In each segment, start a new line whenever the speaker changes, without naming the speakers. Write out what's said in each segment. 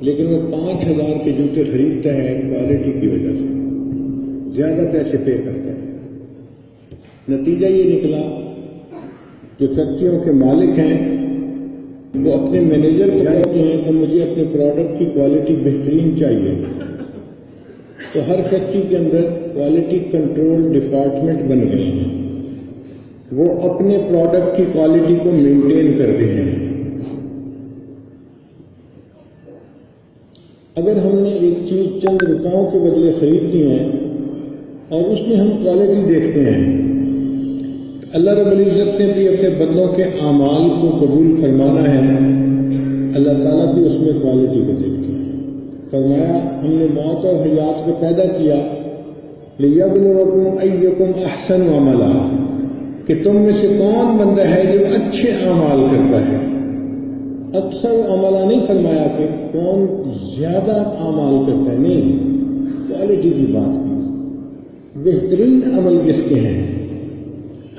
لیکن وہ 5,000 کے جوتے خریدتا ہے کوالٹی کی وجہ سے، زیادہ پیسے پے کرتا ہے۔ نتیجہ یہ نکلا جو فیکٹریوں کے مالک ہیں وہ اپنے مینیجر کو کہتے ہیں کہ مجھے اپنے پروڈکٹ کی کوالٹی بہترین چاہیے، تو ہر فیکٹری کے اندر کوالٹی کنٹرول ڈپارٹمنٹ بن گئے ہیں، وہ اپنے پروڈکٹ کی کوالٹی کو مینٹین کرتے ہیں۔ اگر ہم نے ایک چیز چند روپیوں کے بدلے خریدتی ہے اور اس میں ہم کوالٹی دیکھتے ہیں، اللہ رب العزت نے بھی اپنے بندوں کے اعمال کو قبول فرمانا ہے، اللہ تعالیٰ بھی اس میں کوالٹی کو دیکھتے ہیں۔ فرمایا ہم نے موت اور حیات کو پیدا کیا لِيَبْلُوَكُمْ أَيُّكُمْ أَحْسَنُ عَمَلًا، کہ تم میں سے کون بندہ ہے جو اچھے اعمال کرتا ہے۔ اکثر عملہ نہیں فرمایا کہ کون زیادہ اعمال کرتا ہے، نہیں، کوالٹی کی بات کی، بہترین عمل کس کے ہیں۔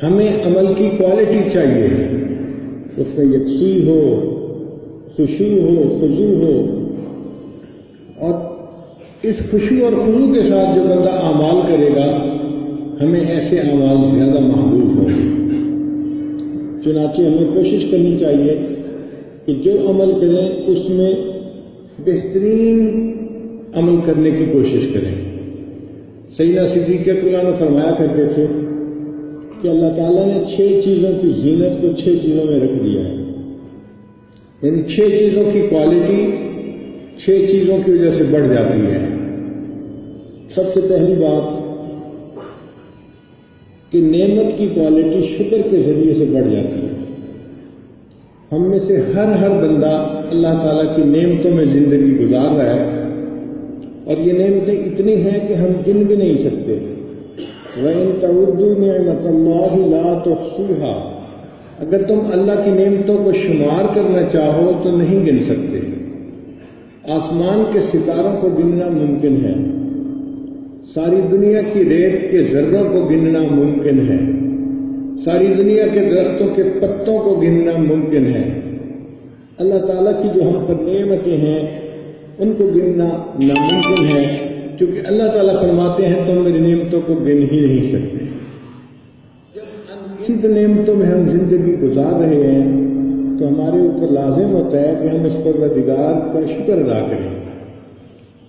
ہمیں عمل کی کوالٹی چاہیے، اس میں یکسوئی ہو، خشوع ہو، خضوع ہو، اور اس خشوع اور خضوع کے ساتھ جو بندہ اعمال کرے گا ہمیں ایسے اعمال زیادہ محبوب ہوں گے۔ چنانچہ ہمیں کوشش کرنی چاہیے کہ جو عمل کریں اس میں بہترین عمل کرنے کی کوشش کریں۔ سیدنا صدیق اکبر نے فرمایا کرتے تھے کہ اللہ تعالیٰ نے 6 چیزوں کی زینت کو 6 چیزوں میں رکھ دیا ہے، یعنی 6 چیزوں کی کوالٹی 6 چیزوں کی وجہ سے بڑھ جاتی ہے۔ سب سے پہلی بات کہ نعمت کی کوالٹی شکر کے ذریعے سے بڑھ جاتی ہے۔ ہم میں سے ہر بندہ اللہ تعالیٰ کی نعمتوں میں زندگی گزار رہا ہے، اور یہ نعمتیں اتنی ہیں کہ ہم گن بھی نہیں سکتے۔ وَإِن تَعُدُّوا نِعْمَةَ اللَّهِ لَا تُحْصُوهَا، اگر تم اللہ کی نعمتوں کو شمار کرنا چاہو تو نہیں گن سکتے۔ آسمان کے ستاروں کو گننا ممکن ہے، ساری دنیا کی ریت کے ذروں کو گننا ممکن ہے، ساری دنیا کے درختوں کے پتوں کو گننا ممکن ہے۔ اللہ تعالیٰ کی جو ہم پر نعمتیں ہیں ان کو گننا ناممکن ہے، کیونکہ اللہ تعالیٰ فرماتے ہیں تم میری نعمتوں کو گن ہی نہیں سکتے۔ جب انگنت نعمتوں میں ہم زندگی گزار رہے ہیں تو ہمارے اوپر لازم ہوتا ہے کہ ہم اس پروردگار کا شکر ادا کریں۔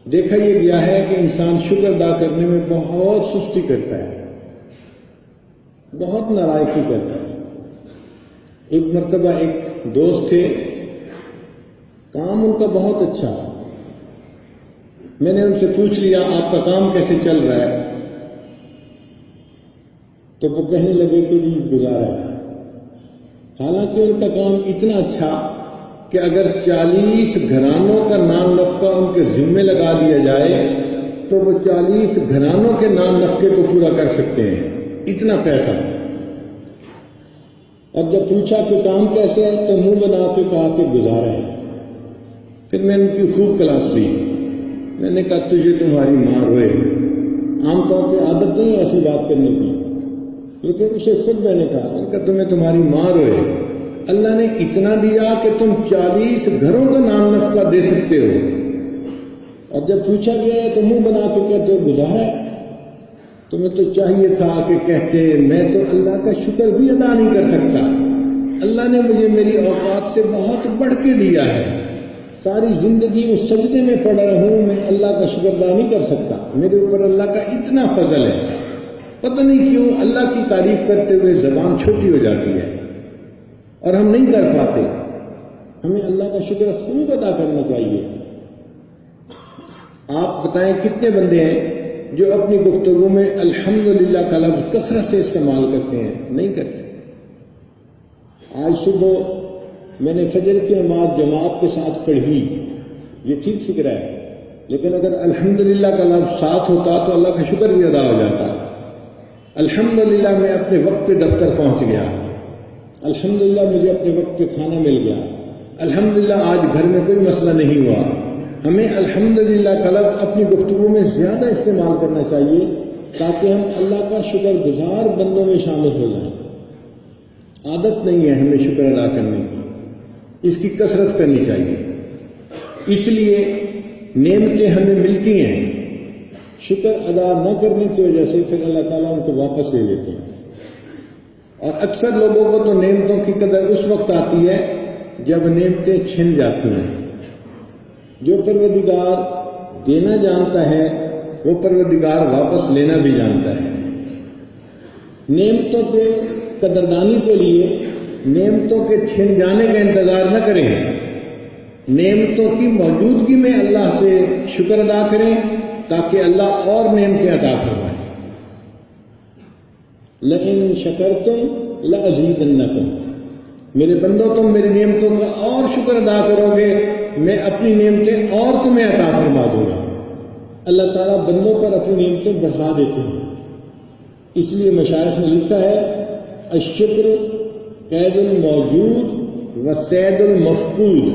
دیکھا یہ گیا ہے کہ انسان شکر ادا کرنے میں بہت سستی کرتا ہے، بہت نالائکی کرتا ہے۔ ایک مرتبہ ایک دوست تھے، کام ان کا بہت اچھا، میں نے ان سے پوچھ لیا آپ کا کام کیسے چل رہا ہے، تو وہ کہنے لگے کہ جی گزارا ہے۔ حالانکہ ان کا کام اتنا اچھا کہ اگر 40 گھرانوں کا نان نفقہ ان کے ذمے لگا دیا جائے تو وہ 40 گھرانوں کے نان نفقے کو پورا کر سکتے ہیں، اتنا پیسہ۔ اب جب پوچھا کہ کام کیسے ہے تو منہ بنا کے کہا کہ گزارا ہے۔ پھر میں نے ان کی خوب کلاس لی، میں نے کہا تجھے تمہاری ماں روئے۔ عام طور پہ عادت نہیں ایسی بات کرنے کی، لیکن اسے خود میں نے کہا تمہیں تمہاری ماں روئے، اللہ نے اتنا دیا کہ تم 40 گھروں کا نان نفقہ دے سکتے ہو، اور جب پوچھا گیا تو منہ بنا کے کہتے ہو گزارا ہے۔ تمہیں تو چاہیے تھا کہ کہتے میں تو اللہ کا شکر بھی ادا نہیں کر سکتا، اللہ نے مجھے میری اوقات سے بہت بڑھ کے دیا ہے، ساری زندگی اس سجدے میں پڑا رہوں، میں اللہ کا شکر ادا نہیں کر سکتا، میرے اوپر اللہ کا اتنا فضل ہے۔ پتہ نہیں کیوں اللہ کی تعریف کرتے ہوئے زبان چھوٹی ہو جاتی ہے اور ہم نہیں کر پاتے۔ ہمیں اللہ کا شکر خوب ادا کرنا چاہیے۔ آپ بتائیں کتنے بندے ہیں جو اپنی گفتگو میں الحمدللہ کا لفظ کثرت سے استعمال کرتے ہیں؟ نہیں کرتے۔ آج صبح میں نے فجر کی نماز جماعت کے ساتھ پڑھی، یہ ٹھیک فکر ہے، لیکن اگر الحمدللہ کا لفظ ساتھ ہوتا تو اللہ کا شکر بھی ادا ہو جاتا۔ الحمدللہ میں اپنے وقت پہ دفتر پہنچ گیا، الحمدللہ مجھے اپنے وقت پہ کھانا مل گیا، الحمدللہ آج گھر میں کوئی مسئلہ نہیں ہوا۔ ہمیں الحمدللہ کا لفظ اپنی گفتگو میں زیادہ استعمال کرنا چاہیے تاکہ ہم اللہ کا شکر گزار بندوں میں شامل ہو جائیں۔ عادت نہیں ہے ہمیں شکر ادا کرنے کی، اس کی کثرت کرنی چاہیے۔ اس لیے نعمتیں ہمیں ملتی ہیں، شکر ادا نہ کرنے کی وجہ سے پھر اللہ تعالیٰ ان کو واپس لے لیتے ہیں۔ اور اکثر لوگوں کو تو نعمتوں کی قدر اس وقت آتی ہے جب نعمتیں چھن جاتی ہیں۔ جو پروردگار دینا جانتا ہے وہ پروردگار واپس لینا بھی جانتا ہے۔ نعمتوں کے قدردانی کے لیے نعمتوں کے چھن جانے کا انتظار نہ کریں، نعمتوں کی موجودگی میں اللہ سے شکر ادا کریں تاکہ اللہ اور نعمتیں عطا فرمائیں۔ لئن شکرتم لأزیدنکم، میرے بندو تم میری نعمتوں کا اور شکر ادا کرو گے میں اپنی نعمتیں اور تمہیں عطا فرما دوں گا۔ اللہ تعالیٰ بندوں پر اپنی نعمتیں بڑھا دیتے ہیں، اس لیے مشائخ نے لکھا ہے الشکر قید الموجود و صید المفقود،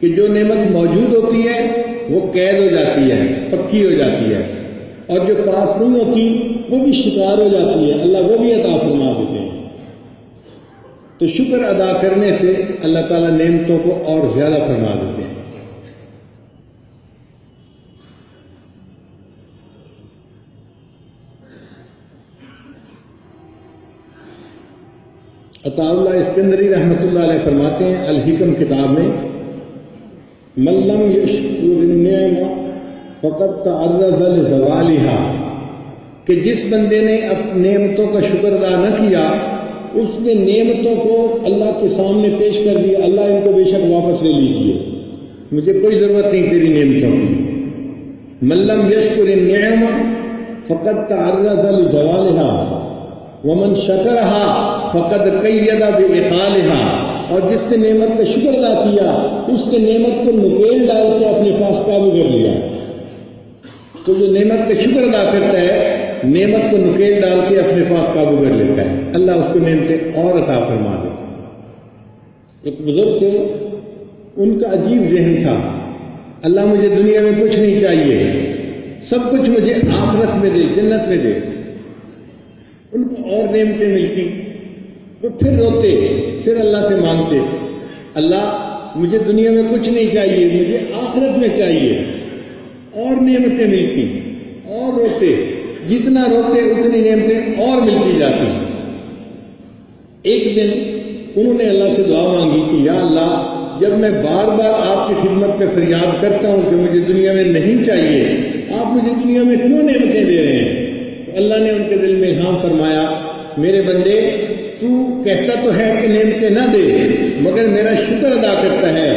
کہ جو نعمت موجود ہوتی ہے وہ قید ہو جاتی ہے، پکی ہو جاتی ہے، اور جو پاس نہیں ہوتی وہ بھی شکار ہو جاتی ہے، اللہ وہ بھی عطا فرما دیتے ہیں۔ تو شکر ادا کرنے سے اللہ تعالیٰ نعمتوں کو اور زیادہ فرما دیتے ہیں۔ عطا اللہ اسکندری رحمۃ اللہ علیہ فرماتے ہیں الحکم کتاب میں، من لم یشکر النعمہ فقد تعرض لزوالها، کہ جس بندے نے اپنی نعمتوں کا شکر ادا نہ کیا اس نے نعمتوں کو اللہ کے سامنے پیش کر دیا، اللہ ان کو بے شک واپس لے لیجیے، مجھے کوئی ضرورت نہیں تیری نعمتوں کی۔ من لم یشکر النعمہ فقد تعرض لزوالها ومن شکرها فقد قید بإقالها، اور جس نے نعمت کا شکر ادا کیا اس نے نعمت کو نکیل ڈال کے اپنے پاس قابو کر لیا۔ تو جو نعمت کا شکر ادا کرتا ہے نعمت کو نکیل ڈال کے اپنے پاس قابو کر لیتا ہے، اللہ اس کو نعمتیں اور عطا فرما دیتا ہے۔ ایک بزرگ تھے، ان کا عجیب ذہن تھا، اللہ مجھے دنیا میں کچھ نہیں چاہیے، سب کچھ مجھے آخرت میں دے، جنت میں دے۔ ان کو اور نعمتیں ملتی تو پھر روتے، پھر اللہ سے مانگتے، اللہ مجھے دنیا میں کچھ نہیں چاہیے، مجھے آخرت میں چاہیے، اور نعمتیں ملتی، اور روتے، جتنا روتے اتنی نعمتیں اور ملتی جاتی۔ ایک دن انہوں نے اللہ سے دعا مانگی کہ یا اللہ جب میں بار بار آپ کی خدمت میں فریاد کرتا ہوں کہ مجھے دنیا میں نہیں چاہیے، آپ مجھے دنیا میں کیوں نعمتیں دے رہے ہیں؟ اللہ نے ان کے دل میں الہام فرمایا، میرے بندے تو کہتا تو ہے کہ نعمتیں نہ دے مگر میرا شکر ادا کرتا ہے،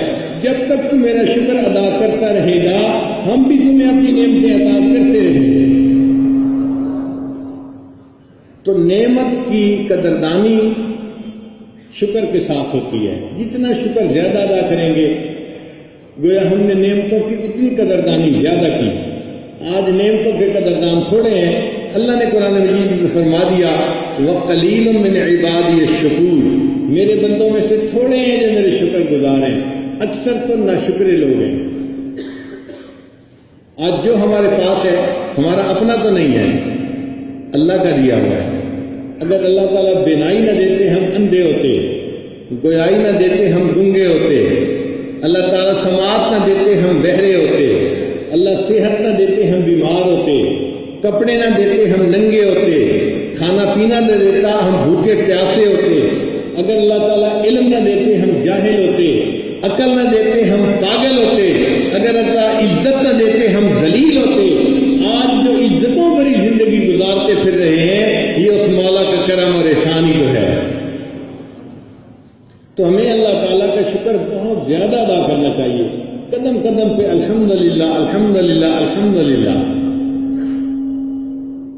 جب تک تو میرا شکر ادا کرتا رہے گا ہم بھی تمہیں اپنی نعمتیں عطا کرتے رہیں گے۔ تو نعمت کی قدردانی شکر کے ساتھ ہوتی ہے، جتنا شکر زیادہ ادا کریں گے گویا ہم نے نعمتوں کی اتنی قدردانی زیادہ کی۔ آج نعمتوں کے قدردان تھوڑے ہیں، اللہ نے قرآن مجید میں فرما دیا وَقَلِيلٌ مِّنْ عِبَادِيَ الشَّكُورُ، میرے بندوں میں سے تھوڑے ہیں جو میرے شکر گزار ہیں، اکثر تو ناشکرے لوگ ہیں۔ آج جو ہمارے پاس ہے ہمارا اپنا تو نہیں ہے، اللہ کا دیا ہوا ہے۔ اگر اللہ تعالیٰ بینائی نہ دیتے ہم اندھے ہوتے، گویائی نہ دیتے ہم گنگے ہوتے، اللہ تعالیٰ سماعت نہ دیتے ہم بہرے ہوتے، اللہ صحت نہ دیتے ہم بیمار ہوتے، کپڑے نہ دیتے ہم ننگے ہوتے، کھانا پینا نہ دیتا ہم بھوکے پیاسے ہوتے، اگر اللہ تعالیٰ علم نہ دیتے ہم جاہل ہوتے، عقل نہ دیتے ہم پاگل ہوتے، اگر اللہ عزت نہ دیتے ہم ذلیل ہوتے۔ آج جو عزتوں بھری زندگی گزارتے پھر رہے ہیں یہ اس مولا کا کرم اور احسان ہی تو ہے۔ تو ہمیں اللہ تعالیٰ کا شکر بہت زیادہ ادا کرنا چاہیے، قدم قدم پہ الحمدللہ الحمدللہ الحمدللہ۔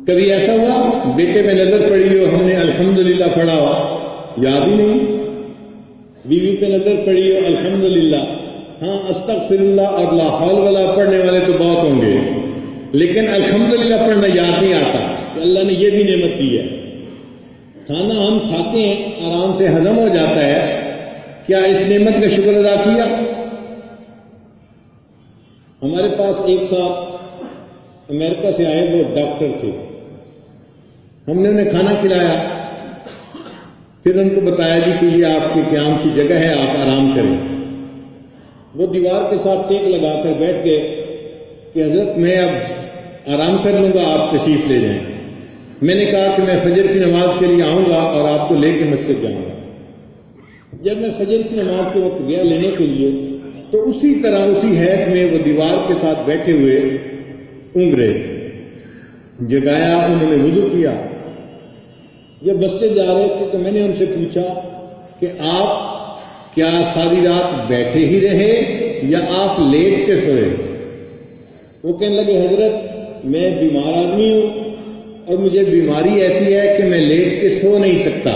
کبھی ایسا ہوا بیٹے میں نظر پڑی ہو ہم نے الحمدللہ پڑھا ہو، یاد ہی نہیں، بیوی پہ نظر پڑی ہو الحمدللہ، ہاں استغفر اللہ اور لا حول ولا پڑھنے والے تو بہت ہوں گے، لیکن الحمدللہ پڑھنا یاد نہیں آتا کہ اللہ نے یہ بھی نعمت دی ہے۔ کھانا ہم کھاتے ہیں آرام سے ہضم ہو جاتا ہے، کیا اس نعمت کا شکر ادا کیا؟ ہمارے پاس ایک صاحب امریکہ سے آئے، وہ ڈاکٹر تھے، ہم نے انہیں کھانا کھلایا، پھر ان کو بتایا جی کہ یہ آپ کے قیام کی جگہ ہے، آپ آرام کریں۔ وہ دیوار کے ساتھ ٹیک لگا کر بیٹھ گئے کہ حضرت میں اب آرام کر لوں گا، آپ تشریف لے جائیں۔ میں نے کہا کہ میں فجر کی نماز کے لیے آؤں گا اور آپ کو لے کے مسجد جاؤں گا۔ جب میں فجر کی نماز کے وقت گیا لینے کے لیے تو اسی طرح اسی حیث میں وہ دیوار کے ساتھ بیٹھے ہوئے اونگ رہے تھے۔ جگایا، انہوں نے وضو کیا۔ جب مسجد جا رہے تھے تو میں نے ان سے پوچھا کہ آپ کیا ساری رات بیٹھے ہی رہے یا آپ لیٹ کے سوئے؟ وہ کہنے لگے حضرت میں بیمار آدمی ہوں اور مجھے بیماری ایسی ہے کہ میں لیٹ کے سو نہیں سکتا،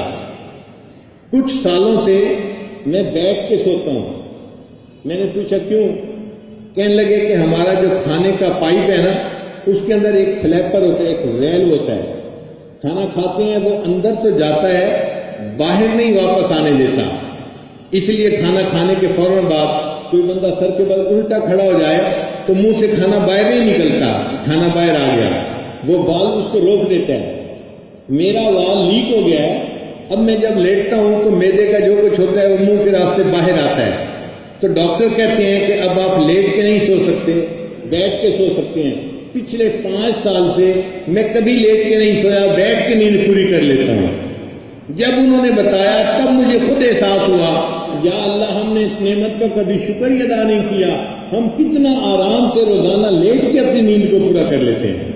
کچھ سالوں سے میں بیٹھ کے سوتا ہوں۔ میں نے پوچھا کیوں؟ کہنے لگے کہ ہمارا جو کھانے کا پائپ ہے نا، اس کے اندر ایک فلیپر ہوتا ہے، ایک ویل ہوتا ہے، کھانا کھاتے ہیں وہ اندر تو جاتا ہے، باہر نہیں واپس آنے دیتا، اس لیے کھانا کھانے کے فوراً بعد کوئی بندہ سر کے بل الٹا کھڑا ہو جائے تو منہ سے کھانا باہر نہیں نکلتا، کھانا باہر آ گیا، وہ بال اس کو روک دیتا ہے۔ میرا وال لیک ہو گیا ہے، اب میں جب لیٹتا ہوں تو معدے کا جو کچھ ہوتا ہے وہ منہ کے راستے باہر آتا ہے، تو ڈاکٹر کہتے ہیں کہ اب آپ لیٹ کے نہیں سو سکتے، بیٹھ کے سو سکتے ہیں۔ پچھلے 5 سال سے میں کبھی لیٹ کے نہیں سویا، بیٹھ کے نیند پوری کر لیتا ہوں۔ جب انہوں نے بتایا تب مجھے خود احساس ہوا، یا اللہ ہم نے اس نعمت کا کبھی شکر ہی ادا نہیں کیا، ہم کتنا آرام سے روزانہ لیٹ کے اپنی نیند کو پورا کر لیتے ہیں۔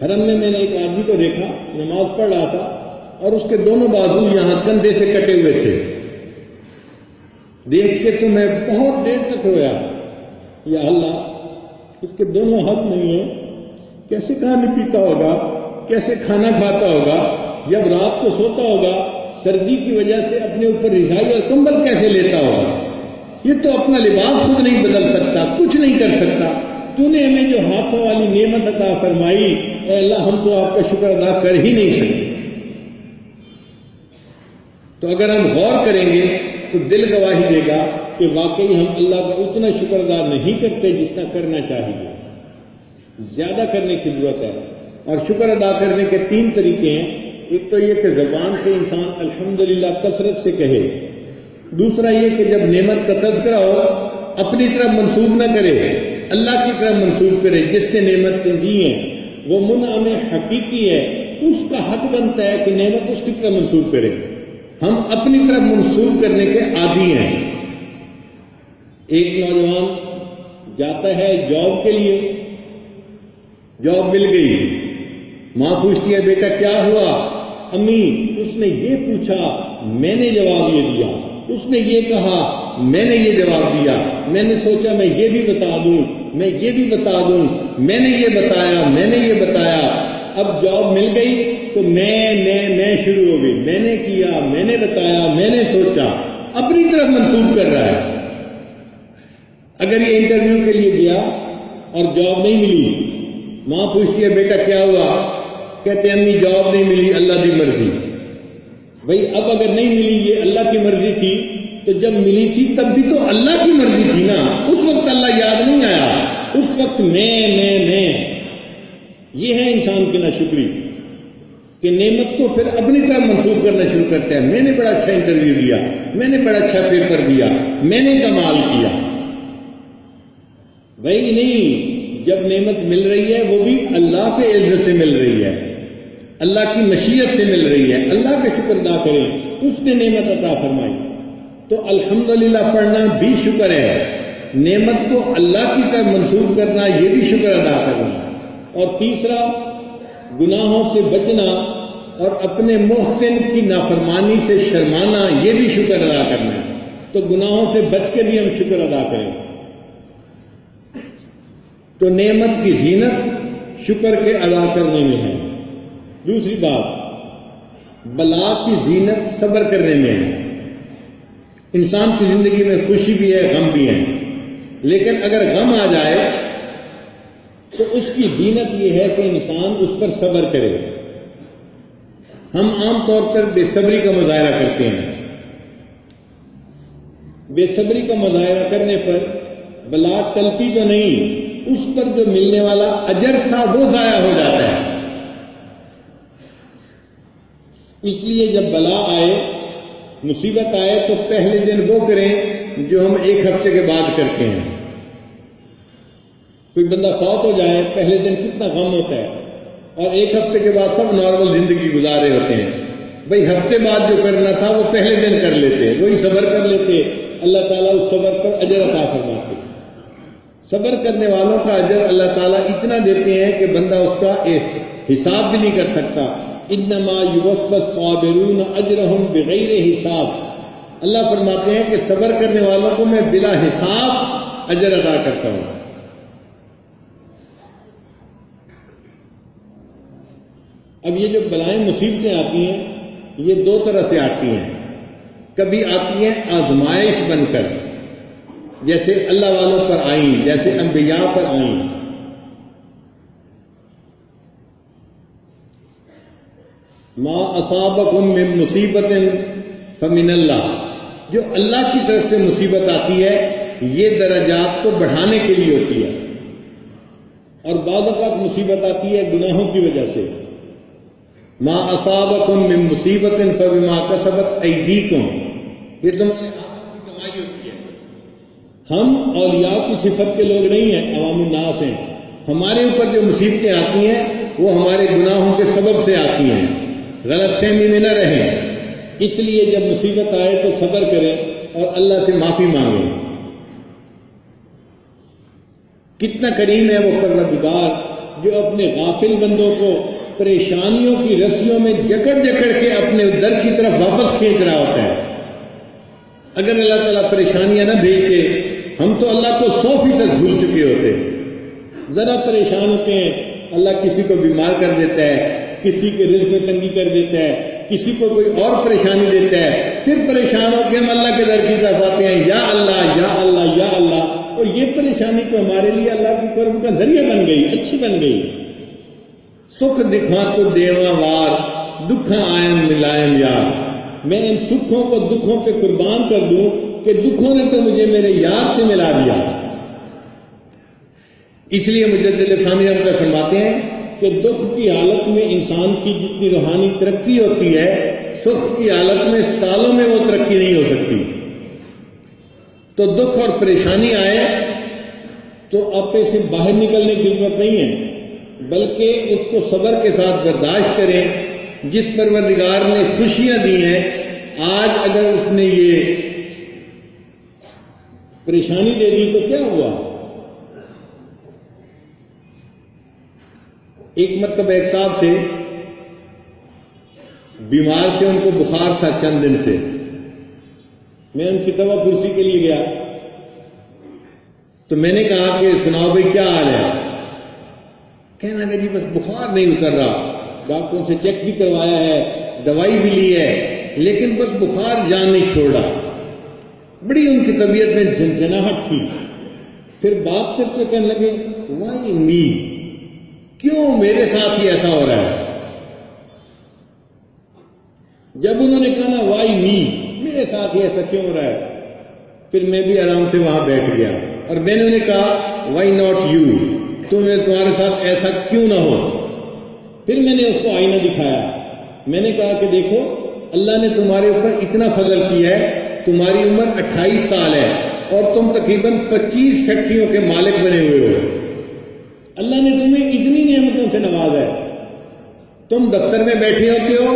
حرم میں نے ایک آدمی کو دیکھا، نماز پڑھ رہا تھا اور اس کے دونوں بازو یہاں کندھے سے کٹے ہوئے تھے۔ دیکھ کے تو میں بہت دیر تک رویا، یا اللہ اس کے دونوں ہاتھ نہیں ہیں، کیسے کھانا پیتا ہوگا، کیسے کھانا کھاتا ہوگا، جب رات کو سوتا ہوگا سردی کی وجہ سے اپنے اوپر رضائی اور کمبل کیسے لیتا ہوگا، یہ تو اپنا لباس خود نہیں بدل سکتا، کچھ نہیں کر سکتا، تو نے ہمیں جو ہاتھوں والی نعمت عطا فرمائی، اے اللہ ہم تو آپ کا شکر ادا کر ہی نہیں سکتے۔ تو اگر ہم غور کریں گے تو دل گواہی دے گا کہ واقعی ہم اللہ کا اتنا شکر ادا نہیں کرتے جتنا کرنا چاہیے، زیادہ کرنے کی ضرورت ہے۔ اور شکر ادا کرنے کے 3 طریقے ہیں۔ ایک تو یہ کہ زبان سے انسان الحمدللہ کثرت سے کہے، دوسرا یہ کہ جب نعمت کا تذکرہ ہو اپنی طرف منسوب نہ کرے، اللہ کی طرف منسوب کرے، جس نے نعمتیں دی ہیں وہ منعم حقیقی ہے، اس کا حق بنتا ہے کہ نعمت اس کی طرف منسوب کرے، ہم اپنی طرف منسوب کرنے کے عادی ہیں۔ ایک نوجوان جاتا ہے جاب کے لیے، جاب مل گئی، ماں پوچھتی ہے بیٹا کیا ہوا؟ امی اس نے یہ پوچھا، میں نے جواب یہ دیا، اس نے یہ کہا، میں نے یہ جواب دیا، میں نے سوچا میں یہ بھی بتا دوں، میں یہ بھی بتا دوں، میں نے یہ بتایا، میں نے یہ بتایا۔ اب جاب مل گئی تو میں شروع ہو گئی، میں نے کیا، میں نے بتایا، میں نے سوچا، اپنی طرف منسوب کر رہا ہے۔ اگر یہ انٹرویو کے لیے گیا اور جاب نہیں ملی، ماں پوچھتی ہے بیٹا کیا ہوا؟ کہتے ہیں امی جاب نہیں ملی، اللہ کی مرضی۔ بھئی اب اگر نہیں ملی یہ اللہ کی مرضی تھی تو جب ملی تھی تب بھی تو اللہ کی مرضی تھی نا، اس وقت اللہ یاد نہیں آیا، اس وقت میں یہ ہے انسان کی ناشکری کہ نعمت کو پھر اپنی طرف منسوب کرنا شروع کرتا ہے۔ میں نے بڑا اچھا انٹرویو دیا، میں نے بڑا اچھا پیپر دیا، میں نے کمال کیا۔ بھائی نہیں، جب نعمت مل رہی ہے وہ بھی اللہ کے عزت سے مل رہی ہے، اللہ کی مشیت سے مل رہی ہے، اللہ کا شکر ادا کریں، اس نے نعمت عطا فرمائی۔ تو الحمدللہ پڑھنا بھی شکر ہے، نعمت کو اللہ کی طرف منسوب کرنا یہ بھی شکر ادا کرنا۔ اور تیسرا گناہوں سے بچنا اور اپنے محسن کی نافرمانی سے شرمانا یہ بھی شکر ادا کرنا ہے۔ تو گناہوں سے بچ کے بھی ہم شکر ادا کریں۔ تو نعمت کی زینت شکر کے ادا کرنے میں ہے۔ دوسری بات، بلا کی زینت صبر کرنے میں ہے۔ انسان کی زندگی میں خوشی بھی ہے، غم بھی ہے، لیکن اگر غم آ جائے تو اس کی زینت یہ ہے کہ انسان اس پر صبر کرے۔ ہم عام طور پر بے صبری کا مظاہرہ کرتے ہیں، بے صبری کا مظاہرہ کرنے پر بلا ٹلتی تو نہیں، اس پر جو ملنے والا اجر تھا وہ ضائع ہو جاتا ہے۔ اس لیے جب بلا آئے مصیبت آئے تو پہلے دن وہ کریں جو ہم ایک ہفتے کے بعد کرتے ہیں. کوئی بندہ فوت ہو جائے پہلے دن کتنا غم ہوتا ہے، اور ایک ہفتے کے بعد سب نارمل زندگی گزارے ہوتے ہیں. بھئی ہفتے بعد جو کرنا تھا وہ پہلے دن کر لیتے، وہی صبر کر لیتے، اللہ تعالیٰ اس صبر پر اجر عطا فرماتے. صبر کرنے والوں کا اجر اللہ تعالیٰ اتنا دیتے ہیں کہ بندہ اس کا حساب بھی نہیں کر سکتا. انما یوفی الصابرون اجرہم بغیر حساب. اللہ فرماتے ہیں کہ صبر کرنے والوں کو میں بلا حساب اجر عطا کرتا ہوں. اب یہ جو بلائیں مصیبتیں آتی ہیں یہ دو طرح سے آتی ہیں. کبھی آتی ہیں آزمائش بن کر، جیسے اللہ والوں پر آئیں، جیسے انبیاء پر آئیں. ما اصابکم من مصیبت فمن اللہ. جو اللہ کی طرف سے مصیبت آتی ہے یہ درجات کو بڑھانے کے لیے ہوتی ہے، اور بعض اوقات مصیبت آتی ہے گناہوں کی وجہ سے. ما اصابکم من مصیبت فبما کسبت ایدیکم. یہ تمہارے ہاتھوں کی کمائی ہوتی ہے. ہم اولیاء کی صفت کے لوگ نہیں ہیں، عوام الناس ہیں. ہمارے اوپر جو مصیبتیں آتی ہیں وہ ہمارے گناہوں کے سبب سے آتی ہیں. غلط فہمی میں نہ رہیں. اس لیے جب مصیبت آئے تو صبر کریں اور اللہ سے معافی مانگیں. کتنا کریم ہے وہ پروردگار جو اپنے غافل بندوں کو پریشانیوں کی رسیوں میں جکڑ جکڑ کے اپنے در کی طرف واپس کھینچ رہا ہوتا ہے. اگر اللہ تعالیٰ پریشانیاں نہ بھیجتے ہم تو اللہ کو 100% بھول چکے ہوتے. ذرا پریشان ہوتے ہیں اللہ کسی کو بیمار کر دیتا ہے، کسی کے رزق میں تنگی کر دیتا ہے، کسی کو کوئی اور پریشانی دیتا ہے. پھر پریشان ہو کے ہم اللہ کے در کی طرف آتے ہیں، یا اللہ یا اللہ یا اللہ. اور یہ پریشانی تو ہمارے لیے اللہ کی قرب کا ذریعہ بن گئی، اچھی بن گئی. سکھ دکھا تو دیواں وار، دکھاں آئیں ملائم یار. میں ان سکھوں کو دکھوں پہ قربان کر دوں کہ دکھوں نے تو مجھے میرے یار سے ملا دیا. اس لیے مجدد ثانی ہم کا فرماتے ہیں کہ دکھ کی حالت میں انسان کی جتنی روحانی ترقی ہوتی ہے، سکھ کی حالت میں سالوں میں وہ ترقی نہیں ہو سکتی. تو دکھ اور پریشانی آئے تو آپے سے باہر نکلنے کی ضرورت نہیں ہے، بلکہ اس کو صبر کے ساتھ برداشت کریں. جس پروردگار نے خوشیاں دی ہیں، آج اگر اس نے یہ پریشانی دے دی تو کیا ہوا؟ ایک مرتبہ ایک صاحب تھے، بیمار تھے، ان کو بخار تھا چند دن سے. میں ان کی دوا پرسی کے لیے گیا تو میں نے کہا کہ سناؤ بھائی کیا حال ہے؟ کہنے لگے جی بس بخار نہیں اتر رہا، ڈاکٹروں سے چیک بھی کروایا ہے، دوائی بھی لی ہے، لیکن بس بخار جان نہیں چھوڑ رہا. بڑی ان کی طبیعت میں جھنجھناہٹ تھی. پھر بات کرتے کہنے لگے وائی می، کیوں میرے ساتھ ہی ایسا ہو رہا ہے؟ جب انہوں نے کہا نا وائی می، میرے ساتھ ہی ایسا کیوں ہو رہا ہے، پھر میں بھی آرام سے وہاں بیٹھ گیا اور میں نے انہیں کہا وائی ناٹ یو، تمہارے ساتھ ایسا کیوں نہ ہو. پھر میں نے اس کو آئینہ دکھایا. میں نے کہا کہ دیکھو اللہ نے تمہارے اوپر اتنا فضل کیا ہے، تمہاری عمر 28 سال ہے اور تم تقریباً 25 فیکٹریوں کے مالک بنے ہوئے ہو. اللہ نے تمہیں اتنی نعمتوں سے نوازا ہے. تم دفتر میں بیٹھے ہوتے ہو،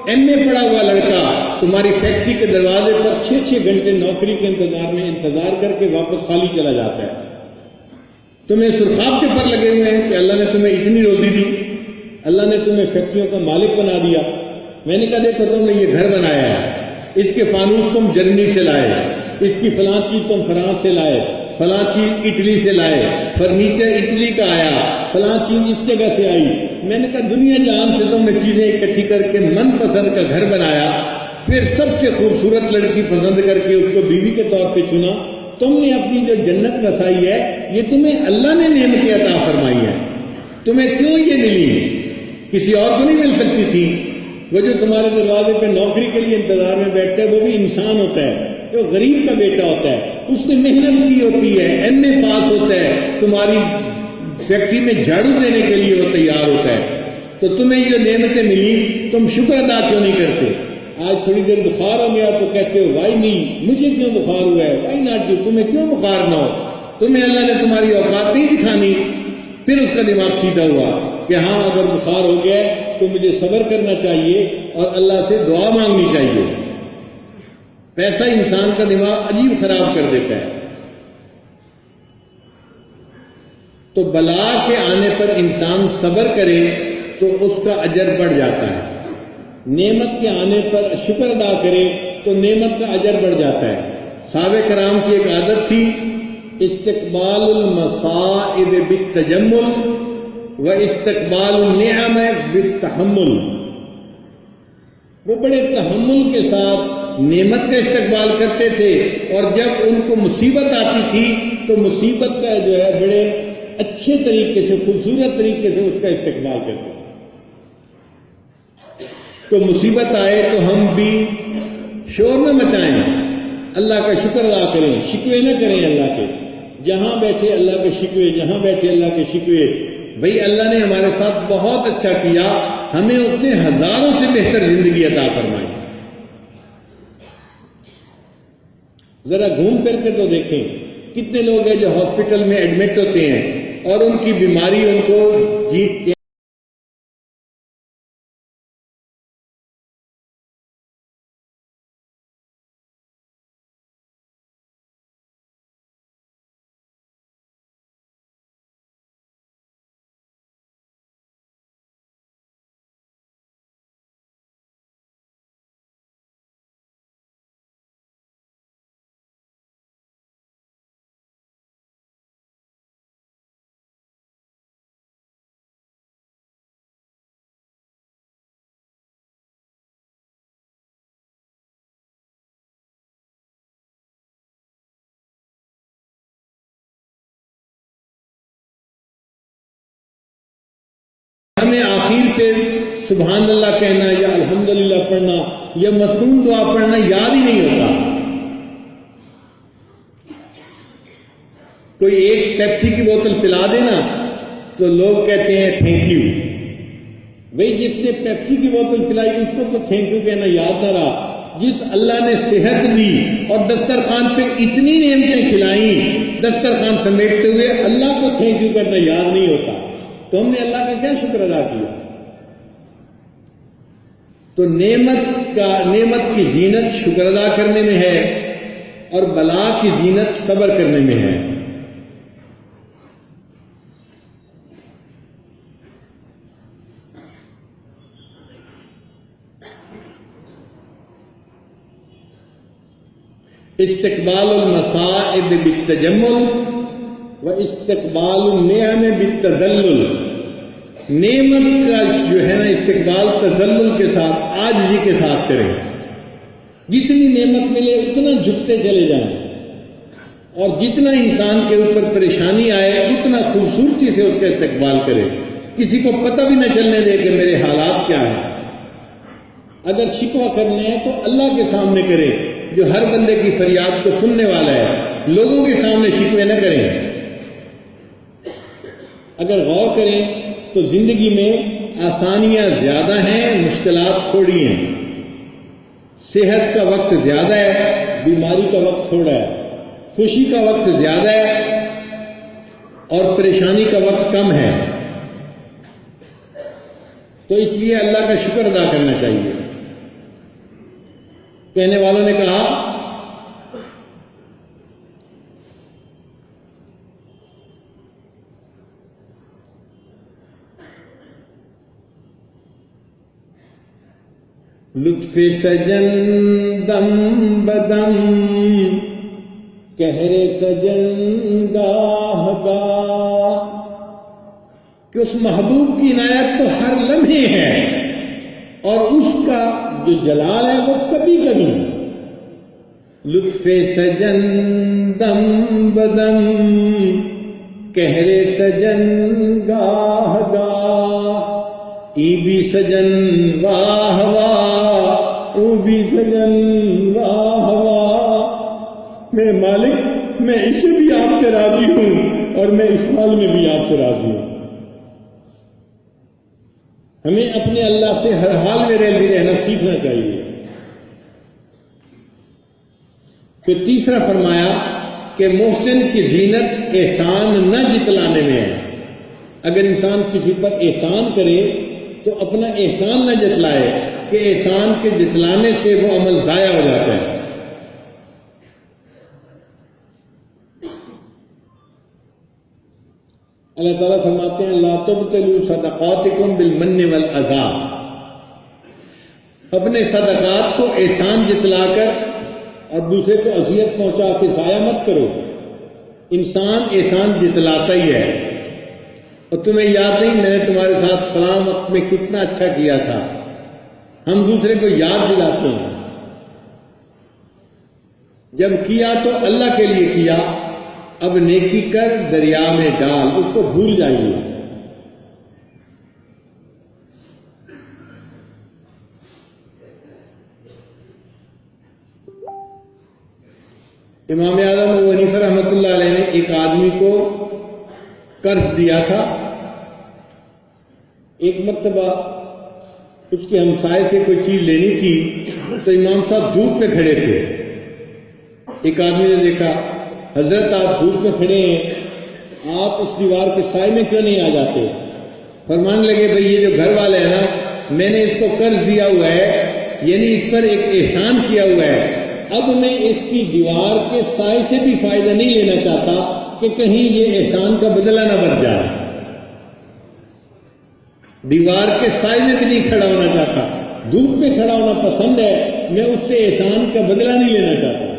ایم اے پڑھا ہوا لڑکا تمہاری فیکٹری کے دروازے پر 6 گھنٹے نوکری کے انتظار کر کے واپس خالی چلا جاتا ہے. تمہیں سرخاب کے پر لگے ہوئے ہیں کہ اللہ نے تمہیں اتنی روزی دی، اللہ نے تمہیں فیکٹریوں کا مالک بنا دیا. میں نے کہا دیکھو تم نے یہ گھر بنایا ہے، اس کے فانوس تم جرمنی سے لائے، اس کی فلاں چیز تم فرانس سے لائے، فلاں چیز اٹلی سے لائے، فرنیچر اٹلی کا آیا، فلاں چیز اس جگہ سے آئی. میں نے کہا دنیا جہان سے تم نے چیزیں اکٹھی کر کے من پسند کا گھر بنایا، پھر سب سے خوبصورت لڑکی پسند کر کے اس کو بیوی کے طور پہ چنا. تم نے اپنی جو جنت بسائی ہے یہ تمہیں اللہ نے نعمتیں عطا فرمائی ہے. تمہیں کیوں یہ ملی؟ کسی اور کو نہیں مل سکتی تھی. وہ جو تمہارے دروازے پہ نوکری کے لیے انتظار میں بیٹھتا ہے وہ بھی انسان ہوتا ہے، جو غریب کا بیٹا ہوتا ہے، اس نے محنت کی ہوتی ہے، ایم اے پاس ہوتا ہے، تمہاری فیکٹری میں جھاڑو دینے کے لیے وہ تیار ہوتا ہے. تو تمہیں یہ نعمتیں ملی، تم شکر ادا کیوں نہیں کرتے؟ آج تھوڑی دیر بخار ہو گیا تو کہتے ہو وائی نہیں، مجھے کیوں بخار ہوا ہے، وائی ناٹ یو، تمہیں کیوں بخار نہ ہو، تمہیں اللہ نے تمہاری اوقات نہیں دکھانی. پھر اس کا دماغ سیدھا ہوا کہ ہاں اگر بخار ہو گیا تو مجھے صبر کرنا چاہیے اور اللہ سے دعا مانگنی چاہیے. پیسہ انسان کا دماغ عجیب خراب کر دیتا ہے. تو بلا کے آنے پر انسان صبر کرے تو اس کا اجر بڑھ جاتا ہے. نعمت کے آنے پر شکر ادا کرے تو نعمت کا اجر بڑھ جاتا ہے. صحابہ کرام کی ایک عادت تھی استقبال المصائب بالتجمل و استقبال النعم بالتحمل. وہ بڑے تحمل کے ساتھ نعمت کا استقبال کرتے تھے اور جب ان کو مصیبت آتی تھی تو مصیبت کا جو ہے بڑے اچھے طریقے سے، خوبصورت طریقے سے اس کا استقبال کرتے تھے. تو مصیبت آئے تو ہم بھی شور نہ مچائیں، اللہ کا شکر ادا کریں، شکوے نہ کریں اللہ کے. جہاں بیٹھے اللہ کے شکوے، جہاں بیٹھے اللہ کے شکوے. بھئی اللہ نے ہمارے ساتھ بہت اچھا کیا، ہمیں اس نے ہزاروں سے بہتر زندگی عطا فرمائی. ذرا گھوم کر کے تو دیکھیں کتنے لوگ ہیں جو ہاسپٹل میں ایڈمٹ ہوتے ہیں اور ان کی بیماری ان کو جیتتے ہیں. ہمیں آخر پہ سبحان اللہ کہنا یا الحمدللہ پڑھنا یا مصنون دعا پڑھنا یاد ہی نہیں ہوتا. کوئی ایک پیپسی کی بوتل پلا دینا تو لوگ کہتے ہیں تھینک یو. بھئی جس نے پیپسی کی بوتل پلائی اس کو تو تھینک یو کہنا یاد نہ رہا. جس اللہ نے صحت دی اور دسترخوان پہ اتنی نعمتیں کھلائیں، دسترخوان سمیٹتے ہوئے اللہ کو تھینک یو کرنا یاد نہیں ہوتا، تو ہم نے اللہ کا کیا شکر ادا کیا؟ تو نعمت کی زینت شکر ادا کرنے میں ہے اور بلا کی زینت صبر کرنے میں ہے. استقبال المصائب بالتجمل و استقبال النعم بالتذلل. نعمت کا جو ہے نا استقبال تذلل کے ساتھ، عاجزی کے ساتھ کریں. جتنی نعمت ملے اتنا جھکتے چلے جائیں اور جتنا انسان کے اوپر پریشانی آئے اتنا خوبصورتی سے اس کا استقبال کرے. کسی کو پتہ بھی نہ چلنے دے کہ میرے حالات کیا ہیں. اگر شکوہ کرنا ہے تو اللہ کے سامنے کرے جو ہر بندے کی فریاد کو سننے والا ہے. لوگوں کے سامنے شکوے نہ کریں. اگر غور کریں تو زندگی میں آسانیاں زیادہ ہیں، مشکلات تھوڑی ہیں. صحت کا وقت زیادہ ہے، بیماری کا وقت تھوڑا ہے. خوشی کا وقت زیادہ ہے اور پریشانی کا وقت کم ہے. تو اس لیے اللہ کا شکر ادا کرنا چاہیے. کہنے والوں نے کہا لطف سجن دم بدم کہر سجن گاہ گاہ، کہ اس محبوب کی عنایت تو ہر لمحے ہے اور اس کا جو جلال ہے وہ کبھی کبھی. لطف سجن دم بدم کہر سجن گاہ گاہ، ای بھی سجن واہ واہ او بھی سجن واہ واہ. میرے مالک میں اسے بھی آپ سے راضی ہوں اور میں اس حال میں بھی آپ سے راضی ہوں. ہمیں اپنے اللہ سے ہر حال میں رہنا سیکھنا چاہیے. پھر تیسرا فرمایا کہ محسن کی زینت احسان نہ جتلانے میں ہے. اگر انسان کسی پر احسان کرے تو اپنا احسان نہ جتلائے کہ احسان کے جتلانے سے وہ عمل ضائع ہو جاتا ہے. اللہ تعالیٰ فرماتے ہیں لا تبطلوا صدقاتکم بالمن والاذی. اپنے صدقات کو احسان جتلا کر اور دوسرے کو اذیت پہنچا کے ضائع مت کرو. انسان احسان جتلاتا ہی ہے. اور تمہیں یاد نہیں میں نے تمہارے ساتھ فلاں وقت میں کتنا اچھا کیا تھا. ہم دوسرے کو یاد دلاتے ہیں. جب کیا تو اللہ کے لیے کیا، اب نیکی کر دریا میں ڈال، اس کو بھول جائیے. امام اعظم ابو حنیفہ رحمۃ اللہ علیہ نے ایک آدمی کو قرض دیا تھا. ایک مرتبہ اس کے ہمسائے سے کوئی چیز لینی تھی تو امام صاحب دھوپ میں کھڑے تھے. ایک آدمی نے دیکھا حضرت آپ دھوپ میں کھڑے ہیں، آپ اس دیوار کے سائے میں کیوں نہیں آ جاتے؟ فرمانے لگے بھئی یہ جو گھر والے ہیں نا، میں نے اس کو قرض دیا ہوا ہے، یعنی اس پر ایک احسان کیا ہوا ہے. اب میں اس کی دیوار کے سائے سے بھی فائدہ نہیں لینا چاہتا کہ کہیں یہ احسان کا بدلہ نہ بن جائے. دیوار کے سائے میں بھی نہیں کھڑا ہونا چاہتا، دھوپ میں کھڑا ہونا پسند ہے، میں اس سے احسان کا بدلہ نہیں لینا چاہتا.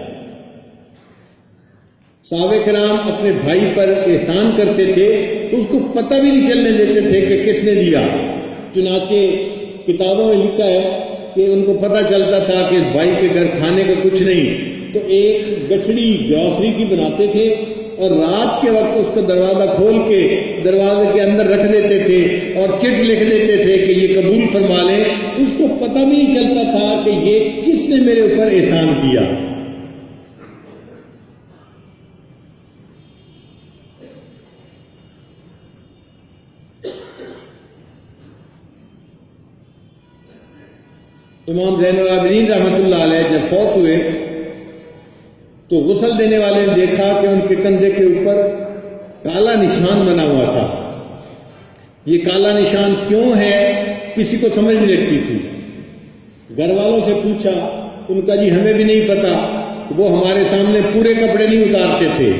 صحابہ کرام اپنے بھائی پر احسان کرتے تھے، اس کو پتہ بھی نہیں چلنے دیتے تھے کہ کس نے دیا. چنانچہ کتابوں میں لکھا ہے کہ ان کو پتہ چلتا تھا کہ اس بھائی کے گھر کھانے کا کچھ نہیں، تو ایک گٹھڑی گروسری کی بناتے تھے اور رات کے وقت اس کا دروازہ کھول کے دروازے کے اندر رکھ دیتے تھے اور چٹ لکھ دیتے تھے کہ یہ قبول فرما لیں. اس کو پتہ بھی نہیں چلتا تھا کہ یہ کس نے میرے اوپر احسان کیا. امام زین العابدین رحمۃ اللہ علیہ جب فوت ہوئے تو غسل دینے والے نے دیکھا کہ ان کے کندھے کے اوپر کالا نشان بنا ہوا تھا. یہ کالا نشان کیوں ہے کسی کو سمجھ نہیں لگتی تھی. گھر والوں سے پوچھا، ان کا جی ہمیں بھی نہیں پتا. وہ ہمارے سامنے پورے کپڑے نہیں اتارتے تھے،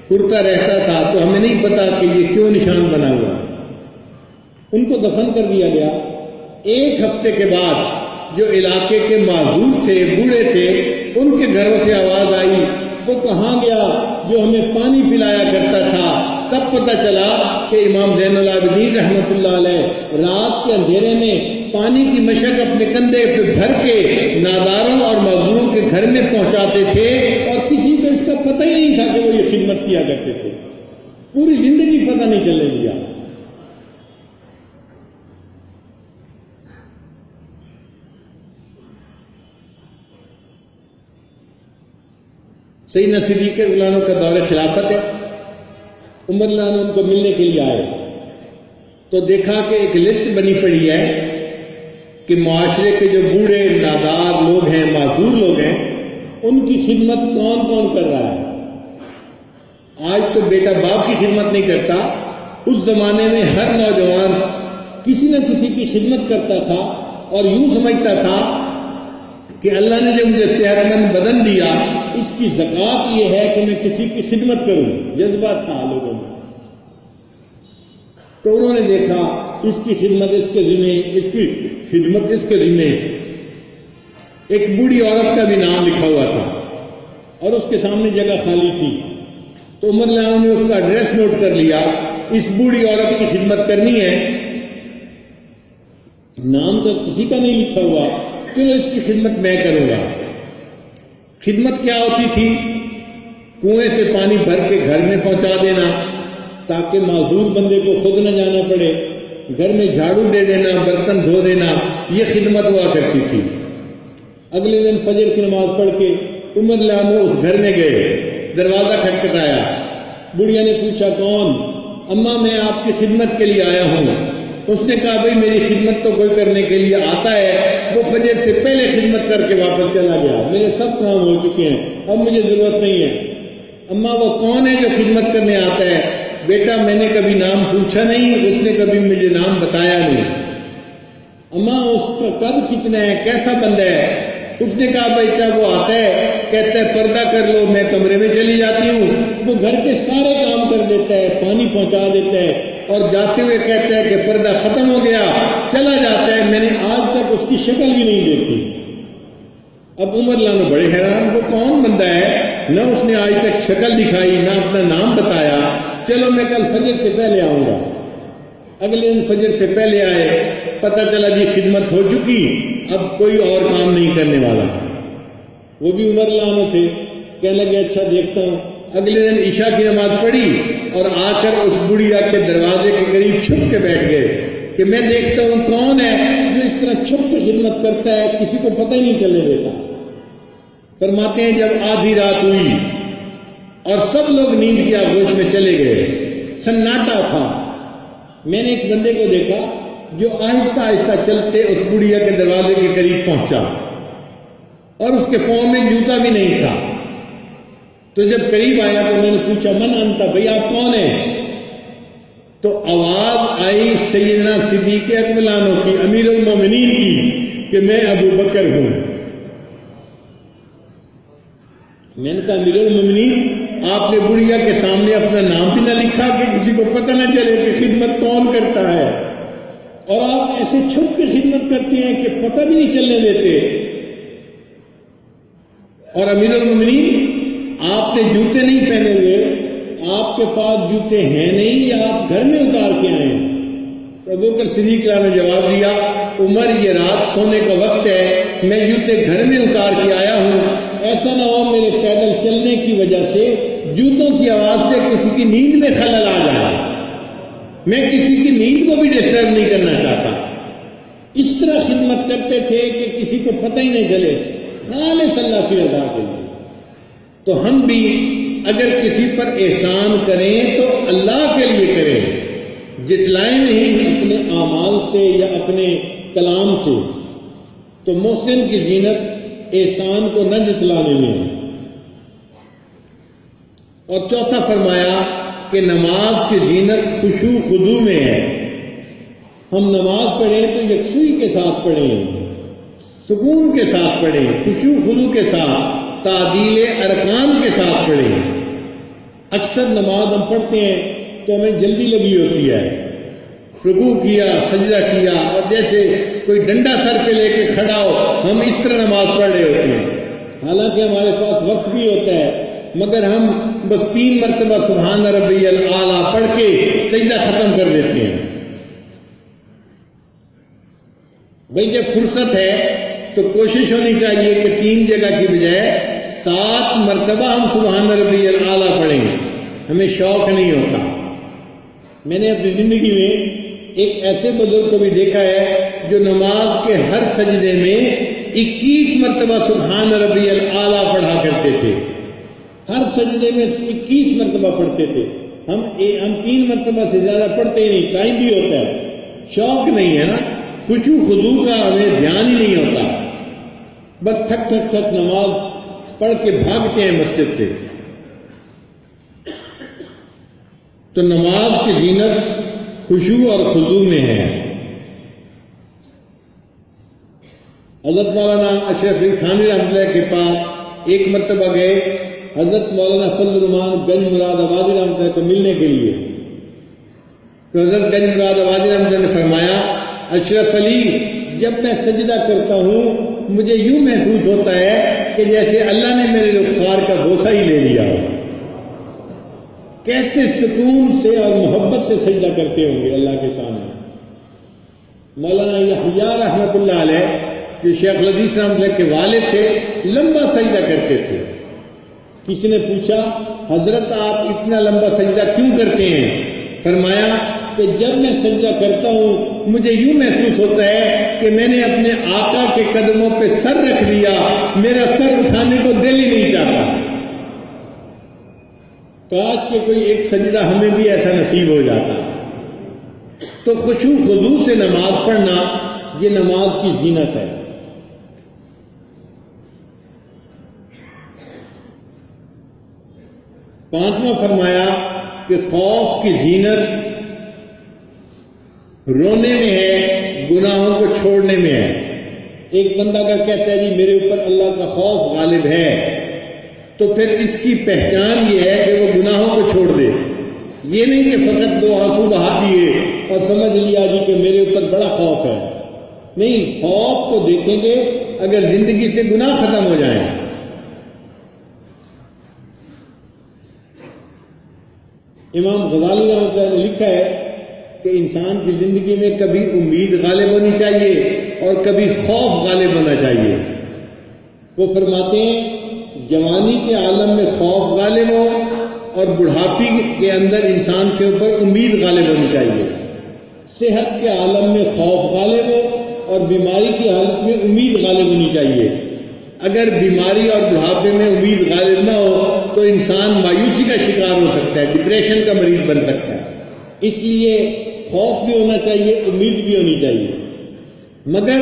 کرتا رہتا تھا، تو ہمیں نہیں پتا کہ یہ کیوں نشان بنا ہوا. ان کو دفن کر دیا گیا. ایک ہفتے کے بعد جو علاقے کے معذور تھے، بوڑھے تھے، ان کے گھروں سے آواز آئی وہ کہاں گیا جو ہمیں پانی پلایا کرتا تھا. تب پتہ چلا کہ امام زین العابدین رحمۃ اللہ علیہ رات کے اندھیرے میں پانی کی مشک اپنے کندھے پہ بھر کے ناداروں اور معذوروں کے گھر میں پہنچاتے تھے اور کسی کو اس کا پتہ ہی نہیں تھا کہ وہ یہ خدمت کیا کرتے تھے. پوری زندگی پتہ نہیں چلنے دیا. سیدنا صدیق رضی اللہ عنہ کا دور خلافت ہے. عمر رضی اللہ عنہ ان کو ملنے کے لیے آئے تو دیکھا کہ ایک لسٹ بنی پڑی ہے کہ معاشرے کے جو بوڑھے نادار لوگ ہیں، معذور لوگ ہیں، ان کی خدمت کون کون کر رہا ہے. آج تو بیٹا باپ کی خدمت نہیں کرتا، اس زمانے میں ہر نوجوان کسی نہ کسی کی خدمت کرتا تھا اور یوں سمجھتا تھا کہ اللہ نے جو مجھے صحت مند بدن دیا، اس کی زکوٰۃ یہ ہے کہ میں کسی کی خدمت کروں. جذبات تھا لوگوں میں. تو انہوں نے دیکھا اس کی خدمت اس کے ذمے، اس کی خدمت اس کے ذمے. ایک بوڑھی عورت کا بھی نام لکھا ہوا تھا اور اس کے سامنے جگہ خالی تھی. تو عمر رضی اللہ عنہ نے اس کا ایڈریس نوٹ کر لیا. اس بوڑھی عورت کی خدمت کرنی ہے، نام تو کسی کا نہیں لکھا ہوا، چلو اس کی خدمت میں کروں گا. خدمت کیا ہوتی تھی؟ کنویں سے پانی بھر کے گھر میں پہنچا دینا تاکہ معذور بندے کو خود نہ جانا پڑے، گھر میں جھاڑو دے دینا، برتن دھو دینا، یہ خدمت ہوا کرتی تھی. اگلے دن فجر کی نماز پڑھ کے عمر رضی اللہ عنہ اس گھر میں گئے. دروازہ کھٹکھٹایا. بڑھیا نے پوچھا کون؟ اماں میں آپ کی خدمت کے لیے آیا ہوں. اس نے کہا بھئی میری خدمت تو کوئی کرنے کے لیے آتا ہے، وہ فجر سے پہلے خدمت کر کے واپس چلا گیا، میرے سب کام ہو چکے ہیں، اب مجھے ضرورت نہیں ہے۔ اماں وہ کون ہے جو خدمت کرنے آتا ہے؟ بیٹا میں نے کبھی نام پوچھا نہیں، اس نے کبھی مجھے نام بتایا نہیں۔ اماں اس کا قد کتنا ہے، کیسا بندہ ہے؟ اس نے کہا بیٹا وہ آتا ہے، کہتا ہے پردہ کر لو، میں کمرے میں چلی جاتی ہوں، وہ گھر کے سارے کام کر دیتا ہے، پانی پہنچا دیتا ہے، اور جاتے ہوئے کہتا ہے کہ پردہ ختم ہو گیا، چلا جاتا ہے، میں نے آج تک اس کی شکل بھی نہیں دیکھی۔ اب عمر لانا بڑے حیران، وہ کون بندہ ہے، نہ اس نے آج تک شکل دکھائی، نہ اپنا نام بتایا، چلو میں کل فجر سے پہلے آؤں گا۔ اگلے دن فجر سے پہلے آئے، پتہ چلا جی خدمت ہو چکی، اب کوئی اور کام نہیں کرنے والا۔ وہ بھی عمر لانا تھے، کہنے لگے اچھا دیکھتا ہوں۔ اگلے دن عشاء کی نماز پڑھی اور آ کر اس بڑھیا کے دروازے کے قریب چھپ کے بیٹھ گئے کہ میں دیکھتا ہوں کون ہے جو اس طرح چھپ کے خدمت کرتا ہے، کسی کو پتہ ہی نہیں چلنے دیتا۔ فرماتے ہیں جب آدھی رات ہوئی اور سب لوگ نیند کی آغوش میں چلے گئے، سناٹا تھا، میں نے ایک بندے کو دیکھا جو آہستہ آہستہ چلتے اس بڑھیا کے دروازے کے قریب پہنچا اور اس کے پاؤں میں جوتا بھی نہیں تھا۔ تو جب قریب آیا تو میں نے پوچھا من انت، بھئی آپ کون ہیں؟ تو آواز آئی سیدنا صدیق اکبر عنہ کی، امیر المومنین کی، کہ میں ابو بکر ہوں۔ میں نے کہا امیر المومنین، آپ نے بڑھیا کے سامنے اپنا نام بھی نہ لکھا کہ کسی کو پتہ نہ چلے کہ خدمت کون کرتا ہے، اور آپ ایسے چھپ کے خدمت کرتے ہیں کہ پتہ بھی نہیں چلنے دیتے۔ اور امیر المومنین آپ نے جوتے نہیں پہنے ہوئے، آپ کے پاس جوتے ہیں نہیں یا آپ گھر میں اتار کے آئے ہیں؟ تو ابو بکر صدیق نے جواب دیا عمر یہ رات سونے کا وقت ہے، میں جوتے گھر میں اتار کے آیا ہوں، ایسا نہ ہو میرے پیدل چلنے کی وجہ سے جوتوں کی آواز سے کسی کی نیند میں خلل آ جائے، میں کسی کی نیند کو بھی ڈسٹرب نہیں کرنا چاہتا۔ اس طرح خدمت کرتے تھے کہ کسی کو پتہ ہی نہیں چلے، خالص اللہ کی رضا کے لیے۔ تو ہم بھی اگر کسی پر احسان کریں تو اللہ کے لیے کریں، جتلائیں نہیں اپنے اعمال سے یا اپنے کلام سے۔ تو محسن کی زینت احسان کو نہ جتلانے میں ہے۔ اور چوتھا فرمایا کہ نماز کی زینت خشوع خضوع میں ہے۔ ہم نماز پڑھیں تو یکسوئی کے ساتھ پڑھیں، سکون کے ساتھ پڑھیں، خشوع خضوع کے ساتھ، تعدیل ارکان کے ساتھ پڑھیں۔ اکثر نماز ہم پڑھتے ہیں تو ہمیں جلدی لگی ہوتی ہے، رکوع کیا، سجدہ کیا، اور جیسے کوئی ڈنڈا سر پہ لے کے کھڑا ہو ہم اس طرح نماز پڑھ رہے ہوتے ہیں، حالانکہ ہمارے پاس وقت بھی ہوتا ہے، مگر ہم بس 3 مرتبہ سبحان ربی الاعلیٰ پڑھ کے سجدہ ختم کر دیتے ہیں۔ بھئی جب فرصت ہے تو کوشش ہونی چاہیے کہ 3 جگہ کی بجائے 7 مرتبہ ہم سبحان ربی الاعلیٰ پڑھیں۔ ہمیں شوق نہیں ہوتا۔ میں نے اپنی زندگی میں ایک ایسے بزرگ کو بھی دیکھا ہے جو نماز کے ہر سجدے میں 21 مرتبہ سبحان ربی الاعلیٰ پڑھا کرتے تھے، ہر سجدے میں 21 مرتبہ پڑھتے تھے۔ ہم 3 مرتبہ سے زیادہ پڑھتے ہی نہیں، ٹائم بھی ہوتا ہے، شوق نہیں ہے نا، خشوع خضوع کا ہمیں دھیان ہی نہیں ہوتا، بس تھک تھک تھک نماز پڑھ کے بھاگتے ہیں مسجد سے۔ تو نماز کی زینت خشوع اور خضوع میں ہے۔ حضرت مولانا اشرف علی تھانوی رحمۃ اللہ کے پاس ایک مرتبہ گئے حضرت مولانا فضل الرحمان گنج مراد آبادی رحمۃ اللہ کو ملنے کے لیے۔ تو حضرت گنج مراد آبادی رحمۃ اللہ نے فرمایا اشرف علی جب میں سجدہ کرتا ہوں مجھے یوں محسوس ہوتا ہے کہ جیسے اللہ نے میرے رخسار کا بوسہ ہی لے لیا ہو۔ کیسے سکون سے اور محبت سے سجدہ کرتے ہوں گے اللہ کے سامنے۔ مولانا یحییٰ رحمۃ اللہ علیہ جو شیخ الحدیث رحمۃ اللہ کے والد تھے لمبا سجدہ کرتے تھے۔ کسی نے پوچھا حضرت آپ اتنا لمبا سجدہ کیوں کرتے ہیں؟ فرمایا کہ جب میں سجدہ کرتا ہوں مجھے یوں محسوس ہوتا ہے کہ میں نے اپنے آقا کے قدموں پہ سر رکھ دیا، میرا سر اٹھانے کو دل ہی نہیں چاہتا۔ کاش کہ کوئی ایک سجدہ ہمیں بھی ایسا نصیب ہو جاتا۔ تو خشوع خضوع سے نماز پڑھنا یہ نماز کی زینت ہے۔ 5واں فرمایا کہ خوف کی زینت رونے میں ہے، گناہوں کو چھوڑنے میں ہے۔ ایک بندہ کا کہتا ہے جی میرے اوپر اللہ کا خوف غالب ہے، تو پھر اس کی پہچان یہ ہے کہ وہ گناہوں کو چھوڑ دے۔ یہ نہیں کہ فقط 2 آنسو بہا دیے اور سمجھ لیا جی کہ میرے اوپر بڑا خوف ہے، نہیں، خوف کو دیکھیں گے اگر زندگی سے گناہ ختم ہو جائیں۔ امام غزالی رحمۃ اللہ نے لکھا ہے کہ انسان کی زندگی میں کبھی امید غالب ہونی چاہیے اور کبھی خوف غالب ہونا چاہیے۔ وہ فرماتے ہیں جوانی کے عالم میں خوف غالب ہو اور بڑھاپی کے اندر انسان کے اوپر امید غالب ہونی چاہیے۔ صحت کے عالم میں خوف غالب ہو اور بیماری کی حالت میں امید غالب ہونی چاہیے۔ اگر بیماری اور بڑھاپے میں امید غالب نہ ہو تو انسان مایوسی کا شکار ہو سکتا ہے، ڈپریشن کا مریض بن سکتا ہے۔ اس لیے خوف بھی ہونا چاہیے، امید بھی ہونی چاہیے۔ مگر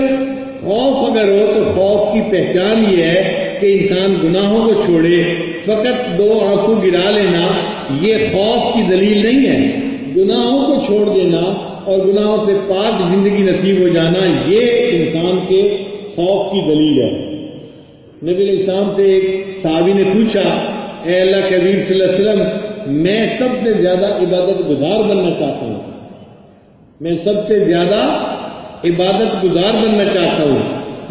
خوف اگر ہو تو خوف کی پہچان یہ ہے کہ انسان گناہوں کو چھوڑے۔ فقط 2 آنسو گرا لینا یہ خوف کی دلیل نہیں ہے۔ گناہوں کو چھوڑ دینا اور گناہوں سے پاک زندگی نصیب ہو جانا یہ انسان کے خوف کی دلیل ہے۔ نبی علیہ السلام سے ایک صحابی نے پوچھا اے اللہ کے حبیب صلی اللہ علیہ وسلم میں سب سے زیادہ عبادت گزار بننا چاہتا ہوں، میں سب سے زیادہ عبادت گزار بننا چاہتا ہوں۔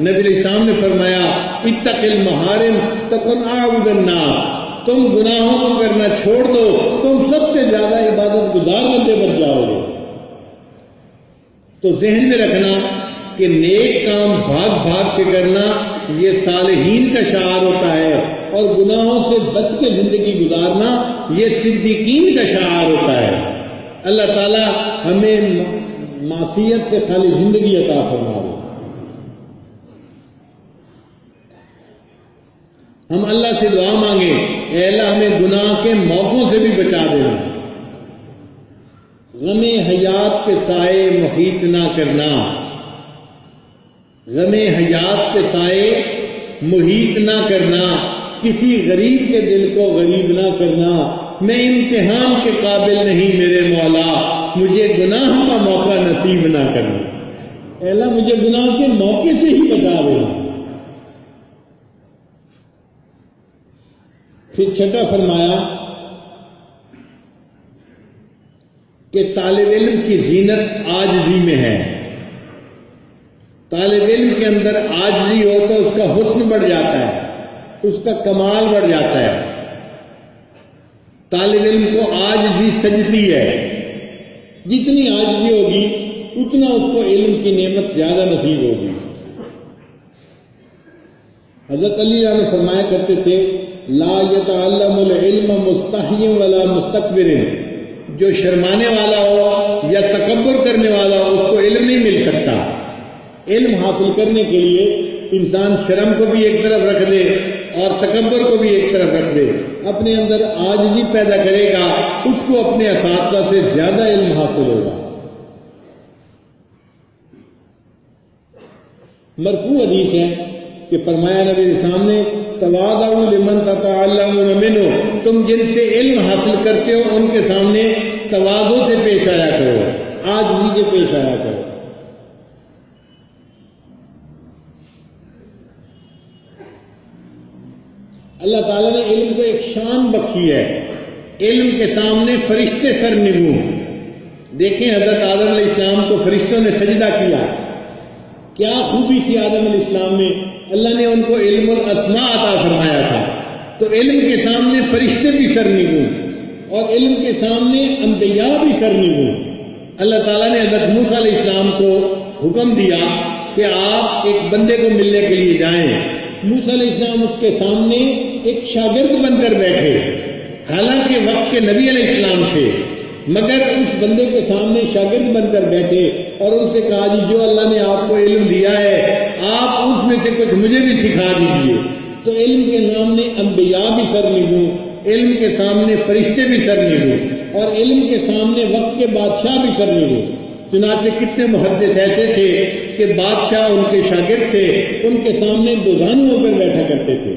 نبی علیہ السلام نے فرمایا اتق المحارم تکن اعبد الناس، تم گناہوں کو کرنا چھوڑ دو تم سب سے زیادہ عبادت گزار بندے بن جاؤ گے۔ تو ذہن میں رکھنا کہ نیک کام بھاگ بھاگ کے کرنا یہ صالحین کا شعار ہوتا ہے، اور گناہوں سے بچ کے زندگی گزارنا یہ صدیقین کا شعار ہوتا ہے۔ اللہ تعالی ہمیں معصیت سے خالی زندگی عطا فرمائے۔ ہم اللہ سے دعا مانگیں اے اللہ ہمیں گناہ کے موقعوں سے بھی بچا دینا۔ غم حیات کے سائے محیط نہ کرنا، غم حیات کے سائے محیط نہ کرنا، کسی غریب کے دل کو غریب نہ کرنا۔ میں امتحان کے قابل نہیں میرے مولا، مجھے گناہ کا موقع نصیب نہ کرنا۔ اے اللہ مجھے گناہ کے موقع سے ہی بچا دینا۔ پھر 6واں فرمایا کہ طالب علم کی زینت عاجزی میں ہے۔ طالب علم کے اندر عاجزی ہو تو اس کا حسن بڑھ جاتا ہے، اس کا کمال بڑھ جاتا ہے۔ طالب علم کو عاجزی سجتی ہے، جتنی عاجزی ہوگی اتنا اس کو علم کی نعمت زیادہ نصیب ہوگی۔ حضرت علی نے فرمایا کرتے تھے لا یتعلم العلم مستحی ولا مستکبر، جو شرمانے والا ہو یا تکبر کرنے والا ہو اس کو علم نہیں مل سکتا۔ علم حاصل کرنے کے لیے انسان شرم کو بھی ایک طرف رکھ دے اور تکبر کو بھی ایک طرف رکھ دے، اپنے اندر عاجزی پیدا کرے گا، اس کو اپنے اساتذہ سے زیادہ علم حاصل ہوگا۔ مرفوع حدیث ہے کہ فرمایا نبی علیہ السلام نے تواضعوا لمن تتعلمون منہ، تم جن سے علم حاصل کرتے ہو ان کے سامنے تواضع سے پیش آیا کرو، عاجزی سے پیش آیا کرو۔ اللہ تعالیٰ نے علم کو ایک شان بخشی ہے، علم کے سامنے فرشتے سر نگوں۔ دیکھیں حضرت آدم علیہ السلام کو فرشتوں نے سجدہ کیا، کیا خوبی تھی آدم علیہ السلام میں، اللہ نے ان کو علم الاسماء عطا فرمایا تھا۔ تو علم کے سامنے فرشتے بھی سر نگوں اور علم کے سامنے انبیاء بھی سر نگوں۔ اللہ تعالیٰ نے حضرت موسیٰ علیہ السلام کو حکم دیا کہ آپ ایک بندے کو ملنے کے لیے جائیں۔ موسیٰ علیہ السلام اس کے سامنے ایک شاگرد بن کر بیٹھے، حالانکہ وقت کے نبی علیہ السلام تھے، مگر اس بندے کے سامنے شاگرد بن کر بیٹھے اور ان سے کہا جی جو اللہ نے آپ کو علم دیا ہے آپ اس میں سے کچھ مجھے بھی سکھا دیجیے۔ تو علم کے سامنے انبیاء بھی سر نگوں، علم کے سامنے فرشتے بھی سر نگوں، اور علم کے سامنے وقت کے بادشاہ بھی سر نگوں۔ چنانچہ کتنے محدث ایسے تھے کہ بادشاہ ان کے شاگرد تھے، ان کے سامنے دوزانو ہو کر بیٹھا کرتے تھے۔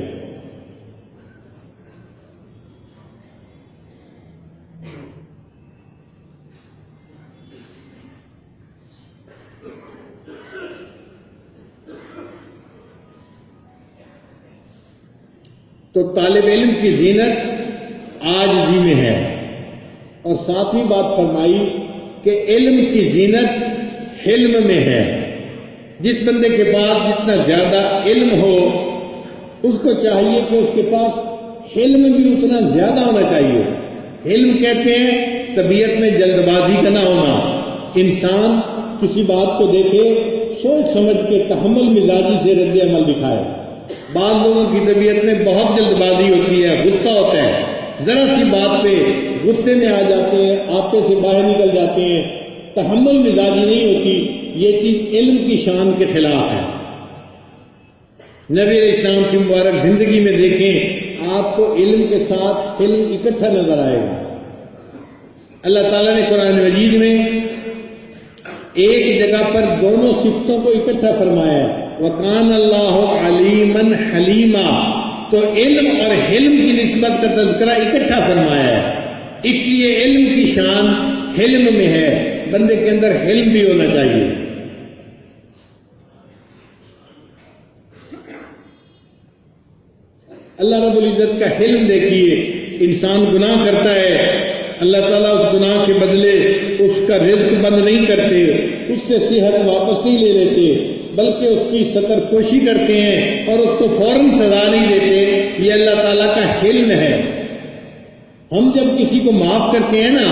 تو طالب علم کی زینت عاجزی میں ہے، اور ساتھ ہی بات فرمائی کہ علم کی زینت حلم میں ہے۔ جس بندے کے پاس جتنا زیادہ علم ہو اس کو چاہیے کہ اس کے پاس حلم بھی اتنا زیادہ ہونا چاہیے۔ علم کہتے ہیں طبیعت میں جلد بازی کا نہ ہونا، انسان کسی بات کو دیکھے سوچ سمجھ کے تحمل مزاجی سے رد عمل دکھائے۔ بعض لوگوں کی طبیعت میں بہت جلد بازی ہوتی ہے، غصہ ہوتا ہے، ذرا سی بات پہ غصے میں آ جاتے ہیں، آپے سے باہر نکل جاتے ہیں، تحمل مزاجی نہیں ہوتی۔ یہ چیز علم کی شان کے خلاف ہے۔ نبی علیہ السلام کی مبارک زندگی میں دیکھیں آپ کو علم کے ساتھ علم اکٹھا نظر آئے گا۔ اللہ تعالیٰ نے قرآن مجید میں ایک جگہ پر دونوں صفتوں کو اکٹھا فرمایا ہے، وَقَانَ اللَّهُ عَلِيمًا حَلِيمًا، تو علم اور حلم کی نسبت کا تذکرہ اکٹھا فرمایا ہے۔ اس لیے علم کی شان حلم میں ہے، بندے کے اندر حلم بھی ہونا چاہیے۔ اللہ رب العزت کا حلم دیکھیے، انسان گناہ کرتا ہے، اللہ تعالیٰ اس گناہ کے بدلے اس کا رزق بند نہیں کرتے، اس سے صحت واپس نہیں لے لیتے، بلکہ اس کی ستر پوشی کرتے ہیں اور اس کو فوراً سزا نہیں دیتے۔ یہ اللہ تعالیٰ کا حلم ہے۔ ہم جب کسی کو معاف کرتے ہیں نا،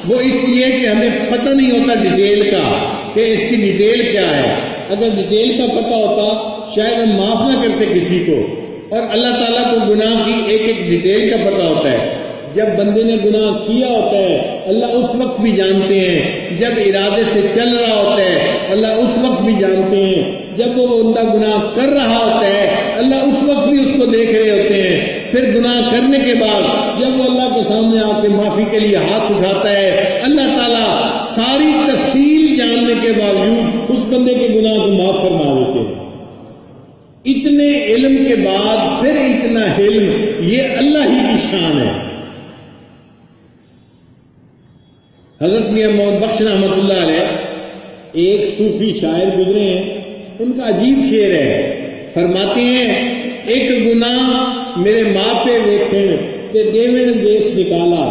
وہ اس لیے کہ ہمیں پتہ نہیں ہوتا ڈیٹیل کا کہ اس کی ڈیٹیل کیا ہے۔ اگر ڈیٹیل کا پتہ ہوتا شاید ہم معاف نہ کرتے کسی کو، اور اللہ تعالیٰ کو گناہ کی ایک ایک ڈیٹیل کا پتہ ہوتا ہے۔ جب بندے نے گناہ کیا ہوتا ہے اللہ اس وقت بھی جانتے ہیں، جب ارادے سے چل رہا ہوتا ہے اللہ اس وقت بھی جانتے ہیں، جب وہ بندہ گناہ کر رہا ہوتا ہے اللہ اس وقت بھی اس کو دیکھ رہے ہوتے ہیں۔ پھر گناہ کرنے کے بعد جب وہ اللہ کے سامنے آ کے معافی کے لیے ہاتھ اٹھاتا ہے، اللہ تعالیٰ ساری تفصیل جاننے کے باوجود اس بندے کے گناہ کو معاف فرما دیتے ہیں۔ اتنے علم کے بعد پھر اتنا علم، یہ اللہ ہی کی شان ہے۔ حضرت میاں محمد بخش رحمۃ اللہ علیہ ایک صوفی شاعر گزرے ہیں، ان کا عجیب شعر ہے، فرماتے ہیں ایک گناہ میرے ماں پہ ویکھن تے دیوین دیش نکالا،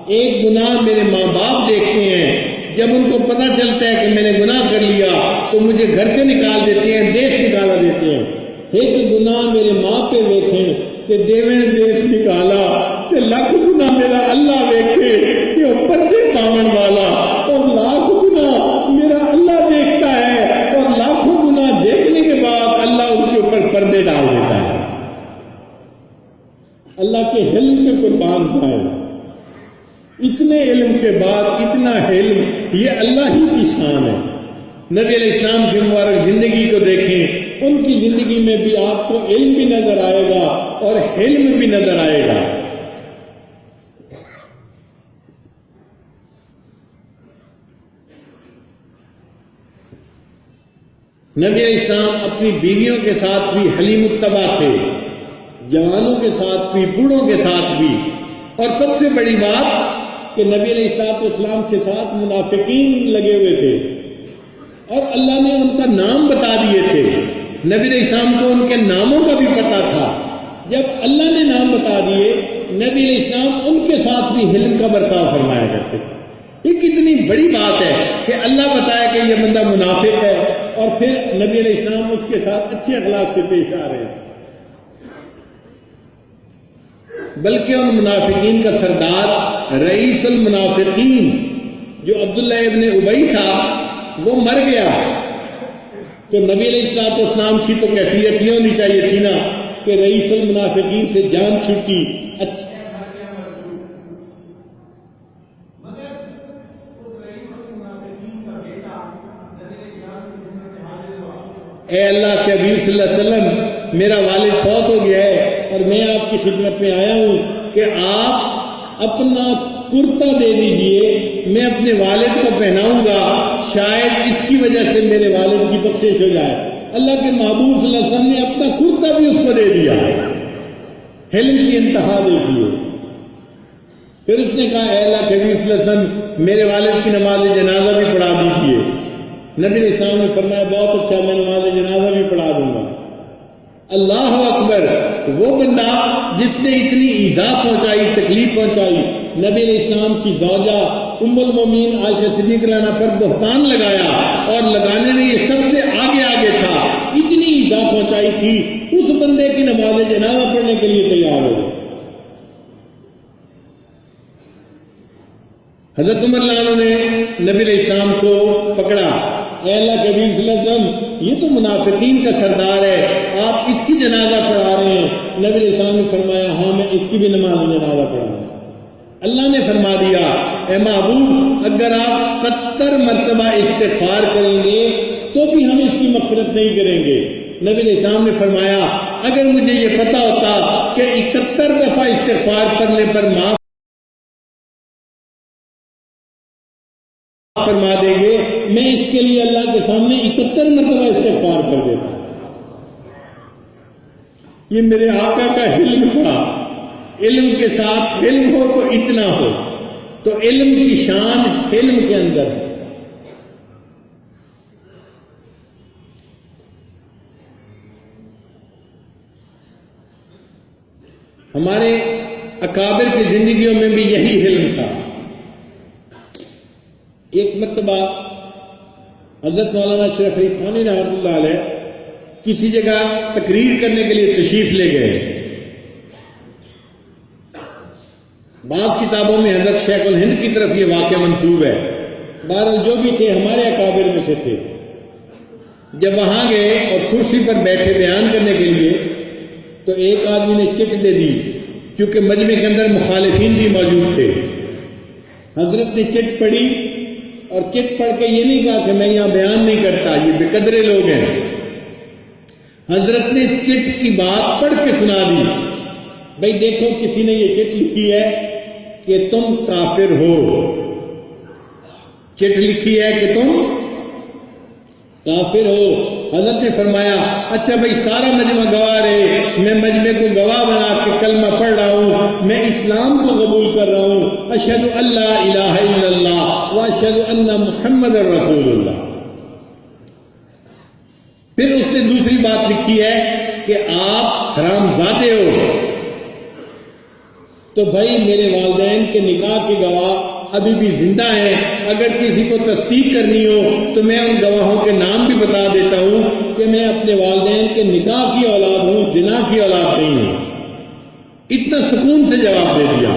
ایک گناہ میرے ماں باپ دیکھتے ہیں، جب ان کو پتہ چلتا ہے کہ میں نے گناہ کر لیا تو مجھے گھر سے نکال دیتے ہیں، دیش نکالا دیتے ہیں۔ ایک گناہ میرے ماں پہ ویکھن تے دیوین دیش نکالا، تے لاکھ گناہ میرا اللہ ویکھے کہ وہ پردے پاون والا، اور لاکھ گناہ میرا اللہ دیکھتا ہے، اور لاکھوں گناہ دیکھنے کے بعد اللہ ان کے اوپر پردے ڈال دیتا ہے۔ اللہ کے علم کے قربان جائے، اتنے علم کے بعد اتنا علم، یہ اللہ ہی کی شان ہے۔ نبی علیہ السلام کی مبارک زندگی کو دیکھیں، ان کی زندگی میں بھی آپ کو علم بھی نظر آئے گا اور حلم بھی نظر آئے گا۔ نبی علیہ السلام اپنی بیویوں کے ساتھ بھی حلیم الطبع تھے، جوانوں کے ساتھ بھی، بوڑھوں کے ساتھ بھی، اور سب سے بڑی بات کہ نبی علیہ السلام کے ساتھ منافقین لگے ہوئے تھے اور اللہ نے ان کا نام بتا دیے تھے۔ نبی علیہ السلام کو ان کے ناموں کا بھی پتا تھا۔ جب اللہ نے نام بتا دیے، نبی علیہ السلام ان کے ساتھ بھی حلم کا برتاؤ فرمایا کرتے تھے۔ یہ کتنی بڑی بات ہے کہ اللہ بتایا کہ یہ بندہ منافق ہے اور پھر نبی علیہ السلام اس کے ساتھ اچھے اخلاق سے پیش آ رہے ہیں۔ بلکہ ان منافقین کا سردار رئیس المنافقین جو عبداللہ ابن ابی تھا وہ مر گیا، تو نبی علیہ السلام کی تو کیفیت یہ ہونی چاہیے تھی نا کہ رئیس المنافقین سے جان چھوٹی، اچھا اے اللہ کے حبیب صلی اللہ علیہ وسلم، میرا والد فوت ہو گیا ہے اور میں آپ کی خدمت میں آیا ہوں کہ آپ اپنا کرتا دے دیجئے، میں اپنے والد کو پہناؤں گا، شاید اس کی وجہ سے میرے والد کی بخشش ہو جائے۔ اللہ کے محبوب صلی اللہ علیہ وسلم نے اپنا کرتا بھی اس کو دے دیا۔ حلم کی انتہا دیکھیے۔ پھر اس نے کہا اے اللہ کے حبیب صلی اللہ علیہ وسلم، میرے والد کی نماز جنازہ بھی پڑھا دیجیے۔ نبی علیہ السلام نے فرمایا بہت اچھا، میں نماز جنازہ بھی پڑھا دوں گا۔ اللہ اکبر، وہ بندہ جس نے اتنی ایذا پہنچائی، تکلیف پہنچائی، نبی علیہ السلام کی زوجہ ام المومنین عائشہ صدیقہ رضی اللہ عنہا پر بہتان لگایا، اور لگانے میں یہ سب سے آگے آگے تھا، اتنی ایذا پہنچائی تھی، اس بندے کی نماز جنازہ پڑھنے کے لیے تیار ہو گئے۔ حضرت عمر رضی اللہ عنہ نے نبی علیہ السلام کو پکڑا، اے اللہ کے حبیب صلی اللہ علیہ وسلم، یہ تو منافقین کا سردار ہے، آپ اس کی جنازہ پڑھا رہے ہیں۔ نبی علیہ السلام نے فرمایا ہاں میں اس کی بھی نماز جنازہ پڑھا رہا ہوں۔ اللہ نے فرما دیا اے محبوب اگر آپ 70 مرتبہ استغفار کریں گے تو بھی ہم اس کی مغفرت نہیں کریں گے۔ نبی علیہ السلام نے فرمایا اگر مجھے یہ پتا ہوتا کہ 71 دفعہ استغفار کرنے پر معاف فرما دیں گے، میں اس کے لیے اللہ کے سامنے 71 مرتبہ استغفار کر دیتا۔ یہ میرے آقا کا علم تھا، علم کے ساتھ علم ہو تو اتنا ہو، تو علم کی شان علم کے اندر ہے۔ ہمارے اکابر کی زندگیوں میں بھی یہی علم تھا۔ ایک مرتبہ حضرت مولانا اشرف علی تھانوی رحمۃ اللہ علیہ کسی جگہ تقریر کرنے کے لیے تشریف لے گئے۔ بعض کتابوں میں حضرت شیخ الہند کی طرف یہ واقعہ منسوب ہے، بہرحال جو بھی تھے ہمارے اکابر میں سے تھے۔ جب وہاں گئے اور کرسی پر بیٹھے بیان کرنے کے لیے تو ایک آدمی نے چٹ دے دی، کیونکہ مجمع کے اندر مخالفین بھی موجود تھے۔ حضرت نے چٹ پڑھی اور چٹ پڑھ کے یہ نہیں کہا کہ میں یہاں بیان نہیں کرتا، یہ بے قدرے لوگ ہیں۔ حضرت نے چٹ کی بات پڑھ کے سنا دی، بھائی دیکھو کسی نے یہ چٹ لکھی ہے کہ تم کافر ہو، چٹ لکھی ہے کہ تم کافر ہو۔ حضرت نے فرمایا اچھا بھائی سارا مجمع گواہ رہے، میں مجمع کو گواہ بنا کے کلمہ پڑھ رہا ہوں، میں اسلام کو قبول کر رہا ہوں، اشہد ان لا الہ الا اللہ واشہد ان محمد رسول اللہ۔ پھر اس نے دوسری بات لکھی ہے کہ آپ حرامزادے ہو، تو بھائی میرے والدین کے نکاح کے گواہ ابھی بھی زندہ ہیں، اگر کسی کو تصدیق کرنی ہو تو میں ان گواہوں کے نام بھی بتا دیتا ہوں کہ میں اپنے والدین کے نکاح کی اولاد ہوں، زنا کی اولاد نہیں ہوں۔ اتنا سکون سے جواب دے دیا۔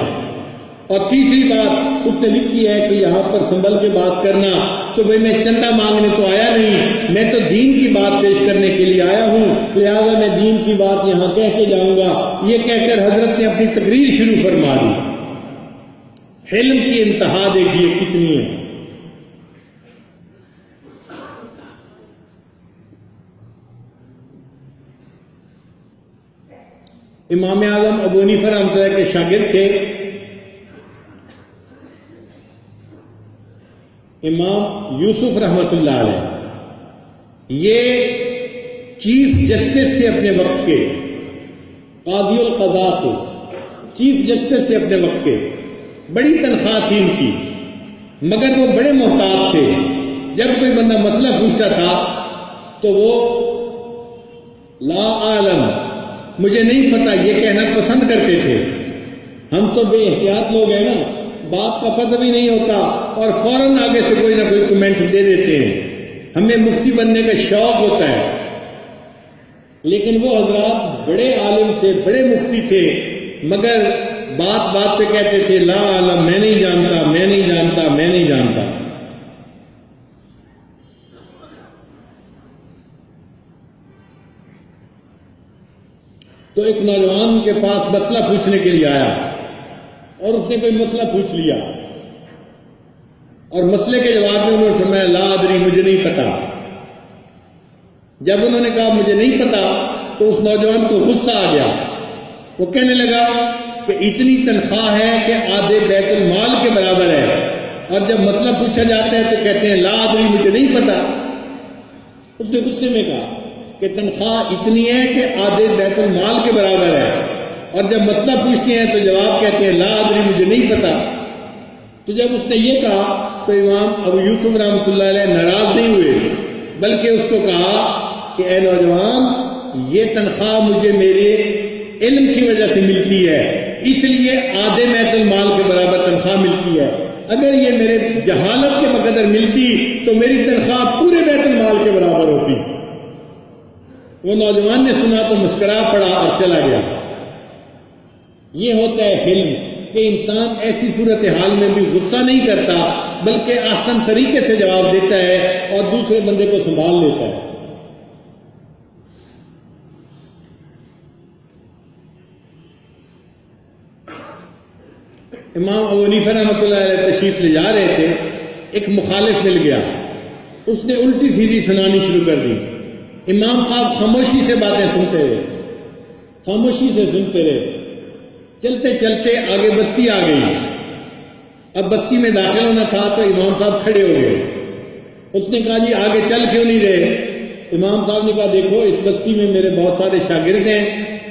اور تیسری بات اس نے لکھی ہے کہ یہاں پر سنبھل کے بات کرنا، تو بھائی میں چندہ مانگنے تو آیا نہیں، میں تو دین کی بات پیش کرنے کے لیے آیا ہوں، لہذا میں دین کی بات یہاں کہہ کے جاؤں گا۔ یہ کہہ کر حضرت نے اپنی تقریر شروع فرما دی۔ علم کی انتہا دیکھیے کتنی ہے۔ امام اعظم ابو حنیفہ رحمۃ اللہ کے شاگرد تھے امام یوسف رحمۃ اللہ علیہ، یہ چیف جسٹس تھے اپنے وقت کے، قاضی القضاء تھے، چیف جسٹس تھے اپنے وقت کے، بڑی تنخواہ تھی ان کی، مگر وہ بڑے محتاط تھے۔ جب کوئی بندہ مسئلہ پوچھتا تھا تو وہ لا عالم، مجھے نہیں پتا، یہ کہنا پسند کرتے تھے۔ ہم تو بے احتیاط لوگ ہیں نا، بات کا پتہ بھی نہیں ہوتا اور فوراً آگے سے کوئی نہ کوئی کمنٹ دے دیتے ہیں، ہمیں مفتی بننے کا شوق ہوتا ہے۔ لیکن وہ حضرات بڑے عالم تھے، بڑے مفتی تھے، مگر بات بات پہ کہتے تھے لا عالم، میں نہیں جانتا، میں نہیں جانتا، میں نہیں جانتا۔ تو ایک نوجوان کے پاس مسئلہ پوچھنے کے لیے آیا اور اس نے کوئی مسئلہ پوچھ لیا اور مسئلے کے جواب میں انہوں نے فرمایا لا ادری، مجھے نہیں پتا۔ جب انہوں نے کہا مجھے نہیں پتا تو اس نوجوان کو غصہ آ گیا، وہ کہنے لگا کہ اتنی تنخواہ ہے کہ آدھے بیت المال کے برابر ہے، اور جب مسئلہ پوچھا جاتا ہے تو کہتے ہیں لا ادری، مجھے نہیں پتا۔ اس نے غصے میں کہا کہ تنخواہ اتنی ہے کہ آدھے بیت المال کے برابر ہے، اور جب مسئلہ پوچھتے ہیں تو جواب کہتے ہیں لا ادری، مجھے نہیں پتا۔ تو جب اس نے یہ کہا تو امام ابو یوسف رحمۃ اللہ علیہ ناراض نہیں ہوئے، بلکہ اس کو کہا کہ اے نوجوان، یہ تنخواہ مجھے میرے علم کی وجہ سے ملتی ہے، اس لیے آدھے بیت المال کے برابر تنخواہ ملتی ہے۔ اگر یہ میرے جہالت کے بقدر ملتی تو میری تنخواہ پورے بیت المال کے برابر ہوتی۔ وہ نوجوان نے سنا تو مسکرا پڑا اور چلا گیا۔ یہ ہوتا ہے حلم، کہ انسان ایسی صورتحال میں بھی غصہ نہیں کرتا بلکہ آسان طریقے سے جواب دیتا ہے اور دوسرے بندے کو سنبھال لیتا ہے۔ امام ابو حنیفہ رحمۃ اللہ علیہ تشریف لے جا رہے تھے، ایک مخالف مل گیا، اس نے الٹی سیدھی سنانی شروع کر دی۔ امام صاحب خاموشی سے باتیں سنتے رہے، خاموشی سے سنتے رہے۔ چلتے چلتے آگے بستی آ گئی۔ اب بستی میں داخل ہونا تھا تو امام صاحب کھڑے ہو گئے۔ اس نے کہا جی آگے چل کیوں نہیں رہے؟ امام صاحب نے کہا دیکھو اس بستی میں میرے بہت سارے شاگرد ہیں،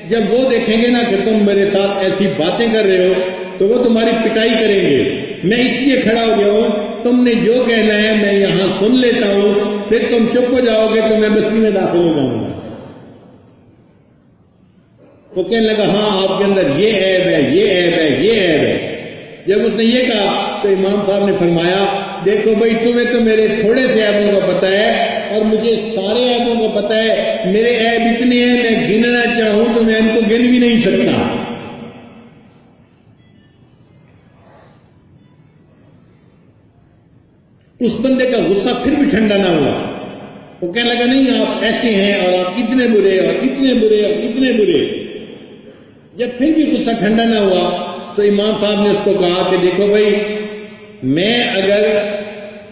جب وہ دیکھیں گے نا کہ تم میرے ساتھ ایسی باتیں کر رہے ہو تو وہ تمہاری پٹائی کریں گے، میں اس لیے کھڑا ہو گیا ہوں، تم نے جو کہنا ہے میں یہاں سن لیتا ہوں، پھر تم چپ ہو جاؤ گے تو میں بستی میں داخل ہو جاؤں گا۔ وہ کہنے لگا ہاں آپ کے اندر یہ عیب ہے، یہ عیب ہے، یہ عیب ہے۔ جب اس نے یہ کہا تو امام صاحب نے فرمایا دیکھو بھائی تمہیں تو میرے تھوڑے سے عیبوں کا پتہ ہے اور مجھے سارے عیبوں کا پتہ ہے، میرے عیب اتنے ہیں میں گننا چاہوں تو میں ان کو گن بھی نہیں سکتا۔ اس بندے کا غصہ پھر بھی ٹھنڈا نہ ہوا، وہ کہنے لگا نہیں آپ ایسے ہیں اور آپ اتنے برے اور اتنے برے اور اتنے برے۔ جب پھر بھی غصہ ٹھنڈا نہ ہوا تو امام صاحب نے اس کو کہا کہ دیکھو بھائی میں اگر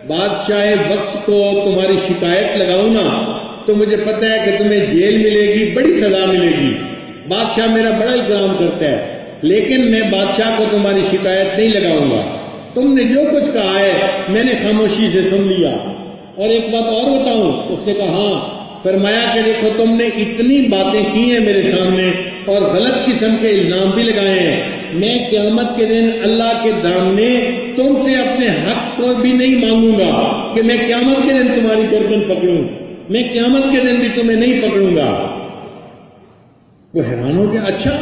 بادشاہ وقت کو تمہاری شکایت لگاؤں نا تو مجھے پتہ ہے کہ تمہیں جیل ملے گی، بڑی سزا ملے گی، بادشاہ میرا بڑا اکرام کرتا ہے، لیکن میں بادشاہ کو تمہاری شکایت نہیں لگاؤں گا، تم نے جو کچھ کہا ہے میں نے خاموشی سے سن لیا۔ اور ایک بات اور بتاؤں؟ اس نے کہا ہاں۔ فرمایا کہ دیکھو تم نے اتنی باتیں کی ہیں میرے سامنے اور غلط قسم کے الزام بھی لگائے ہیں، میں قیامت کے دن اللہ کے سامنے تم سے اپنے حق کو بھی نہیں مانگوں گا کہ میں قیامت کے دن تمہاری گردن پکڑوں، میں قیامت کے دن بھی تمہیں نہیں پکڑوں گا۔ وہ حیران ہو گیا، اچھا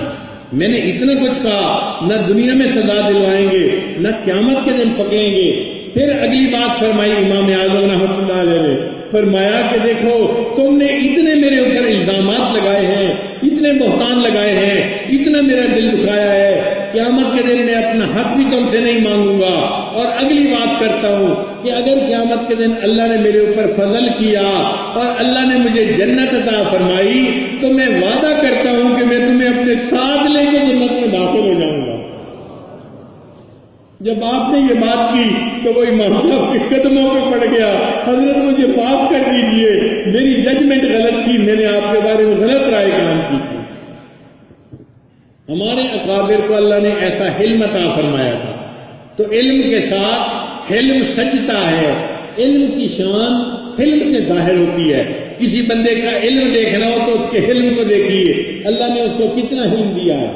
میں نے اتنا کچھ کہا، نہ دنیا میں سزا دلوائیں گے نہ قیامت کے دن پکڑیں گے۔ پھر اگلی بات فرمائی امام اعظم رحمۃ اللہ علیہ نے، فرمایا کہ دیکھو تم نے اتنے میرے اوپر الزامات لگائے ہیں، اتنے بہتان لگائے ہیں، اتنا میرا دل دکھایا ہے، قیامت کے دن میں اپنا حق بھی تم سے نہیں مانگوں گا۔ اور اگلی بات کرتا ہوں کہ اگر قیامت کے دن اللہ نے میرے اوپر فضل کیا اور اللہ نے مجھے جنت عطا فرمائی تو میں وعدہ کرتا ہوں کہ میں تمہیں اپنے ساتھ لے کے جنت میں داخل ہو جاؤں گا۔ جب آپ نے یہ بات کی تو وہ امام صاحب کے قدموں پہ پڑ گیا، حضرت مجھے معاف کر دیجیے، میری ججمنٹ غلط تھی، میں نے آپ کے بارے میں غلط رائے قائم کی تھی۔ ہمارے اکابر کو اللہ نے ایسا علم عطا فرمایا تھا، تو علم کے ساتھ علم سجتا ہے، علم کی شان علم سے ظاہر ہوتی ہے۔ کسی بندے کا علم دیکھنا ہو تو اس کے علم کو دیکھیے، اللہ نے اس کو کتنا علم دیا ہے۔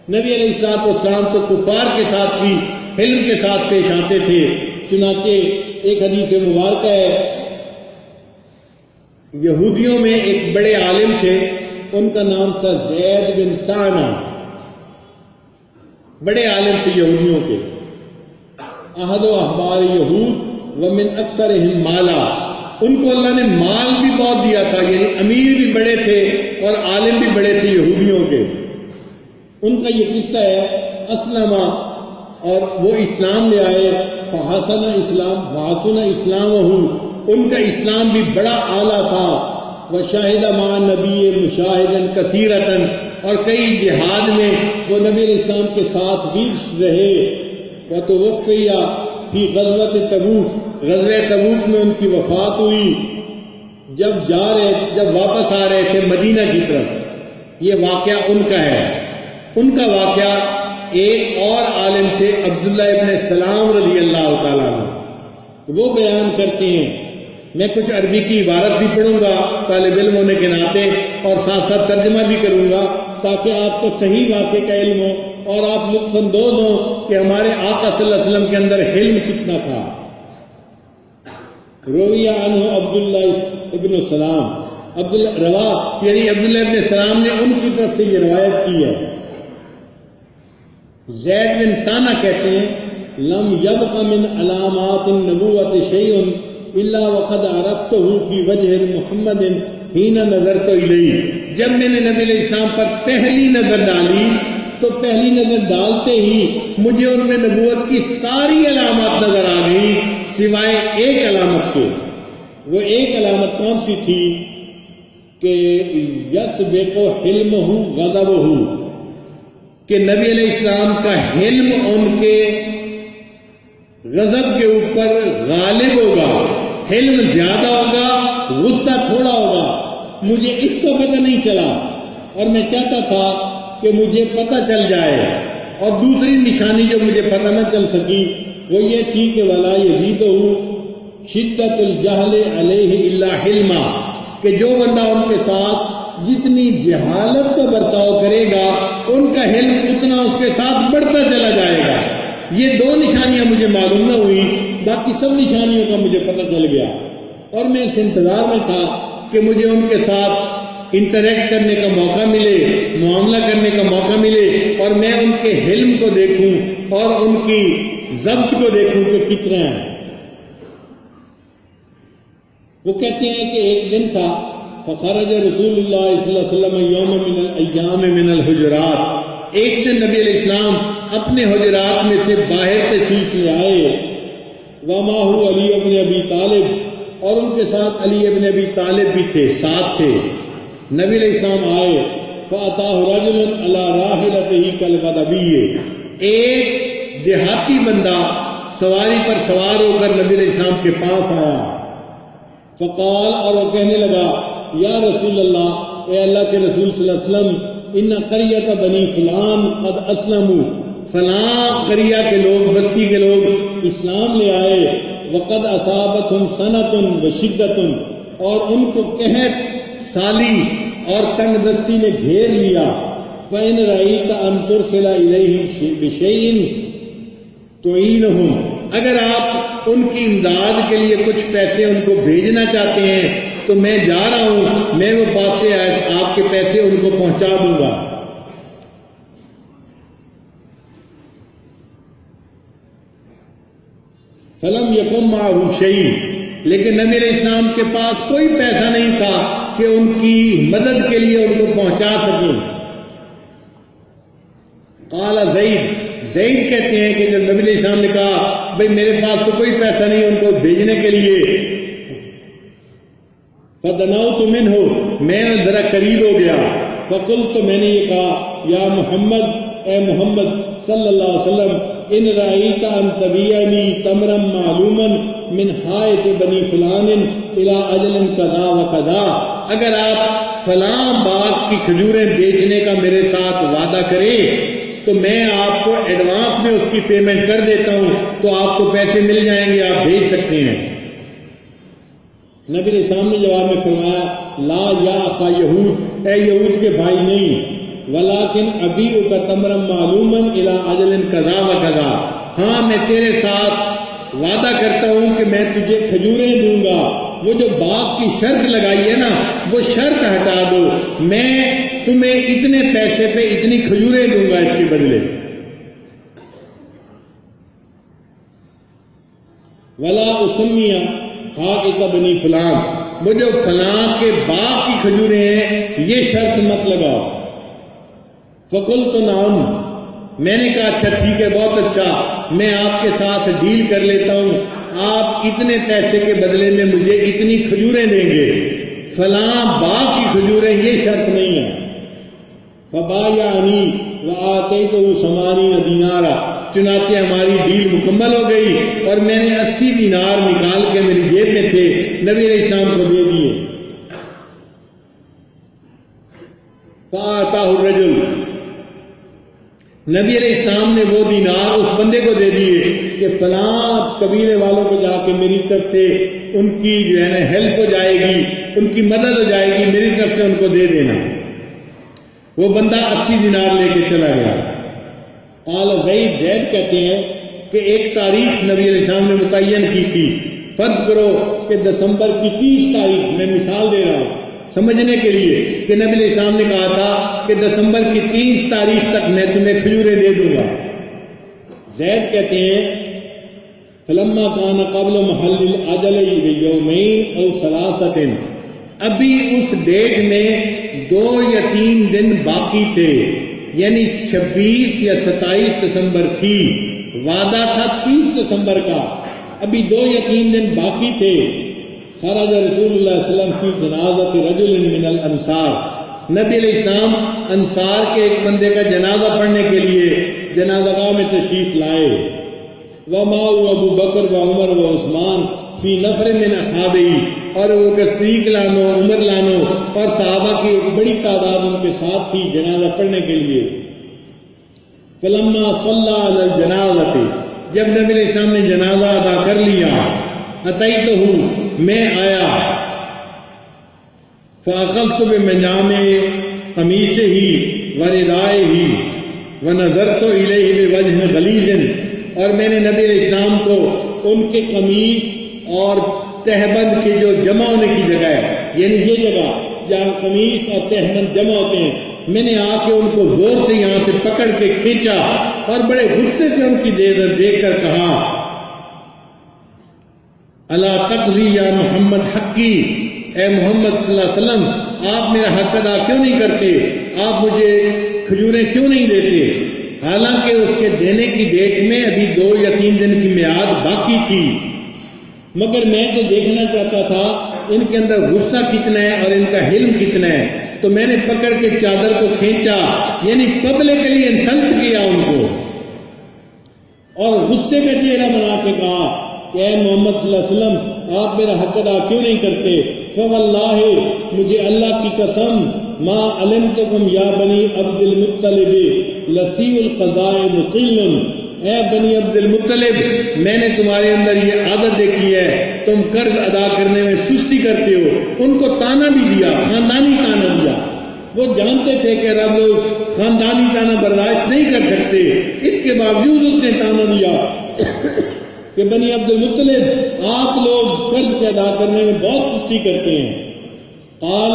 نبی علیہ الصلوۃ والسلام تو کفار کے ساتھ بھی علم کے ساتھ پیش آتے تھے، چنانچہ ایک حدیث مبارکہ ہے، یہودیوں میں ایک بڑے عالم تھے، ان کا نام تھا زید بن سانہ، بڑے عالم تھے یہودیوں کے، احد و احبار یہود ومن اکثرہم مالا، ان کو اللہ نے مال بھی بہت دیا تھا، یعنی امیر بھی بڑے تھے اور عالم بھی بڑے تھے یہودیوں کے۔ ان کا یہ قصہ ہے، اسلم اور وہ اسلام لے آئے، فحسن اسلامہ، ان کا اسلام بھی بڑا اعلیٰ تھا، وشاہد مع نبی مشاہدن کثیرتن، اور کئی جہاد میں وہ نبی علیہ السلام کے ساتھ بھی رہے، وتوفی فی غزوۃ تبوک، غزوہ تبوک میں ان کی وفات ہوئی، جب واپس آ رہے تھے مدینہ کی طرف۔ یہ واقعہ ان کا ہے۔ ان کا واقعہ ایک اور عالم تھے عبداللہ ابن سلام رضی اللہ تعالیٰ عنہ، وہ بیان کرتے ہیں۔ میں کچھ عربی کی عبارت بھی پڑھوں گا طالب علم ہونے کے ناطے، اور ساتھ ساتھ ترجمہ بھی کروں گا تاکہ آپ کو صحیح واقعے کا علم ہو اور آپ لطف اندوز ہوں کہ ہمارے آقا صلی اللہ علیہ وسلم کے اندر علم کتنا تھا۔ رویہ عنہ عبداللہ ابن سلام، عبداللہ ابن سلام نے ان کی طرف سے یہ روایت کی ہے. زید بن ثانہ کہتے ہیں لم یبق من علامات النبوۃ شیء الا وقد عرفته فی وجہ محمد حین نظرت الیہ. جب میں نے نبی علیہ السلام پر پہلی نظر ڈالی تو پہلی نظر ڈالتے ہی مجھے ان میں نبوت کی ساری علامات نظر آ گئی سوائے ایک علامت کے. وہ ایک علامت کون سی تھی کہ یسبق حلمہ غضبہ، کہ نبی علیہ السلام کا حلم ان کے غضب کے اوپر غالب ہوگا. حلم زیادہ ہوگا، غصہ تھوڑا ہوگا. مجھے اس کا پتہ نہیں چلا اور میں چاہتا تھا کہ مجھے پتہ چل جائے. اور دوسری نشانی جو مجھے پتہ نہ چل سکی وہ یہ تھی کہ ولا یزیدہ شدت الجہل علیہ الا حلما، کہ جو بندہ ان کے ساتھ جتنی جہالت کا برتاؤ کرے گا ان کا حلم اتنا اس کے ساتھ بڑھتا چلا جائے گا. یہ دو نشانیاں مجھے معلوم نہ ہوئی، باقی سب نشانیوں کا مجھے پتہ چل گیا. اور میں اس انتظار میں تھا کہ مجھے ان کے ساتھ انٹریکٹ کرنے کا موقع ملے، معاملہ کرنے کا موقع ملے، اور میں ان کے حلم کو دیکھوں اور ان کی ضبط کو دیکھوں کہ کتنا ہے. وہ کہتے ہیں کہ ایک دن تھا فخرج رسول اللہ صلی اللہ علیہ وسلم یوم من الایام من الحجرات. ایک دن نبی علیہ السلام اپنے حجرات میں سے باہر تشریف لے آئے. ومعہ علی ابن ابی طالب، اور ان کے ساتھ علی ابن ابی طالب بھی تھے، ساتھ تھے. نبی علیہ السلام آئے فأتاہ رجل علی راحلتہ کالغضبی، ایک دیہاتی بندہ سواری پر سوار ہو کر نبی علیہ السلام کے پاس آیا. فقال، اور وہ کہنے لگا یا رسول اللہ، اے اللہ کے رسول صلی اللہ علیہ وسلم، ان قریۃ بنی فلان قد اسلموا، فلاں قریہ کے لوگ، بستی کے لوگ اسلام لے آئے. وقد اصابتهم سنۃ وشدۃ، اور ان کو قحط، سالی اور تنگ دستی نے گھیر لیا. فإن رأيت أن ترسل إليهم بشيء تعينهم، اگر آپ ان کی امداد کے لیے کچھ پیسے ان کو بھیجنا چاہتے ہیں تو میں جا رہا ہوں، میں وہ پاسے آپ کے پیسے ان کو پہنچا دوں گا. فلم یکن معه شیء، لیکن نبی علیہ السلام کے پاس کوئی پیسہ نہیں تھا کہ ان کی مدد کے لیے ان کو پہنچا سکیں. قال زید کہتے ہیں کہ جب نبی علیہ السلام نے کہا بھئی میرے پاس تو کوئی پیسہ نہیں ان کو بھیجنے کے لیے، فدنوت منہ، میں ذرا قریب ہو گیا. فقلت، میں نے یہ کہا یا محمد، اے محمد صلی اللہ علیہ وسلم، ان رأیت ان تبیعنی تمرا معلوما من حائط بنی فلان الى اجل کذا و کذا، اگر آپ فلاں باغ کی کھجوریں بیچنے کا میرے ساتھ وعدہ کریں تو میں آپ کو ایڈوانس میں اس کی پیمنٹ کر دیتا ہوں، تو آپ کو پیسے مل جائیں گے، آپ بھیج سکتے ہیں. نبی علیہ السلام نے جواب میں فرمایا لا یا اخا یہود، اے یہود کے بھائی نہیں، ولیکن ابیعک تمرا معلوما الی اجل کذا و کذا، ہاں میں تیرے ساتھ وعدہ کرتا ہوں کہ میں تجھے کھجوریں دوں گا. وہ جو باغ کی شرط لگائی ہے نا وہ شرط ہٹا دو، میں تمہیں اتنے پیسے پہ اتنی کھجوریں دوں گا اس کے بدلے. ولا اسمیہ حائط بنی فلان، وہ جو فلاں کے باغ کی کھجوریں ہیں یہ شرط مت لگاؤ. فقلت نعم، میں نے کہا اچھا ٹھیک ہے، بہت اچھا، میں آپ کے ساتھ ڈیل کر لیتا ہوں، آپ اتنے پیسے کے بدلے میں مجھے اتنی کھجوریں دیں گے، فلاں باغ کی کھجوریں، یہ شرط نہیں ہے. فبایعنی وآتیتہ 80 دینارا، چنانچہ ہماری ڈیل مکمل ہو گئی اور میں نے 80 دینار نکال کے میری جیب میں تھے نبی علیہ السلام کو دے دیے. فآتاہ الرجل، نبی علیہ السلام نے وہ دینار اس بندے کو دے دیے کہ فلاں قبیلے والوں کو جا کے میری طرف سے ان کی جو ہے نا ہیلپ ہو جائے گی، ان کی مدد ہو جائے گی، میری طرف سے ان کو دے دینا. وہ بندہ 80 دینار لے کے چلا گیا. قال زید کہتے ہیں کہ ایک تاریخ نبی علیہ السلام نے متعین کی تھی، فرض کرو کہ دسمبر کی 30 تاریخ، میں مثال دے رہا ہوں، سمجھنے کے لیے کہ نبی علیہ السلام نے کہا تھا کہ دسمبر کی 30 تاریخ تک میں تمہیں کھجوریں دے دوں گا. زید کہتے ہیں فلما کان قبل محل الاجل بیومین او ثلاثۃ، ابھی اس ڈیٹ میں 2 یا 3 دن باقی تھے، یعنی 26 یا 27 دسمبر تھی، وعدہ تھا 30 دسمبر کا، ابھی 2 یا 3 دن باقی تھے. خرج رسول اللہ صلی اللہ علیہ وسلم فی جنازۃ رجل من الانصار، نبی علیہ السلام انصار کے ایک بندے کا جنازہ پڑھنے کے لیے جنازہ گاہ میں تشریف لائے. ومعه ابو بکر و عمر و عثمان فی نفر من اصحابہ، اور وہ صدیق لانو، عمر لانو اور صحابہ کی ایک بڑی تعداد ان کے ساتھ تھی جنازہ پڑھنے کے لیے. فلما صلی علی الجنازۃ، جب نبی علیہ السلام نے جنازہ ادا کر لیا، اتیتہ، میں آیا، فاخذت بمجامع قمیصہ وردائہ ونظرت الیہ بوجہ غلیظ، اور میں نے نبی علیہ السلام کو ان کے قمیص اور تہبند کے جو جمع ہونے کی جگہ ہے، یعنی یہ جگہ جہاں قمیص اور تہبند جمع ہوتے ہیں، میں نے آ کے ان کو زور سے یہاں سے پکڑ کے کھینچا اور بڑے غصے سے ان کی دیکھ کر کہا الا تقضی یا محمد حقی، اے محمد صلی اللہ علیہ وسلم آپ میرا حق ادا کیوں نہیں کرتے، آپ مجھے کھجوریں کیوں نہیں دیتے؟ حالانکہ اس کے دینے کی ڈیٹ میں ابھی 2 یا 3 دن کی میعاد باقی تھی، مگر میں تو دیکھنا چاہتا تھا ان کے اندر غصہ کتنا ہے اور ان کا حلم کتنا ہے، تو میں نے پکڑ کے چادر کو کھینچا، یعنی پبلکلی انسلٹ کیا ان کو، اور غصے کا چہرہ بنا کے کہا کہ اے محمد صلی اللہ علیہ وسلم آپ میرا حق ادا کیوں نہیں کرتے؟ فواللہ، مجھے اللہ کی قسم، ما علمتکم یا بنی عبد المطلب لسیء القضاء مقل، اے بنی عبد المطلب میں نے تمہارے اندر یہ عادت دیکھی ہے تم قرض ادا کرنے میں سستی کرتے ہو. ان کو تانا بھی دیا، خاندانی تانا دیا، وہ جانتے تھے کہ رب لوگ خاندانی تانا برداشت نہیں کر سکتے، اس کے باوجود اس نے تانا دیا کہ بنی عبد المطلب آپ لوگ قرض کے ادا کرنے میں بہت سستی کرتے ہیں. قال،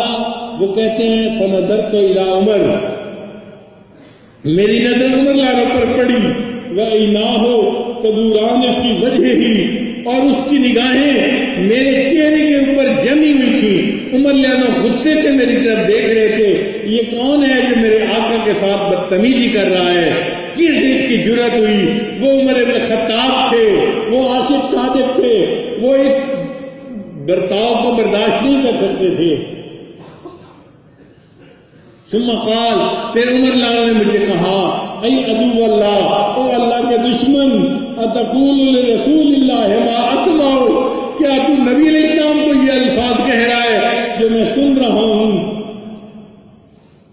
وہ کہتے ہیں فنظرت الی عمر، میری نظر عمر لانا پر پڑی، وَعَيْنَاهُ تَدُورَانِ فِي وَجْهِهِ، اور اس کی نگاہیں میرے چہرے کے اوپر جمی ہوئی تھی. عمر لانا غصے سے میری طرف دیکھ رہے تھے، یہ کون ہے جو میرے آقا کے ساتھ بدتمیزی کر رہا ہے، کس چیز کی جرأت ہوئی؟ وہ عمر بن خطاب تھے، وہ عاشق صادق تھے، وہ اس برتاؤ کو برداشت نہیں کر سکتے تھے. ثم قال، پھر عمر لانا نے مجھے کہا اے عدو اللہ، او اللہ کے دشمن، اتقول لرسول اللہ ما اسمع، کیا تو نبی علیہ السلام کو یہ الفاظ کہہ رہا ہے جو میں سن رہا ہوں؟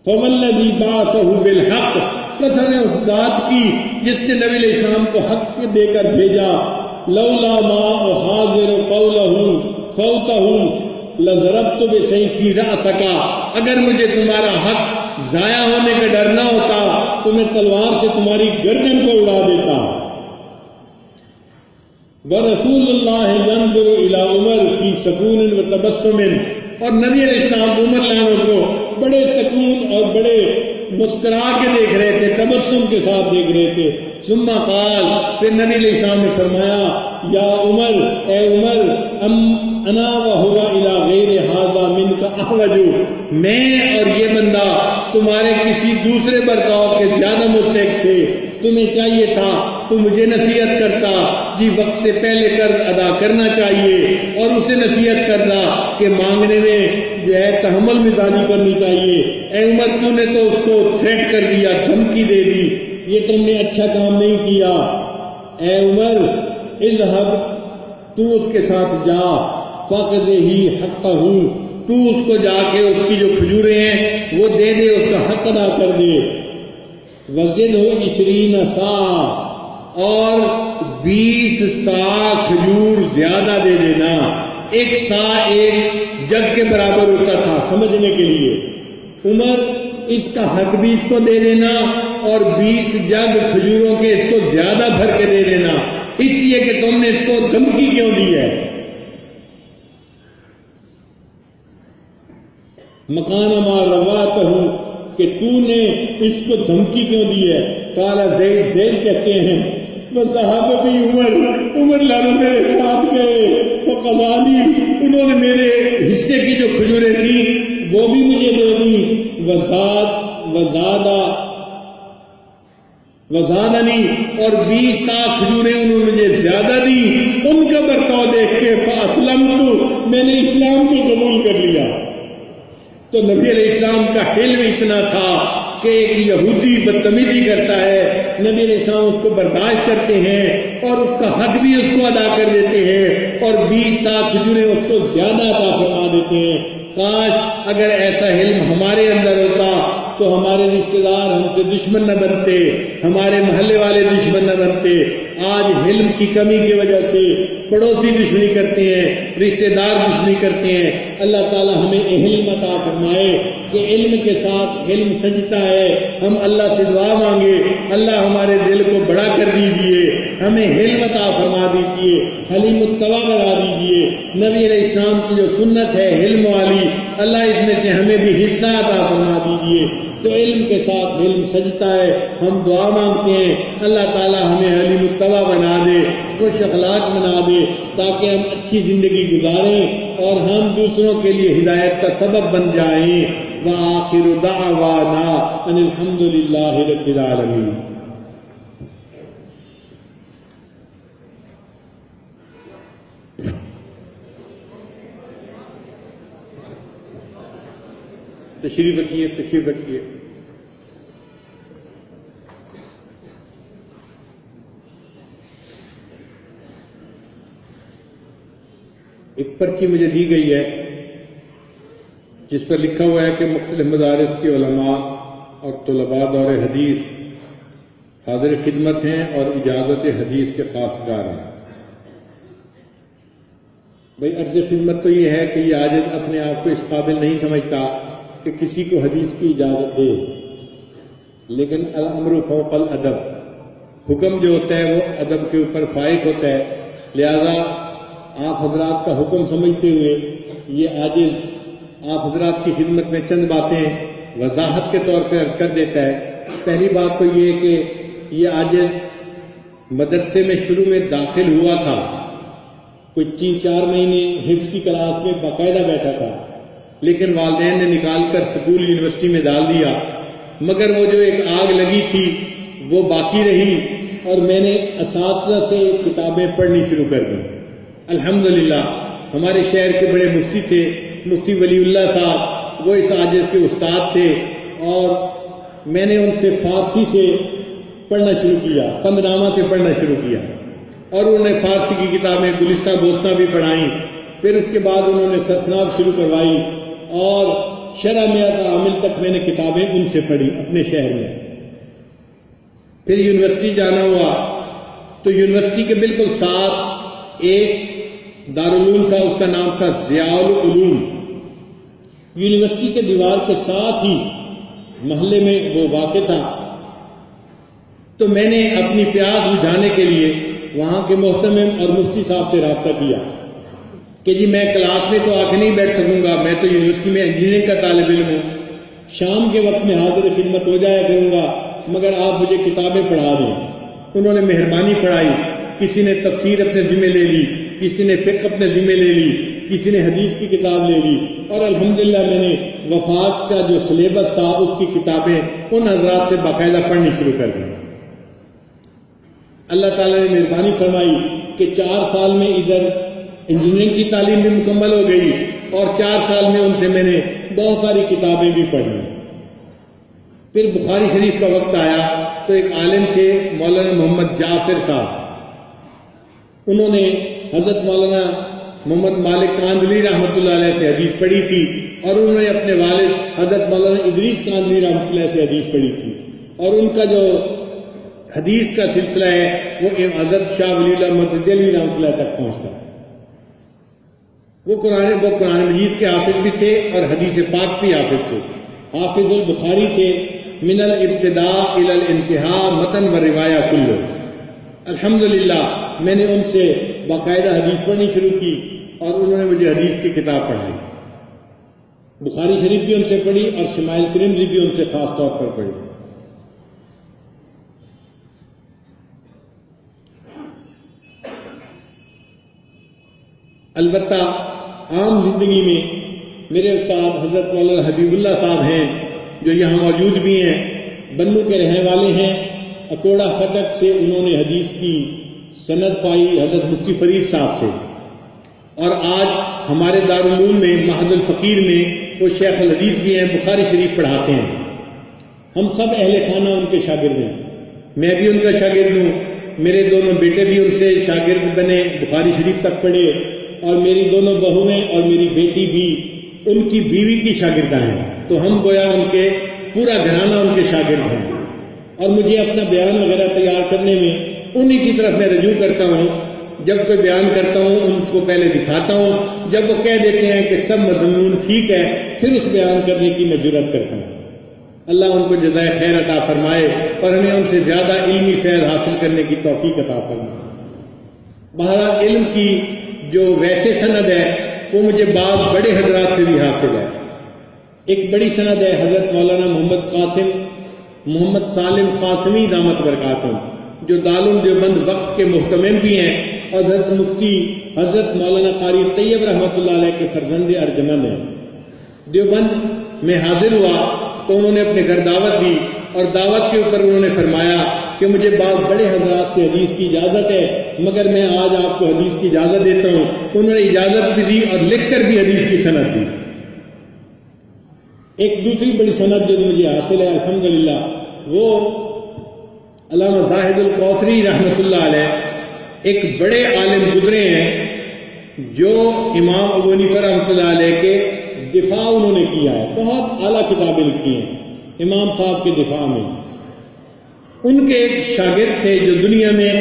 فوالذی بعثہ بالحق، قسم ہے اس ذات کی جس نے نبی علیہ السلام کو حق دے کر بھیجا، لولا ما احاذر قولہ فوتہ لضربت بسیفی رأسک، اگر مجھے تمہارا حق ضائع ہونے کا ڈر نہ ہوتا تو میں تلوار سے تمہاری گردن کو اڑا دیتا. ورسول اللہ ينظر الى عمر فی سکون وتبسم، اور نبی علیہ السلام عمر لانوں کو بڑے سکون اور بڑے مسکرا کے دیکھ رہے تھے، تبسم کے ساتھ دیکھ رہے تھے. ثم قال، پھر نبی علیہ السلام نے فرمایا یا عمر، اے عمر، انا وہو الی غیر ھذا منک احوج، میں اور یہ بندہ تمہارے کسی دوسرے برتاؤ کے زیادہ مستحق تھے. تمہیں چاہیے تھا تو مجھے نصیحت کرتا جی وقت سے پہلے قرض ادا کرنا چاہیے، اور اسے نصیحت کرتا کہ مانگنے میں جو ہے تحمل مزاجی کرنی چاہیے. اے عمر، تو نے تو اس کو تھریٹ کر دیا، دھمکی دے دی، یہ تم نے اچھا کام نہیں کیا. اے عمر، اذهب، تو اس کے ساتھ جا، فَقْضِهِ حَقَّهُ، تو اس کو جا کے اس کی جو کھجوریں ہیں وہ دے دے، اس کا حق ادا کر دے. وَزِدْهُ 20 صاع، اور 20 صاع کھجور زیادہ دے دینا. 1 صاع ایک جگ کے برابر ہوتا تھا سمجھنے کے لیے. عمر، اس کا حق بھی اس کو دے دینا اور 20 جگ کھجوروں کے اس کو زیادہ بھر کے دے دینا، اس لیے کہ تم نے اس کو دھمکی کیوں دی ہے. مکان ما رواتہ کہ تو نے اس کو دھمکی کیوں دی ہے؟ کالا زید کہتے ہیں صحابہ بھی عمر لانا میرے ساتھ گئے وہ قبالی انہوں نے میرے حصے کی جو کھجوریں تھی وہ بھی مجھے دے دی وزادنی اور 20 سال کھجوریں انہوں نے مجھے زیادہ دی. ان کا برتاؤ دیکھ کے فاسلمت میں نے اسلام کو قبول کر لیا. تو نبی علیہ السلام کا حلم اتنا تھا کہ ایک یہودی بدتمیزی کرتا ہے، نبی علیہ السلام اس کو برداشت کرتے ہیں اور اس کا حق بھی اس کو ادا کر دیتے ہیں اور 20 سال کھجوریں اس کو زیادہ عطا فرما دیتے ہیں. کاش اگر ایسا علم ہمارے اندر ہوتا تو ہمارے رشتے دار ہم سے دشمن نہ بنتے، ہمارے محلے والے دشمن نہ بنتے. آج علم کی کمی کی وجہ سے پڑوسی دشمنی کرتے ہیں، رشتے دار دشمنی کرتے ہیں. اللہ تعالی ہمیں علم عطا فرمائے کہ علم کے ساتھ علم سجتا ہے. ہم اللہ سے دعا مانگے، اللہ ہمارے دل کو بڑا کر دیجئے، ہمیں علم عطا فرما دیجئے، حلیم التوا بنا دیجئے. نبی علیہ السلام کی جو سنت ہے علم والی، اللہ اس میں سے ہمیں بھی حصہ عطا فرما دیجئے. تو علم کے ساتھ علم سجتا ہے. ہم دعا مانگتے ہیں اللہ تعالی ہمیں حلیم التوا بنا دے، خوش اخلاق بنا دے، تاکہ ہم اچھی زندگی گزاریں اور ہم دوسروں کے لیے ہدایت کا سبب بن جائیں. وآخر دعوانا ان الحمد للہ رب العالمین. تشریف رکھیے. ایک پرچی مجھے دی گئی ہے جس پر لکھا ہوا ہے کہ مختلف مدارس کے علماء اور طلباء دور حدیث حاضر خدمت ہیں اور اجازت حدیث کے خواستگار ہیں. بھائی عرض خدمت تو یہ ہے کہ یہ عاجز اپنے آپ کو اس قابل نہیں سمجھتا کہ کسی کو حدیث کی اجازت دے، لیکن الامر فوق الادب، حکم جو ہوتا ہے وہ ادب کے اوپر فائق ہوتا ہے. لہذا آپ حضرات کا حکم سمجھتے ہوئے یہ عاجز آپ حضرات کی خدمت میں چند باتیں وضاحت کے طور پہ عرض کر دیتا ہے. پہلی بات تو یہ کہ یہ عاجز مدرسے میں شروع میں داخل ہوا تھا، کوئی 3-4 مہینے حفظ کی کلاس میں باقاعدہ بیٹھا تھا، لیکن والدین نے نکال کر سکول یونیورسٹی میں ڈال دیا. مگر وہ جو ایک آگ لگی تھی وہ باقی رہی اور میں نے اساتذہ سے کتابیں پڑھنی شروع کر دی. الحمدللہ ہمارے شہر کے بڑے مفتی تھے، مفتی ولی اللہ صاحب، وہ اس عاجز کے استاد تھے اور میں نے ان سے فارسی سے پڑھنا شروع کیا، پندنامہ سے پڑھنا شروع کیا اور انہوں نے فارسی کی کتابیں گلستہ بوستہ بھی پڑھائیں. پھر اس کے بعد انہوں نے سرسناب شروع کروائی اور شرح میات عامل تک میں نے کتابیں ان سے پڑھی اپنے شہر میں. پھر یونیورسٹی جانا ہوا تو یونیورسٹی کے بالکل ساتھ ایک دارالعلوم تھا، اس کا نام تھا ضیاء العلوم. یونیورسٹی کے دیوار کے ساتھ ہی محلے میں وہ واقع تھا. تو میں نے اپنی پیاس بجھانے کے لیے وہاں کے محتمم اور مفتی صاحب سے رابطہ کیا کہ جی میں کلاس میں تو آ کے نہیں بیٹھ سکوں گا، میں تو یونیورسٹی میں انجینئرنگ کا طالب علم ہوں، شام کے وقت میں حاضر خدمت ہو جایا کروں گا، مگر آپ مجھے کتابیں پڑھا دیں. انہوں نے مہربانی پڑھائی. کسی نے تفسیر اپنے ذمہ لے لی، کسی نے فقہ اپنے ذمہ لے لی، کسی نے حدیث کی کتاب لے لی اور الحمدللہ میں نے وفات کا جو سلیبس تھا اس کی کتابیں ان حضرات سے باقاعدہ پڑھنی شروع کر دی. اللہ تعالیٰ نے مہربانی فرمائی کہ 4 سال میں ادھر انجینئرنگ کی تعلیم بھی مکمل ہو گئی اور 4 سال میں ان سے میں نے بہت ساری کتابیں بھی پڑھی. پھر بخاری شریف کا وقت آیا تو ایک عالم تھے مولانا محمد جعفر صاحب، انہوں نے حضرت مولانا محمد مالک کاندلی رحمۃ اللہ علیہ سے حدیث پڑھی تھی اور انہوں نے اپنے والد حضرت مولانا ادریس کاندلی رحمۃ اللہ سے حدیث پڑھی تھی اور ان کا جو حدیث کا سلسلہ ہے وہ حضرت شاہ ولی اللہ محمد علی رحمۃ اللہ تک پہنچتا ہے. وہ قرآن مجید کے حافظ بھی تھے اور حدیث پاک بھی حافظ تھے. حافظ البخاری تھے، من الابتداء الى الانتہاء متن و روایہ کلو. الحمدللہ میں نے ان سے باقاعدہ حدیث پڑھنی شروع کی اور انہوں نے مجھے حدیث کی کتاب پڑھائی. بخاری شریف بھی ان سے پڑھی اور شمائل ترمذی بھی ان سے خاص طور پر پڑھی. البتہ عام زندگی میں میرے استاد حضرت مولانا حبیب اللہ صاحب ہیں جو یہاں موجود بھی ہیں، بنو کے رہنے والے ہیں. اکوڑا خٹک سے انہوں نے حدیث کی سند پائی حضرت مفتی فرید صاحب سے، اور آج ہمارے دارالعلوم میں معہد الفقیر میں وہ شیخ الحدیث بھی ہیں، بخاری شریف پڑھاتے ہیں. ہم سب اہل خانہ ان کے شاگرد ہیں، میں بھی ان کا شاگرد ہوں، میرے دونوں بیٹے بھی ان سے شاگرد بنے، بخاری شریف تک پڑھے، اور میری دونوں بہویں اور میری بیٹی بھی ان کی بیوی کی شاگردہ ہیں. تو ہم گویا ان کے پورا گھرانہ ان کے شاگرد ہیں، اور مجھے اپنا بیان وغیرہ تیار کرنے میں انہی کی طرف میں رجوع کرتا ہوں. جب کوئی بیان کرتا ہوں ان کو پہلے دکھاتا ہوں، جب وہ کہہ دیتے ہیں کہ سب مضمون ٹھیک ہے پھر اس بیان کرنے کی میں جرأت کرتا ہوں. اللہ ان کو جزائے خیر عطا فرمائے اور ہمیں ان سے زیادہ علمی فیض حاصل کرنے کی توفیق عطا فرمائے. بہرحال علم کی جو ویسے سند ہے وہ مجھے بعض بڑے حضرات سے بھی حاصل ہے. ایک بڑی سند ہے حضرت مولانا محمد سالم قاسمی دامت برکاتہم، جو دارالعلوم دیوبند وقت کے محتمم بھی ہیں اور حضرت مفتی حضرت مولانا قاری طیب رحمۃ اللہ علیہ کے فرزند ارجمند ہیں. دیوبند میں حاضر ہوا تو انہوں نے اپنے گھر دعوت دی، اور دعوت کے اوپر انہوں نے فرمایا کہ مجھے بعض بڑے حضرات سے حدیث کی اجازت ہے، مگر میں آج آپ کو حدیث کی اجازت دیتا ہوں. انہوں نے اجازت بھی دی اور لکھ کر بھی حدیث کی سند دی. ایک دوسری بڑی سند جو مجھے حاصل ہے الحمدللہ، وہ علامہ زاہد القوثری رحمۃ اللہ علیہ ایک بڑے عالم گزرے ہیں جو امام ابو حنیفہ رحمۃ اللہ علیہ کے دفاع انہوں نے کیا ہے. بہت اعلیٰ کتابیں لکھی ہیں امام صاحب کے دفاع میں. ان کے ایک شاگرد تھے جو دنیا میں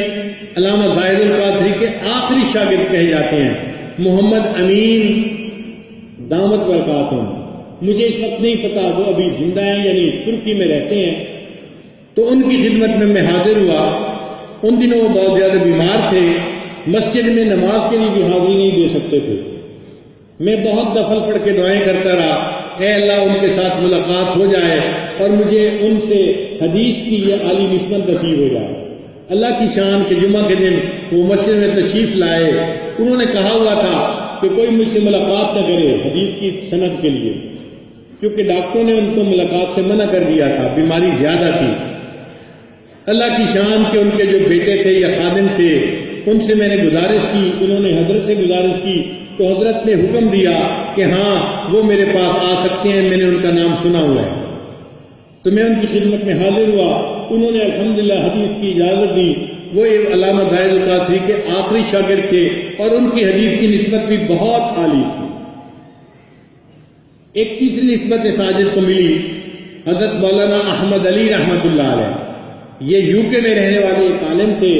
علامہ زاہد القوثری کے آخری شاگرد کہے جاتے ہیں، محمد امین دامت برکاتہم. مجھے اس وقت نہیں پتا وہ ابھی زندہ ہیں یعنی ترکی میں رہتے ہیں. تو ان کی خدمت میں حاضر ہوا. ان دنوں وہ بہت زیادہ بیمار تھے، مسجد میں نماز کے لیے بھی حاضری نہیں دے سکتے تھے. میں بہت دفل پڑھ کے دعائیں کرتا رہا، اے اللہ ان کے ساتھ ملاقات ہو جائے اور مجھے ان سے حدیث کی یہ عالی نسبت نصیب ہو جائے. اللہ کی شان کے جمعہ کے دن وہ مسجد میں تشریف لائے. انہوں نے کہا ہوا تھا کہ کوئی مجھ سے ملاقات نہ کرے حدیث کی سند کے لیے، کیونکہ ڈاکٹروں نے ان کو ملاقات سے منع کر دیا تھا، بیماری زیادہ تھی. اللہ کی شان کے ان کے جو بیٹے تھے یا خادم تھے ان سے میں نے گزارش کی، انہوں نے حضرت سے گزارش کی تو حضرت نے حکم دیا کہ ہاں وہ میرے پاس آ سکتے ہیں، میں نے ان کا نام سنا ہوا ہے. تو میں ان کی خدمت میں حاضر ہوا. انہوں نے الحمدللہ حدیث کی اجازت دی. وہ علامہ زاہد القوثری کے آخری شاگرد تھے اور ان کی حدیث کی نسبت بھی بہت عالی تھی. ایک تیسری نسبت ساجد کو ملی حضرت مولانا احمد علی رحمۃ اللہ علیہ. یہ یو کے میں رہنے والے ایک عالم تھے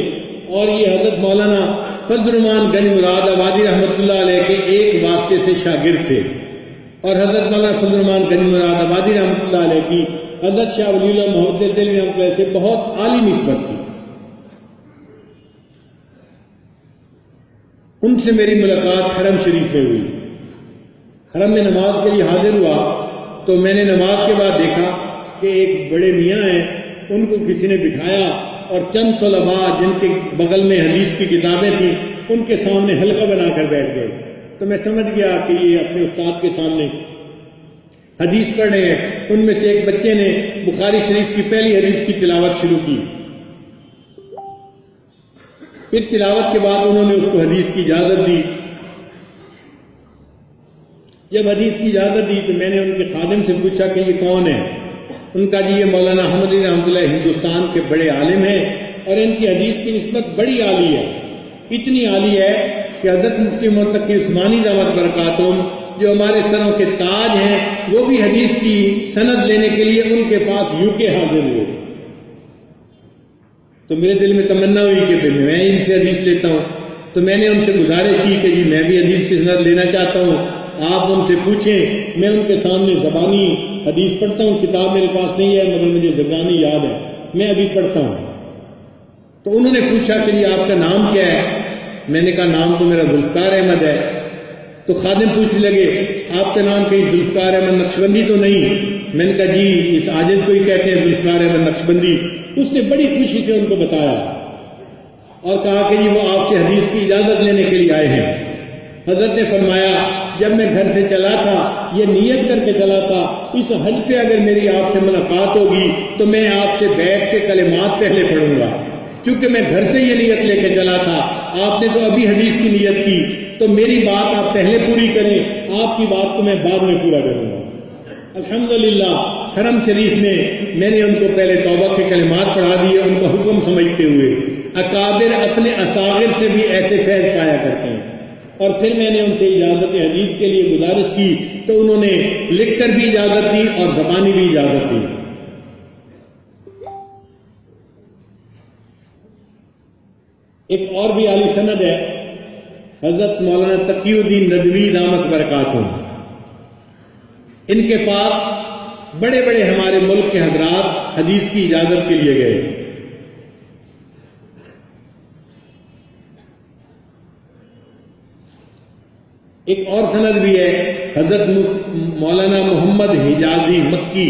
اور یہ حضرت مولانا فضل الرحمان گنج مراد آبادی رحمۃ اللہ علیہ کے ایک واسطے سے شاگرد تھے. اور حضرت مولانا فضل الرحمان گنج مراد آبادی رحمۃ اللہ علیہ کی حضرت شاہ ولی اللہ محمد دہلوی رحمۃ اللہ سے بہت عالی نسبت تھی. ان سے میری ملاقات حرم شریف میں ہوئی. حرم میں نماز کے لیے حاضر ہوا تو میں نے نماز کے بعد دیکھا کہ ایک بڑے میاں ہیں، ان کو کسی نے بٹھایا اور چند طلباء جن کے بغل میں حدیث کی کتابیں تھیں ان کے سامنے حلقہ بنا کر بیٹھ گئے. تو میں سمجھ گیا کہ یہ اپنے استاد کے سامنے حدیث پڑھ رہے ہیں. ان میں سے ایک بچے نے بخاری شریف کی پہلی حدیث کی تلاوت شروع کی. پھر تلاوت کے بعد انہوں نے اس کو حدیث کی اجازت دی. جب حدیث کی اجازت دی تو میں نے ان کے خادم سے پوچھا کہ یہ کون ہے. ان کا جی یہ مولانا احمد علی رحمۃ اللہ ہندوستان کے بڑے عالم ہیں اور ان کی حدیث کی نسبت بڑی عالی ہے. اتنی عالی ہے کہ حضرت مفتی متقی عثمانی دعوت برکاتہم جو ہمارے سروں کے تاج ہیں وہ بھی حدیث کی سند لینے کے لیے ان کے پاس یو کے حاضر ہوئے. تو میرے دل میں تمنا ہوئی کہ میں ان سے حدیث لیتا ہوں. تو میں نے ان سے گزارش کی کہ جی میں بھی حدیث کی سند لینا چاہتا ہوں، آپ ان سے پوچھیں. میں ان کے سامنے زبانی حدیث پڑھتا ہوں، کتاب میرے پاس نہیں ہے مگر مجھے زبانی یاد ہے، میں ابھی پڑھتا ہوں. تو انہوں نے پوچھا کہ جی آپ کا نام کیا ہے؟ میں نے کہا نام تو میرا ذوالفقار احمد ہے. تو خادم پوچھنے لگے آپ کا نام کہیں ذوالفقار احمد نقشبندی تو نہیں؟ میں نے کہا جی اس عاجز کو ہی کہتے ہیں ذوالفقار احمد نقشبندی۔ اس نے بڑی خوشی سے ان کو بتایا اور کہا کہ جی وہ آپ سے حدیث کی اجازت لینے کے لیے آئے ہیں۔ حضرت نے فرمایا جب میں گھر سے چلا تھا یہ نیت کر کے چلا تھا اس حج پہ اگر میری آپ سے ملاقات ہوگی تو میں آپ سے بیٹھ کے کلمات پہلے پڑھوں گا، کیونکہ میں گھر سے یہ نیت لے کے چلا تھا۔ آپ نے تو ابھی حدیث کی نیت کی تو میری بات آپ پہلے پوری کریں، آپ کی بات کو میں بعد میں پورا کروں گا۔ الحمدللہ حرم شریف میں نے ان کو پہلے توبہ کے کلمات پڑھا دیے ان کا حکم سمجھتے ہوئے۔ اکابر اپنے اصاغر سے بھی ایسے فیض پایا کرتے ہیں، اور پھر میں نے ان سے اجازت حدیث کے لیے گزارش کی تو انہوں نے لکھ کر بھی اجازت دی اور زبانی بھی اجازت دی۔ ایک اور بھی عالی سند ہے، حضرت مولانا تقی الدین ندوی دامت برکاتہم، ان کے پاس بڑے بڑے ہمارے ملک کے حضرات حدیث کی اجازت کے لیے گئے۔ ایک اور سند بھی ہے، حضرت مولانا محمد حجازی مکی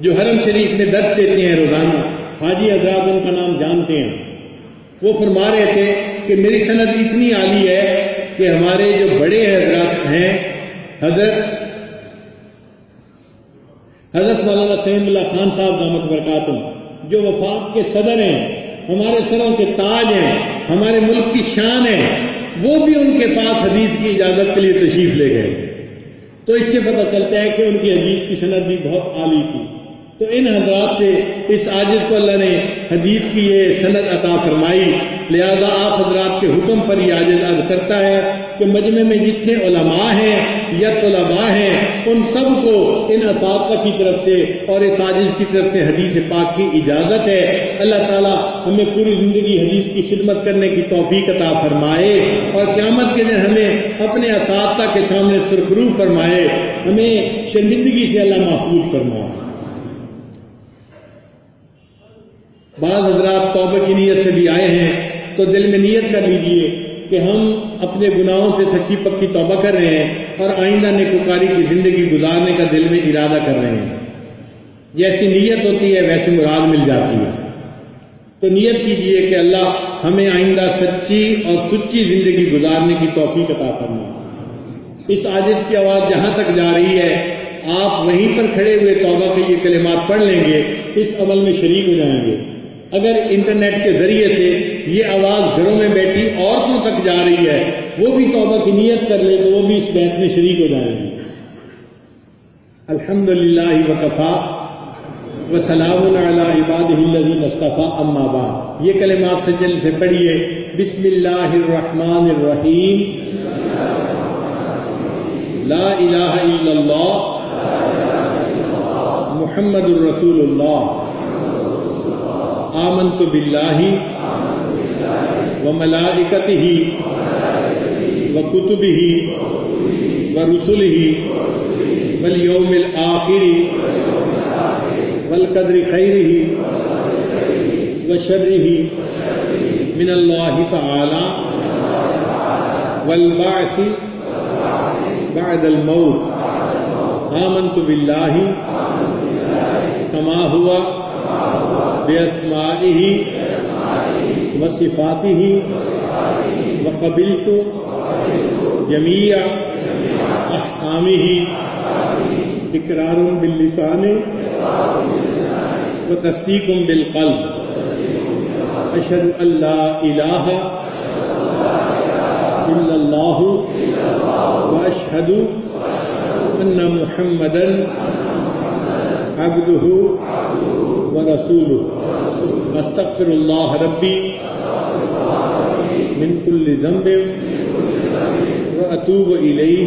جو حرم شریف میں درس دیتے ہیں روزانہ، حاجی حضرات ان کا نام جانتے ہیں، وہ فرما رہے تھے کہ میری سند اتنی عالی ہے کہ ہمارے جو بڑے حضرات ہیں حضرت مولانا سیم اللہ خان صاحب دامت برکاتہم جو وفاق کے صدر ہیں، ہمارے سروں کے تاج ہیں، ہمارے ملک کی شان ہے، وہ بھی ان کے پاس حدیث کی اجازت کے لیے تشریف لے گئے۔ تو اس سے پتہ چلتا ہے کہ ان کی حدیث کی سند بھی بہت عالی تھی۔ تو ان حضرات سے اس عاجز کو اللہ نے حدیث کی یہ سند عطا فرمائی، لہذا آپ حضرات کے حکم پر یہ عاجز عرض کرتا ہے کہ مجمع میں جتنے علماء ہیں یا طلباء ہیں ان سب کو ان اساتذہ کی طرف سے اور اس عاجز کی طرف سے حدیث پاک کی اجازت ہے۔ اللہ تعالیٰ ہمیں پوری زندگی حدیث کی خدمت کرنے کی توفیق عطا فرمائے اور قیامت کے دن ہمیں اپنے اساتذہ کے سامنے سرخرو فرمائے، ہمیں شرمندگی سے اللہ محفوظ فرمائے۔ بعض حضرات توبہ کی نیت سے بھی آئے ہیں تو دل میں نیت کر لیجئے کہ ہم اپنے گناہوں سے سچی پکی توبہ کر رہے ہیں اور آئندہ نیکوکاری کی زندگی گزارنے کا دل میں ارادہ کر رہے ہیں۔ جیسی نیت ہوتی ہے ویسے مراد مل جاتی ہے۔ تو نیت کیجئے کہ اللہ ہمیں آئندہ سچی اور سچی زندگی گزارنے کی توفیق عطا فرمائے۔ اس عاجز کی آواز جہاں تک جا رہی ہے آپ وہیں پر کھڑے ہوئے توبہ کے یہ کلمات پڑھ لیں گے، اس عمل میں شریک ہو جائیں گے۔ اگر انٹرنیٹ کے ذریعے سے یہ آواز گھروں میں بیٹھی عورتوں تک جا رہی ہے وہ بھی توبہ کی نیت کر لے تو وہ بھی اس بیت میں شریک ہو جائیں گے۔ الحمدللہ وکفا وسلام علی عبادہ الذین اصطفی اما بعد۔ یہ کلمات سجل سے پڑھیے۔ بسم اللہ الرحمن الرحیم، لا الہ الا اللہ محمد الرسول اللہ، آمنت باللہ وملائکتہ وکتبہ ورسلہ والیوم الآخر والقدر خیرہ وشرہ من اللہ تعالی والبعث بعد الموت، آمنت باللہ کما ہوا بأسمائہ وصفاتہ وقبلت جمیع احکامہ اقرار باللسان وتصدیق بالقلب، اشہد ان لا الہ الا اللہ واشہد ان محمدا عبدہ ورسولہ، استغفر اللہ ربی من کل ذنب واتوب الیہ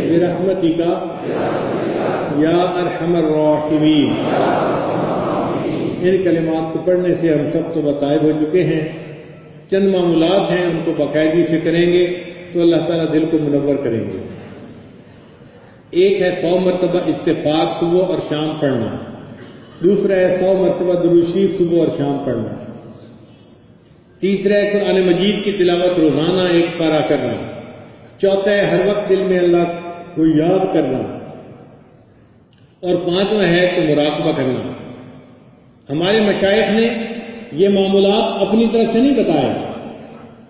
برحمتک یا ارحم الراحمین۔ ان کلمات کو پڑھنے سے ہم سب تو بطائب ہو چکے ہیں، چند معمولات ہیں ان کو باقاعدگی سے کریں گے تو اللہ تعالیٰ دل کو منور کریں گے۔ ایک ہے 100 مرتبہ استغفار صبح اور شام پڑھنا، دوسرا ہے 100 مرتبہ درود شریف صبح اور شام پڑھنا، تیسرا ہے قرآن مجید کی تلاوت روزانہ 1 پارہ کرنا، چوتھا ہے ہر وقت دل میں اللہ کو یاد کرنا، اور پانچواں ہے تو مراقبہ کرنا۔ ہمارے مشائخ نے یہ معمولات اپنی طرف سے نہیں بتائے،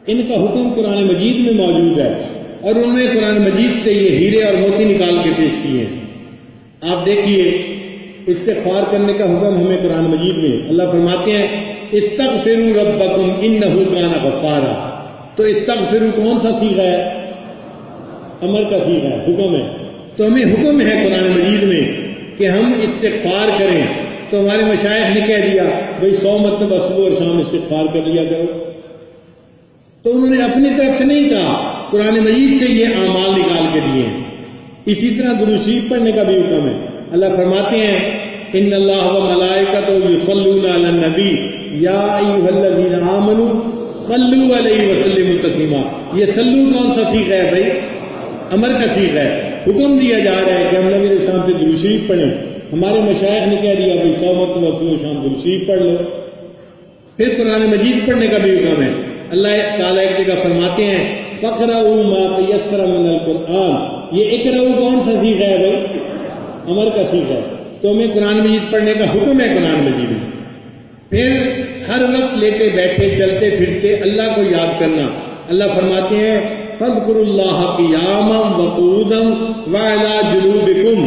ان کا حکم قرآن مجید میں موجود ہے، اور انہوں نے قرآن مجید سے یہ ہیرے اور موتی نکال کے پیش کیے ہیں۔ آپ دیکھیے استغفار کرنے کا حکم ہمیں قرآن مجید میں اللہ فرماتے ہیں استغفروا ربکم انہ کان غفارا۔ تو استغفروا کون سا صیغہ ہے؟ امر کا صیغہ ہے، حکم ہے۔ تو ہمیں حکم ہے قرآن مجید میں کہ ہم استغفار کریں، تو ہمارے مشائخ نے کہہ دیا بھئی 100 مرتبہ صبح اور شام استغفار کر لیا کرو، تو انہوں نے اپنی طرف سے نہیں کہا، قرآن مجید سے یہ اعمال نکال کے دیے ہیں۔ اسی طرح درود شریف پڑھنے کا بھی حکم ہے۔ اللہ فرماتے ہیں ان اللہ و ملائکتہ یصلون علی النبی یا ایھا الذین آمنوا صلوا علیہ وسلموا تسلیما۔ یہ صلو کون سا صیغہ ہے بھائی؟ امر کا صیغہ ہے۔ حکم دیا جا رہا ہے کہ ہم نبی علیہ السلام سے درود شریف پڑھیں۔ ہمارے مشائخ نے کہہ دیا بھائی 100 مرتبہ صبح شام درود شریف پڑھ لو۔ پھر قرآن مجید پڑھنے کا بھی حکم ہے۔ اللہ تعالیٰ ایک جگہ فرماتے ہیں فَقْرَؤُوا مَا تَيَسَّرَ مِنَ الْقُرْآنِ۔ یہ اقرؤ کون سا صیغہ ہے بھائی؟ امر کا صیغہ ہے۔ تو ہمیں قرآن مجید پڑھنے کا حکم ہے قرآن مجید میں۔ پھر ہر وقت لیٹے بیٹھے چلتے پھرتے اللہ کو یاد کرنا۔ اللہ فرماتے ہیں فَاذْكُرُوا اللَّهَ قِيَامًا وَقُعُودًا وَعَلَىٰ جُنُوبِكُمْ۔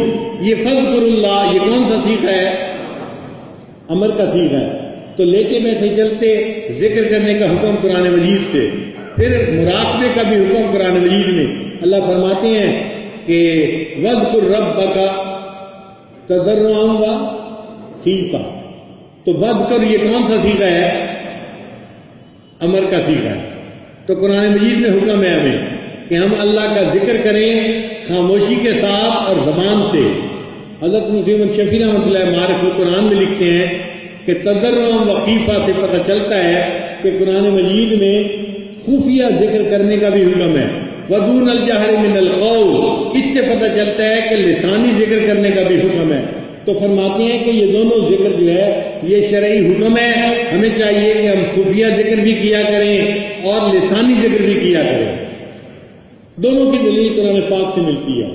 یہ فَاذْكُرُوا اللَّهَ یہ کون سا صیغہ ہے؟ امر کا صیغہ ہے۔ تو لیٹے بیٹھے چلتے ذکر کرنے کا حکم قرآن مجید سے۔ پھر مراقبے کا بھی حکم قرآن مجید میں۔ اللہ فرماتے ہیں کہ وَاذْكُرْ رَبَّكَ تَضَرُّعًا وَخِيفَةً۔ تو وَاذْكُر یہ کون سا صیغہ ہے؟ امر کا صیغہ ہے۔ تو قرآن مجید میں حکم ہے ہمیں کہ ہم اللہ کا ذکر کریں خاموشی کے ساتھ اور زبان سے۔ حضرت مفتی احمد شفیع رحمۃ اللہ معارف القرآن میں لکھتے ہیں کہ تضرعاً وخیفہ سے پتہ چلتا ہے کہ قرآن مجید میں خفیہ ذکر کرنے کا بھی حکم ہے۔ ودون الجہر من القول، اس سے پتہ چلتا ہے کہ لسانی ذکر کرنے کا بھی حکم ہے۔ تو فرماتے ہیں کہ یہ دونوں ذکر جو ہے یہ شرعی حکم ہے، ہمیں چاہیے کہ ہم خفیہ ذکر بھی کیا کریں اور لسانی ذکر بھی کیا کریں۔ دونوں کی دلیل قرآن پاک سے ملتی ہے۔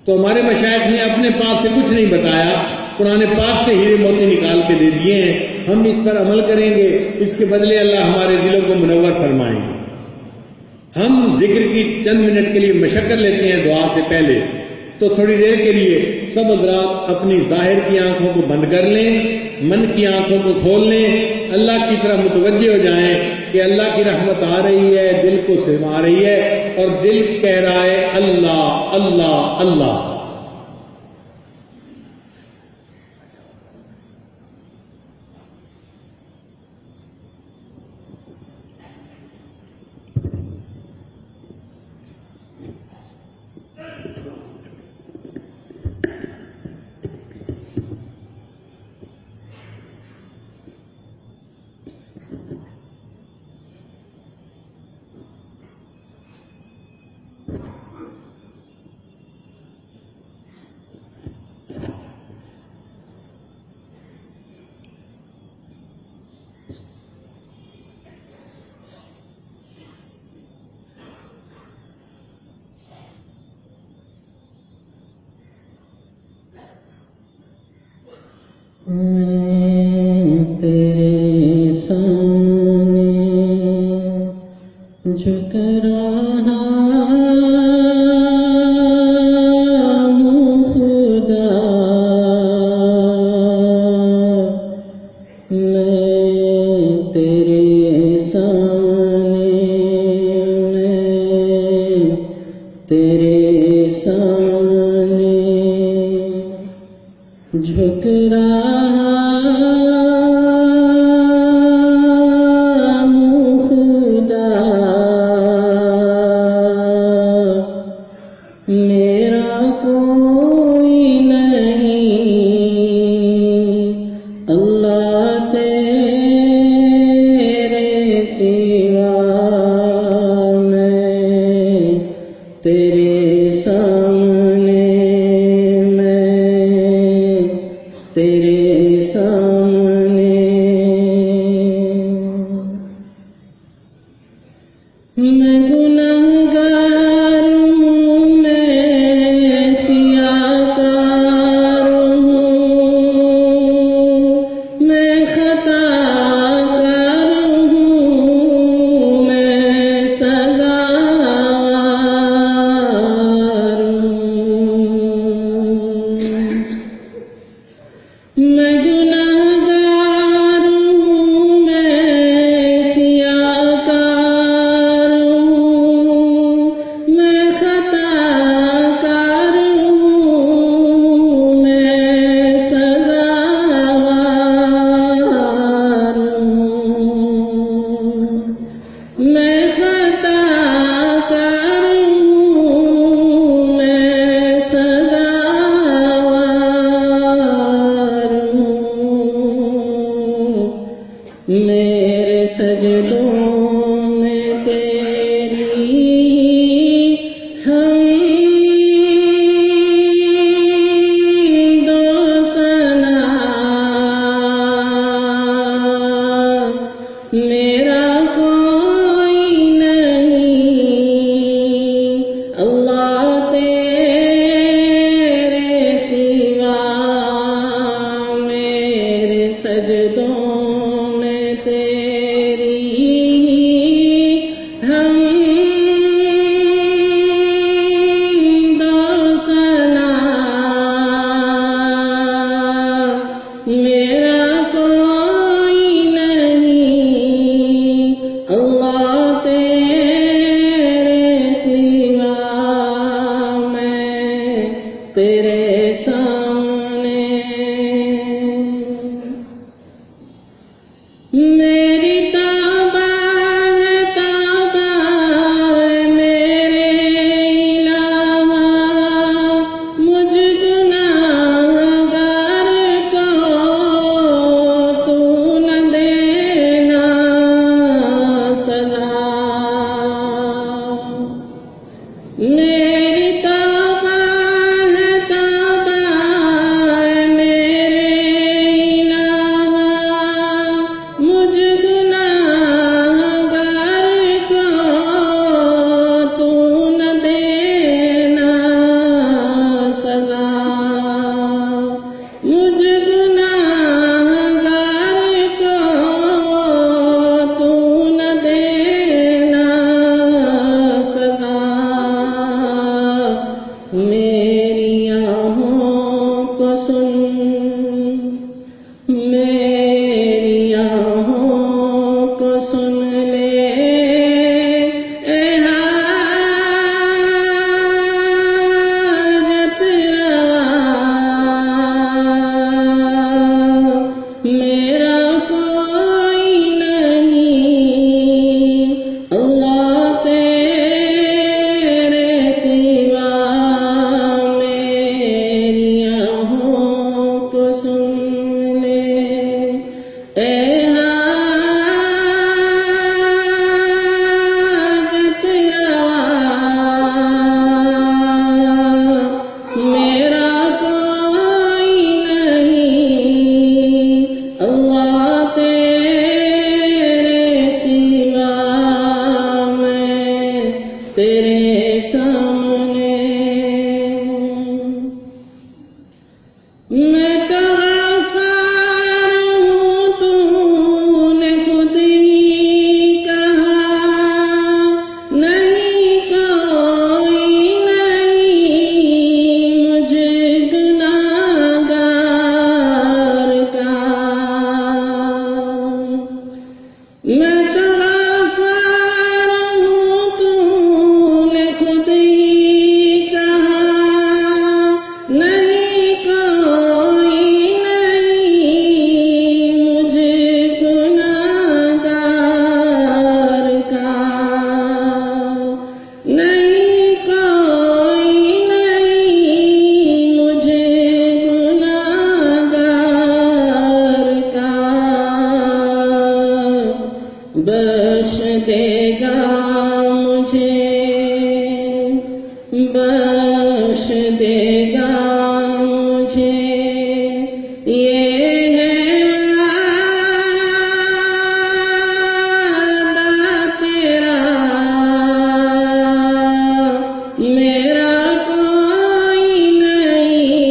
تو ہمارے مشائخ نے اپنے پاک سے کچھ نہیں بتایا، قرآن پاک سے ہیرے موتی نکال کے دے دیے ہیں۔ ہم اس پر عمل کریں گے، اس کے بدلے اللہ ہمارے دلوں کو منور فرمائیں گے۔ ہم ذکر کی چند منٹ کے لیے مشقت لیتے ہیں دعا سے پہلے، تو تھوڑی دیر کے لیے سب حضرات اپنی ظاہر کی آنکھوں کو بند کر لیں، من کی آنکھوں کو کھول لیں، اللہ کی طرف متوجہ ہو جائیں کہ اللہ کی رحمت آ رہی ہے، دل کو سما رہی ہے، اور دل کہہ رہا ہے اللہ اللہ اللہ۔
تیرے سامنے جھک رہا ہوں خدا، میں تیرے سامنے، میں تیرے سامنے جھک رہا میں گنہگار بخش دے گا مجھے بخش دے گا مجھے یہ ہے وعدہ تیرا میرا کوئی نہیں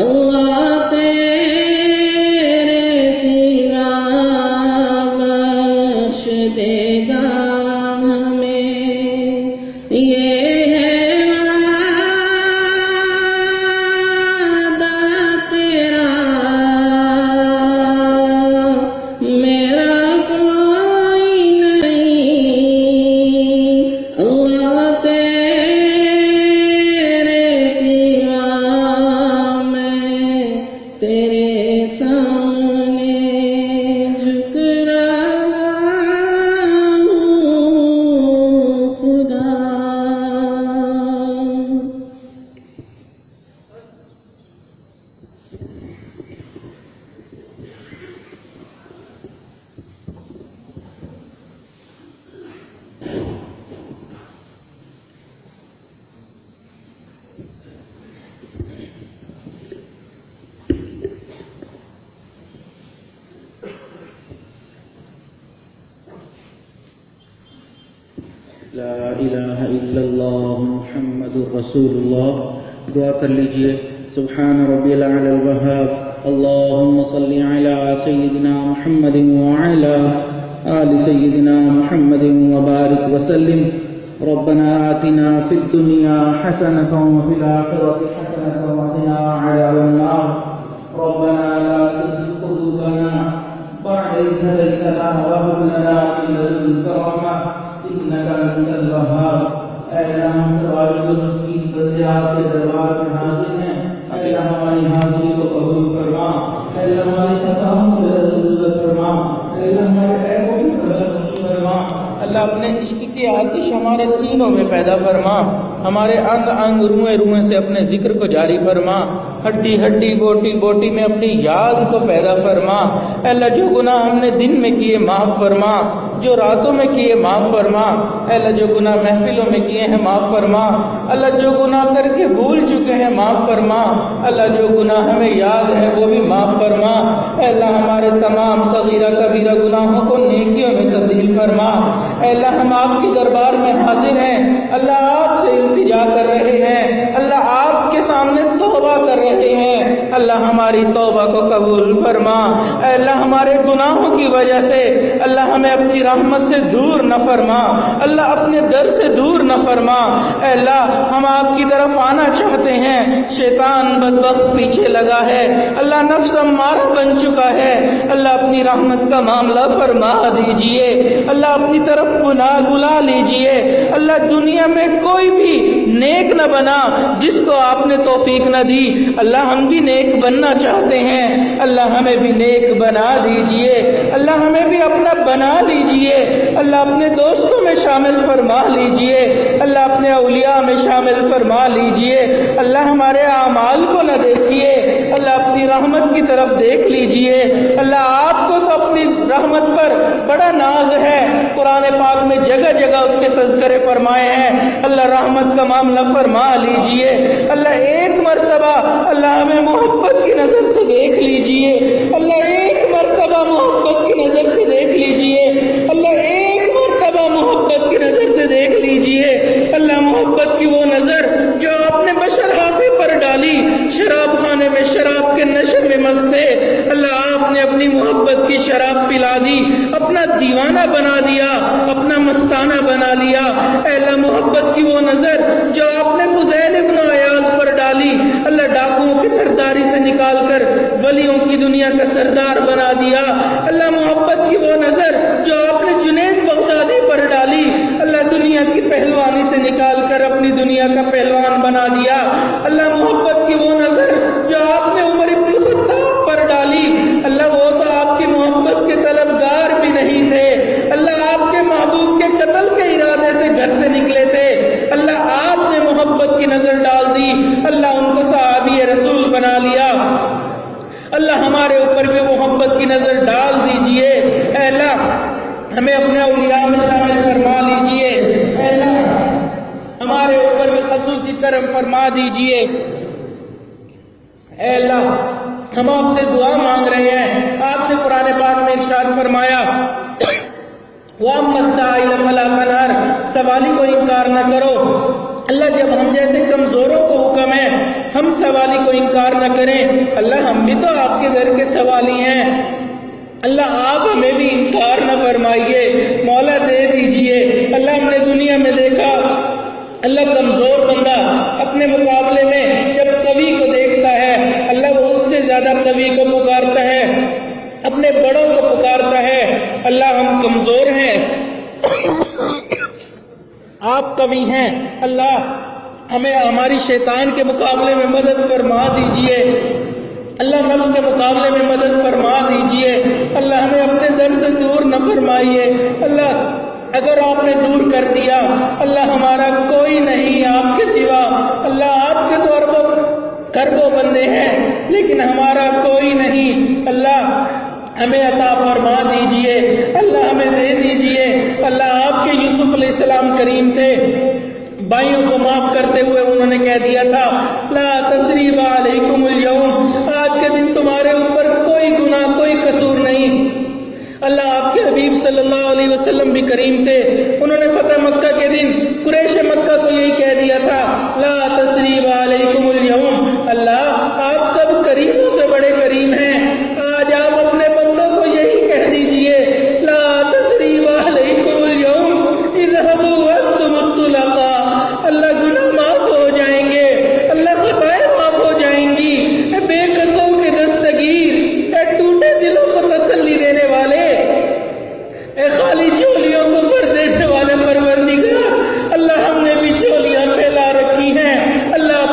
اللہ تیرے سوا بخش دے گا ہمیں یہ
لا الہ الا اللہ محمد رسول اللہ. دعا کر لیجئے. سبحان ربی الاعلی الوہاب. اللہم صلی علی سیدنا محمد وعلی آل سیدنا محمد وبارک وسلم. ربنا آتنا فی الدنیا حسنة وفی الآخرة حسنة وقنا عذاب النار. ربنا لا تزغ قلوبنا بعد إذ هديتنا وهب لنا من لدنك رحمة إنك أنت الوهاب. اے اللہ ہم سوال مسکین بندے آپ کے دربار میں حاضر ہیں. اے اللہ ہماری حاضری کو قبول فرما. اے اللہ ہماری خطاؤں سے رضا فرما. اے اللہ ہمارے عیبوں کی مغفرت فرما. اللہ اپنے عشق کی آتش ہمارے سینوں میں پیدا فرما. ہمارے انگ انگ روئیں روئیں سے اپنے ذکر کو جاری فرما. ہڈی ہڈی بوٹی بوٹی میں اپنی یاد کو پیدا فرما. اے اللہ جو گناہ ہم نے دن میں کیے معاف فرما, جو راتوں میں کیے معاف فرما. اے اللہ جو گناہ محفلوں میں کیے ہیں معاف فرما. اللہ جو گناہ کر کے بھول چکے ہیں معاف فرما. اللہ جو گناہ ہمیں یاد ہے وہ بھی معاف فرما. اے اللہ ہمارے تمام صغیرہ کبیرہ گناہوں کو نیکیوں میں تبدیل فرما. اے اللہ ہم آپ کے دربار میں حاضر ہیں. اللہ آپ سے التجا کر رہے ہیں. اللہ آپ کے سامنے توبہ کر رہے ہیں. اللہ ہماری توبہ کو قبول فرما. اے اللہ ہمارے گناہوں کی وجہ سے اللہ ہمیں اپنی رحمت سے دور نہ فرما. اللہ اپنے در سے دور نہ فرما. اے اللہ ہم آپ کی طرف آنا چاہتے ہیں. شیطان بدبخت پیچھے لگا ہے. اللہ نفس امارہ بن چکا ہے. اللہ اپنی رحمت کا معاملہ فرما دیجئے. اللہ اپنی طرف بلا لیجئے. اللہ دنیا میں کوئی بھی نیک نہ بنا جس کو آپ نے توفیق نہ دی. اللہ ہم بھی نیک بننا چاہتے ہیں. اللہ ہمیں بھی نیک بنا دیجئے. اللہ ہمیں بھی اپنا بنا لیجئے. اللہ اپنے دوستوں میں شامل فرما لیجئے. اللہ اپنے اولیاء میں شامل فرما لیجئے. اللہ ہمارے اعمال کو نہ دیکھیے. اللہ اپنی رحمت کی طرف دیکھ لیجئے. اللہ آپ کو تو اپنی رحمت پر بڑا ناز ہے. قرآن پاک میں جگہ جگہ اس کے تذکرے فرمائے ہیں. اللہ رحمت کا معاملہ فرما لیجئے. اللہ ایک مرتبہ اللہ ہمیں محبت کی نظر سے دیکھ لیجئے. اللہ ایک مرتبہ محبت کی نظر سے دیکھ لیجئے. اللہ ایک مرتبہ محبت کی نظر سے دیکھ لیجئے. اللہ محبت کی وہ نظر جو آپ نے بشر حافظ پر ڈالی, شراب خانے میں شراب کے نشے میں مست تھے. اللہ آپ نے اپنی محبت کی شراب پلا دی, اپنا دیوانہ بنا دیا, اپنا مستانہ بنا لیا. اے اللہ محبت کی وہ نظر جو آپ نے فضیل ابن عیاض پر ڈالی, اللہ ڈاکوؤں کی سرداری سے نکال کر ولیوں کی دنیا کا سردار بنا دیا. اللہ محبت کی وہ نظر جو آپ نے جنید بغدادی پر ڈالی, اللہ دنیا کی پہلوانی سے نکال کر اپنی دنیا کا پہلوان بنا دیا. اللہ محبت کی وہ نظر جو آپ نے عمر ابن الخطاب پر ڈالی, اللہ وہ تو آپ کی محبت کے طلبگار بھی نہیں تھے. اللہ آپ کے محبوب کے قتل کے ارادے سے گھر سے نکلے تھے. اللہ آپ نے محبت کی نظر ڈال دی. اللہ ان کو صحابی رسول بنا لیا. اللہ ہمارے اوپر بھی محبت کی نظر ڈال دیجئے. اے اللہ اپنے اولیاء میں شامل فرما لیجئے، اے اللہ ہمارے اوپر بھی خصوصی کرم فرما دیجئے۔ اے اللہ ہم آپ سے دعا مانگ رہے ہیں، آپ نے قرآن پاک میں ارشاد فرمایا وَأَمَّا السَّائِلَ فَلَا تَنْهَرْ، سوالی کو انکار نہ کرو۔ اللہ جب ہم جیسے کمزوروں کو حکم ہے ہم سوالی کو انکار نہ کریں، اللہ ہم بھی تو آپ کے گھر کے سوالی ہیں، اللہ آپ ہمیں بھی انکار نہ فرمائیے، مولا دے دیجئے۔ اللہ ہم نے دنیا میں دیکھا اللہ کمزور بندہ اپنے مقابلے میں جب قوی کو دیکھتا ہے اللہ وہ اس سے زیادہ قوی کو پکارتا ہے، اپنے بڑوں کو پکارتا ہے۔ اللہ ہم کمزور ہیں آپ قوی ہیں، اللہ ہمیں ہماری شیطان کے مقابلے میں مدد فرما دیجئے، اللہ نفس کے مقابلے میں مدد فرما دیجئے، اللہ ہمیں اپنے در سے دور نہ فرمائیے۔ اللہ اگر آپ نے دور کر دیا اللہ ہمارا کوئی نہیں آپ کے سوا، اللہ آپ کے تو اربوں بندے ہیں لیکن ہمارا کوئی نہیں، اللہ ہمیں عطا فرما دیجئے، اللہ ہمیں دے دیجئے۔ اللہ آپ کے یوسف علیہ السلام کریم تھے، بھائیوں کو معاف کرتے ہوئے انہوں نے کہہ دیا تھا لا تثریب علیکم اليوم، آج کے دن تمہارے اوپر کوئی گناہ کوئی قصور نہیں۔ اللہ آپ کے حبیب صلی اللہ علیہ وسلم بھی کریم تھے، انہوں نے فتح مکہ کے دن قریش مکہ کو یہی کہہ دیا تھا لا تثریب علیکم اليوم، اللہ آپ سب کریموں سے بڑے کریم ہیں، آج آپ اپنے بندوں کو یہی کہہ دیجئے لا تثریب علیکم اليوم اذهبوا وانتم الطلقاء، اللہ گناہ معاف ہو جائیں گے، اللہ خطائیں معاف ہو جائیں گی۔ اے بے قصوں کے دستگیر، اے ٹوٹے دلوں کو تسلی دینے والے، اے خالی چولیوں کو بھر دینے والے پروردگار، اللہ ہم نے بھی چولیاں پھیلا رکھی ہیں، اللہ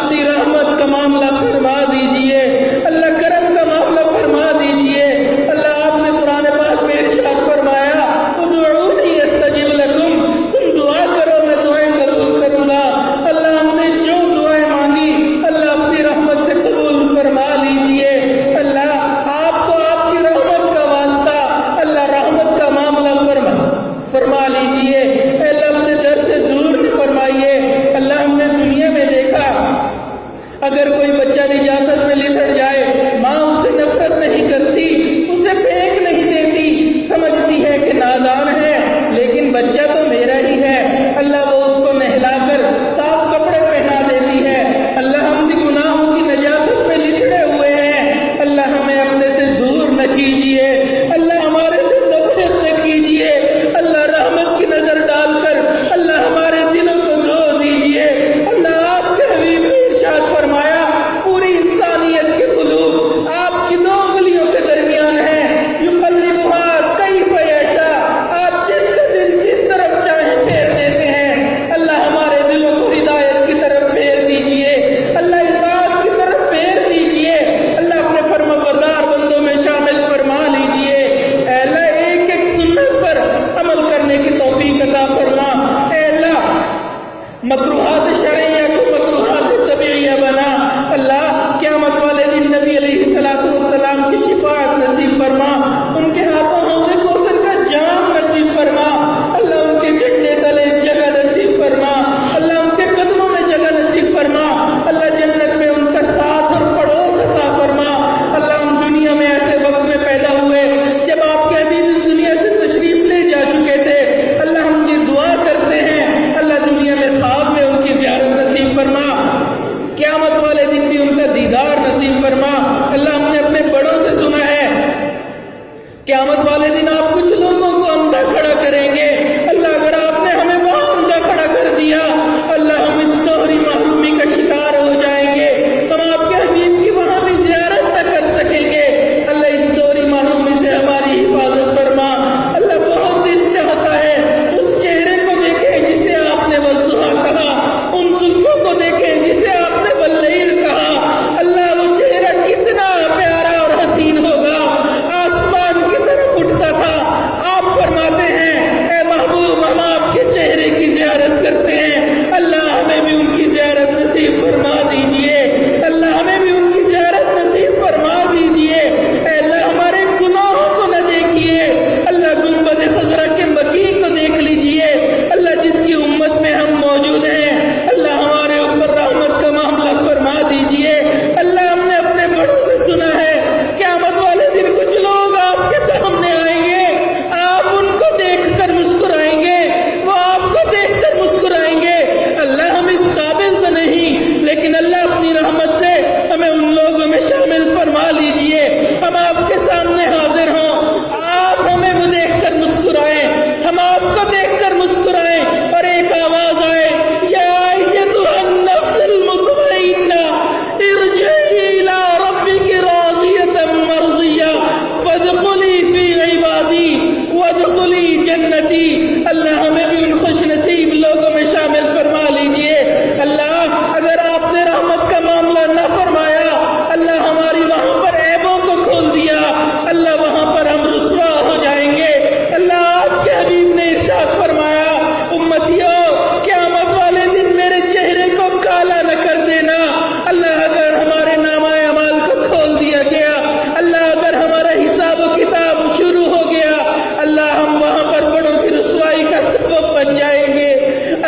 بیٹی، اللہ ہمیں بھی ان خوش نصیب لوگوں میں شامل فرما لیجئے۔ اللہ اگر آپ نے رحمت کا معاملہ نہ فرمایا، اللہ ہماری وہاں پر عیبوں کو کھول دیا، اللہ وہاں پر ہم رسوا ہو جائیں گے۔ اللہ آپ کے حبیب نے ارشاد فرمایا، امتیوں قیامت والے دن میرے چہرے کو کالا نہ کر دینا۔ اللہ اگر ہمارے نامہ اعمال کو کھول دیا گیا، اللہ اگر ہمارا حساب و کتاب شروع ہو گیا، اللہ ہم وہاں پر بڑوں کی رسوائی کا سبب بن جائیں گے۔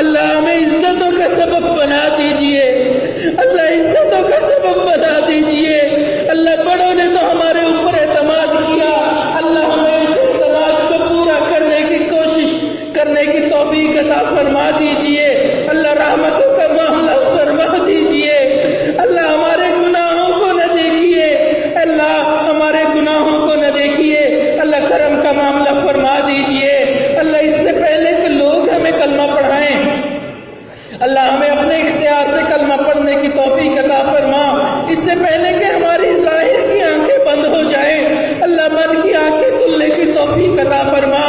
اللہ ہمیں عزتوں کا سبب بنا دیجئے، اللہ عزتوں کا سبب بنا دیجئے۔ اللہ بڑوں نے تو ہمارے اوپر اعتماد کیا، اللہ ہمیں اس اعتماد کو پورا کرنے کی کوشش کرنے کی توفیق عطا فرما دیجئے۔ اللہ رحمتوں کا معاملہ فرما دیجئے۔ اللہ ہمارے گناہوں کو نہ دیکھیے، اللہ ہمارے گناہوں کو نہ دیکھیے، اللہ کرم کا معاملہ فرما دیجئے۔ اللہ اس سے پہلے کہ لوگ ہمیں کلمہ پڑھائیں، اللہ ہمیں اپنے اختیار سے کلمہ پڑھنے کی توفیق عطا فرما۔ اس سے پہلے کہ ہماری ظاہر کی آنکھیں بند ہو جائیں، اللہ من کی آنکھیں کھلنے کی توفیق عطا فرما۔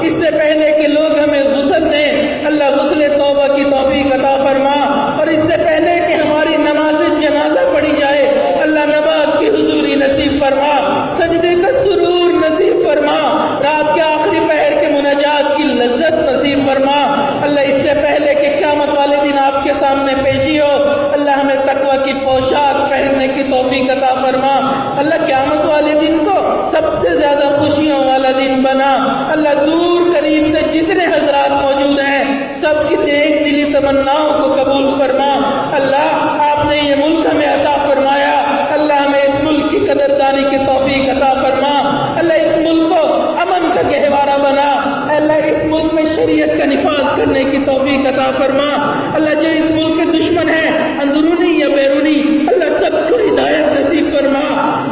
اس سے پہلے کہ لوگ ہمیں غسل دیں، اللہ غسل توبہ کی توفیق عطا فرما۔ اور اس سے پہلے کہ ہماری نماز جنازہ پڑھی جائے، اللہ نماز کی حضوری نصیب فرما، سجدے کا سرور نصیب فرما، رات کے آخری پہر کے مناجات کی لذت نصیب فرما۔ اللہ اس سے پہلے کہ قیامت والے دن آپ کے سامنے پیشی ہو، اللہ ہمیں تقوی کی پوشاک پہننے کی توفیق عطا فرما۔ اللہ قیامت والے دن کو سب سے زیادہ خوشیوں والا دن بنا۔ اللہ دور قریب سے جتنے حضرات موجود ہیں، سب کی نیک دلی تمناؤں کو قبول فرما۔ اللہ آپ نے یہ ملک ہمیں عطا فرمایا، اللہ ہمیں اس ملک کی قدردانی کی توفیق عطا فرما۔ اللہ اس ملک کو امن کا گہوارہ بنا، اللہ اس ملک میں شریعت کا نفاذ کرنے کی توفیق عطا فرما۔ اللہ جو اس ملک کے دشمن ہیں، اندرونی یا بیرونی، اللہ سب کو ہدایت نصیب فرما۔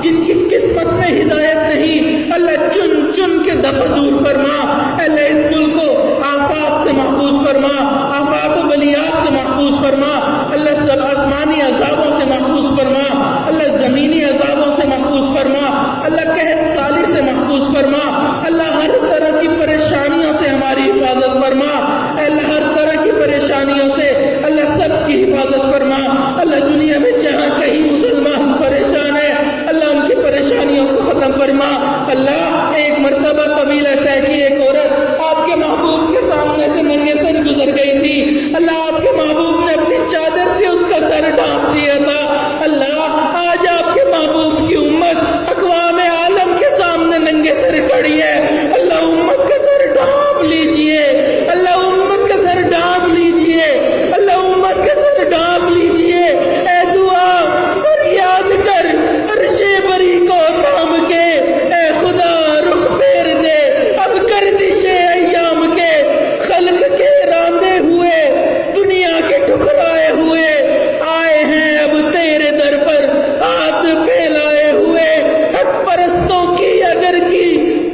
جن کی قسمت میں ہدایت نہیں، اللہ چن چن کے دفع دور فرما۔ اللہ اس ملک کو آفات سے محفوظ فرما، آفات و بلیات سے محفوظ فرما۔ اللہ سب آسمانی عذابوں سے محفوظ فرما، اللہ زمینی عذابوں سے محفوظ فرما، اللہ قحط سالی سے محفوظ فرما۔ اللہ ہر طرح کی پریشانیوں سے ہماری حفاظت فرما، اللہ ہر طرح کی پریشانیوں سے اللہ سب کی حفاظت فرما۔ اللہ دنیا میں جہاں کہیں مسلمان پریشان ہیں، اللہ ان کی پریشانیوں کو ختم فرما۔ اللہ ایک مرتبہ قبیلہ طے کی ایک عورت آپ کے محبوب کے سامنے سے ننگے سر گزر گئی تھی، اللہ آپ کے محبوب نے اپنی چادر سے اس کا سر ڈھانپ دیا تھا۔ اللہ آج آپ کے محبوب کی امت اقوام عالم کے سامنے ننگے سر کھڑی ہے، اللہ امت کا سر ڈھانپ لیجئے، اللہ امت کا سر ڈھانپ لیجئے، اللہ امت کا سر ڈھانپ لیجئے۔ اے دعا اور یاد کر عرش بری کو کام کے، اے خدا رخ پھیر دے اب گردش ایام کے، خلق کے راندے ہوئے دنیا کے ٹکرائے ہوئے آئے ہیں اب تیرے در پر ہاتھ پھیلائے ہوئے۔ حق پرستوں کی اگر کی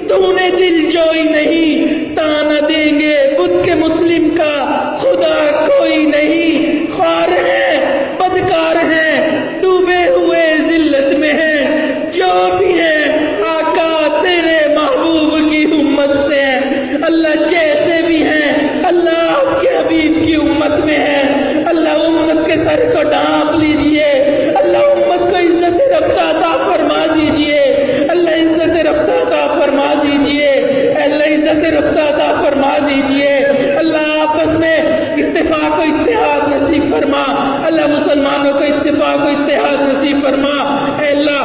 تو نے دل جوئی نہیں، تانا دیں گے بدھ کے مسلم کا خدا کوئی نہیں۔ خوار ہیں بدکار ہیں ڈوبے ہوئے ذلت میں ہیں، جو بھی ہیں آقا تیرے محبوب کی امت سے ہیں، اللہ جیسے بھی ہیں اللہ آپ کے حبیب کی امت میں ہیں۔ اللہ امت کے سر کو ڈھانپ لیجئے، اللہ امت کو عزت رفتہ عطا فرما دیجئے، اللہ عزت رفتہ عطا فرما دیجئے، اللہ عزت رفتہ عطا فرما دیجئے۔ اللہ آپس میں اتفاق و اتحاد نصیب فرما، اللہ مسلمانوں کو اتفاق و اتحاد نصیب فرما۔ اے اللہ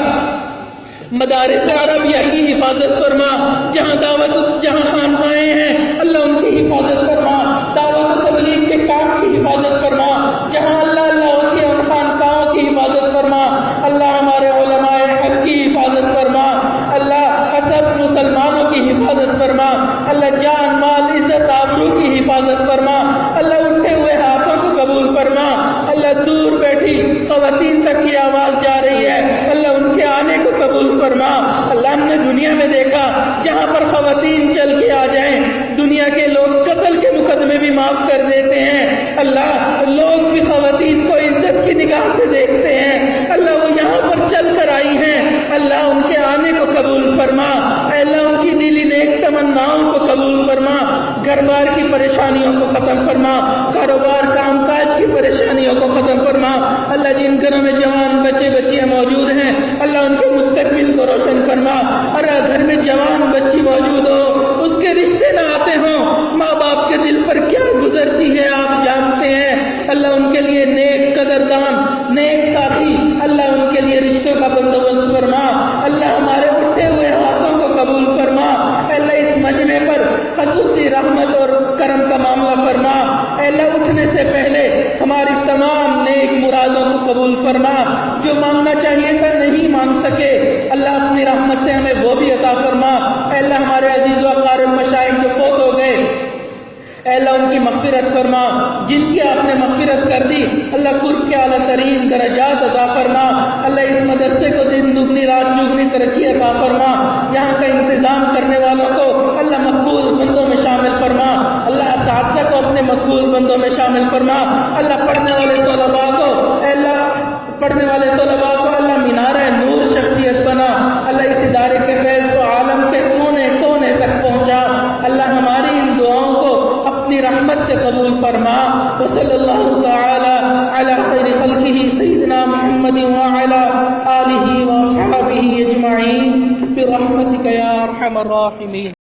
مدارس عربیہ کی حفاظت فرما، جہاں خانقاہیں ہیں اللہ ان کی حفاظت فرما، دعوت و تبلیغ کے کام کی حفاظت فرما، جہاں اللہ ہوتی ہے ان خانقاہوں کی حفاظت فرما۔ اللہ ہمارے علماء حق کی حفاظت فرما، اللہ سب مسلمانوں کی حفاظت فرما، اللہ جان مال عزت آبرو کی حفاظت فرما، اللہ اٹھے ہوئے ہاتھوں کو قبول فرما، اللہ دور بیٹھی خواتین تک یہ آواز جا رہی ہے اللہ ان کے آنے کو قبول فرما۔ اللہ ہم نے دنیا میں دیکھا جہاں پر خواتین چل کے آ جائیں دنیا کے لوگ قتل کے مقدمے بھی معاف کر دیتے ہیں، اللہ لوگ بھی خواتین کو عزت کی نگاہ سے دیکھتے ہیں، اللہ وہ یہاں پر چل کر آئی ہیں اللہ ان کے آنے کو قبول فرما، اللہ ان کی دلی نیک تمناؤں کو قبول فرما۔ گھر بار کی پریشانیوں کو ختم فرما، کاروبار کام کاج کی پریشانیوں کو ختم فرما۔ اللہ جن گھروں میں جوان بچے بچیاں موجود ہیں اللہ ان کے مستقبل کو روشن فرما، اور گھر میں جوان بچی موجود ہو اس کے رشتے نہ آتے ہوں، ماں باپ کے دل پر کیا گزرتی ہے آپ جانتے ہیں، اللہ ان کے لیے نیک قدردان نیک ساتھی اللہ ان کے لیے رشتوں کا بندوبست فرما۔ اللہ ہمارے اٹھے ہوئے ہاتھوں کو قبول فرما، اللہ اس مجمع پر خصوصی رحمت اور کرم کا معاملہ فرما۔ اللہ اٹھنے سے پہلے ہماری تمام نیک مرادوں کو قبول فرما، جو مانگنا چاہیے تھا نہیں مانگ سکے اللہ اپنی رحمت سے ہمیں وہ بھی عطا فرما۔ اللہ ہمارے عزیز و اقارب مشائخ جو فوت ہو گئے اللہ ان کی مغفرت فرما، جن کی آپ نے مغفرت کر دی اللہ قرب کے اعلیٰ ترین درجات عطا فرما۔ اللہ اس مدرسے کو دن دگنی رات چگنی ترقی عطا فرما، یہاں کا انتظام کرنے والوں کو اللہ مقبول بندوں میں شامل فرما، اللہ اساتذہ کو اپنے مقبول بندوں میں شامل فرما، اللہ پڑھنے والے طلباء کو اللہ مینار نور شخصیت بنا، اللہ اس ادارے کے فیض کو عالم کے کونے کونے تک پہنچا، اللہ ہماری ان دعاؤں کو اپنی رحمت سے قبول فرما۔ وصلی اللہ تعالی علی خیر خلقہ سیدنا محمد وعلی آلہ واصحابہ اجمعین برحمتک یا ارحم الراحمین۔